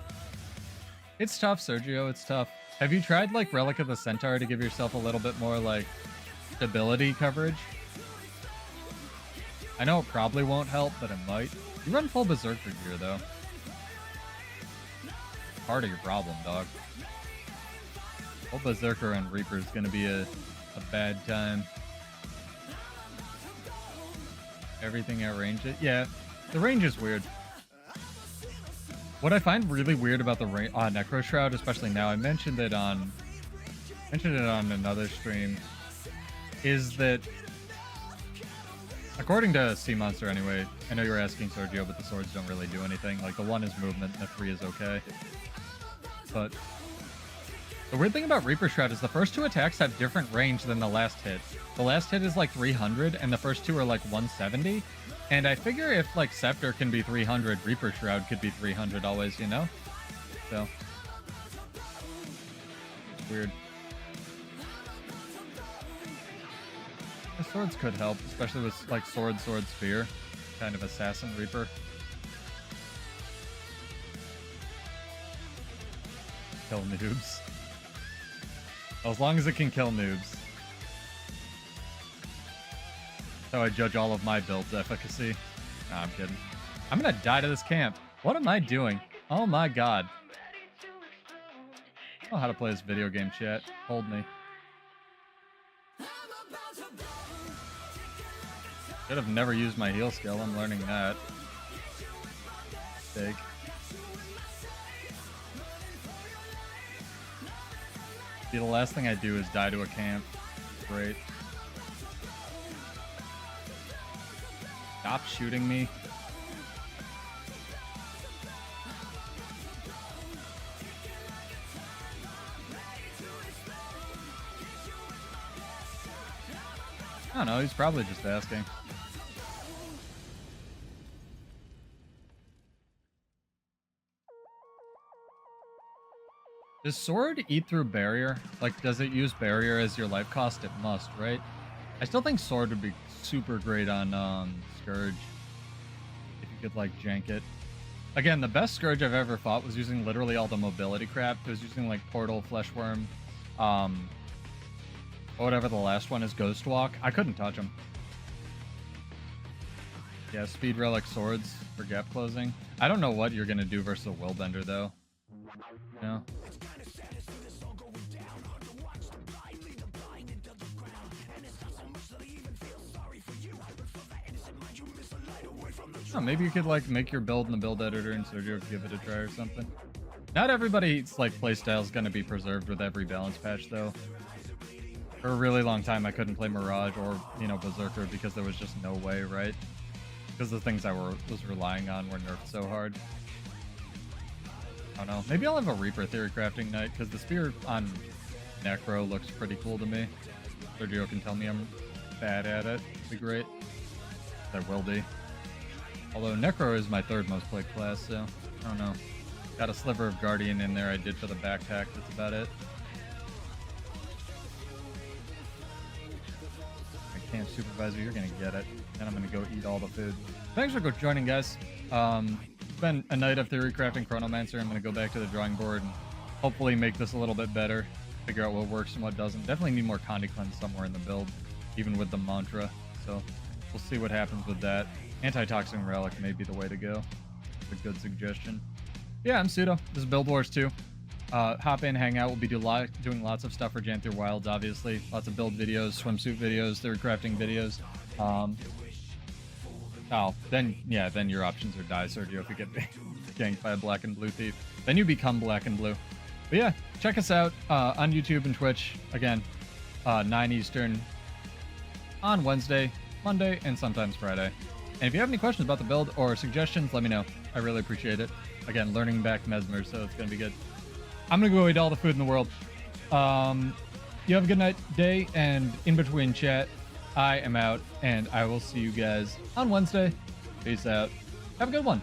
Speaker 1: It's tough, Sergio. It's tough. Have you tried, like, Relic of the Centaur to give yourself a little bit more, like, stability coverage? I know it probably won't help, but it might. You run full Berserker gear, though. Part of your problem, dog. Full Berserker and Reaper is going to be a bad time. Everything at range? Yeah, the range is weird. What I find really weird about the Necro Shroud, especially now, I mentioned it on another stream, is that according to SeaMonster anyway, I know you were asking Sergio, but the swords don't really do anything. Like the 1 is movement, and the 3 is okay. But the weird thing about Reaper Shroud is the first 2 attacks have different range than the last hit. The last hit is like 300, and the first 2 are like 170. And I figure if, like, Scepter can be 300, Reaper Shroud could be 300 always, you know? So. It's weird. The swords could help, especially with, like, sword, spear. Kind of assassin Reaper. Kill noobs. As long as it can kill noobs. That's how I judge all of my builds' efficacy. Nah, I'm kidding. I'm gonna die to this camp. What am I doing? Oh my god. I don't know how to play this video game, chat. Hold me. Should have never used my heal skill. I'm learning that. Mistake. See, the last thing I do is die to a camp. Great. Stop shooting me. I don't know, he's probably just asking. Does sword eat through barrier? Like, does it use barrier as your life cost? It must, right? I still think sword would be super great on Scourge. If you could, like, jank it. Again, the best Scourge I've ever fought was using literally all the mobility crap. It was using, like, Portal, Fleshworm, whatever the last one is, Ghost Walk. I couldn't touch him. Yeah, Speed Relic Swords for gap closing. I don't know what you're going to do versus a Willbender, though. You know? Oh, maybe you could like make your build in the build editor and Sergio give it a try or something. Not everybody's like playstyle is going to be preserved with every balance patch though. For a really long time I couldn't play Mirage or, you know, Berserker because there was just no way, right? Because the things I was relying on were nerfed so hard. I don't know. Maybe I'll have a Reaper Theory crafting night because the spear on Necro looks pretty cool to me. Sergio can tell me I'm bad at it. It'd be great. I will be. Although Necro is my third most played class, so I don't know. Got a sliver of Guardian in there I did for the backpack, that's about it. My camp supervisor, you're gonna get it. And I'm gonna go eat all the food. Thanks for joining, guys. It's been a night of theory crafting Chronomancer. I'm gonna go back to the drawing board and hopefully make this a little bit better. Figure out what works and what doesn't. Definitely need more Condi Cleanse somewhere in the build, even with the mantra. So we'll see what happens with that. Antitoxin Relic may be the way to go. It's a good suggestion. Yeah, I'm Pseudo. This is Build Wars 2. Hop in, hang out. We'll be doing lots of stuff for Janther Wilds, obviously. Lots of build videos, swimsuit videos, theory crafting videos. Then your options are die, Sergio, if you get ganked by a black and blue thief. Then you become black and blue. But yeah, check us out on YouTube and Twitch. Again, 9 Eastern on Wednesday, Monday, and sometimes Friday. And if you have any questions about the build or suggestions, let me know. I really appreciate it. Again, learning back Mesmer, so it's going to be good. I'm going to go eat all the food in the world. You have a good night, day, and in between chat, I am out, and I will see you guys on Wednesday. Peace out. Have a good one.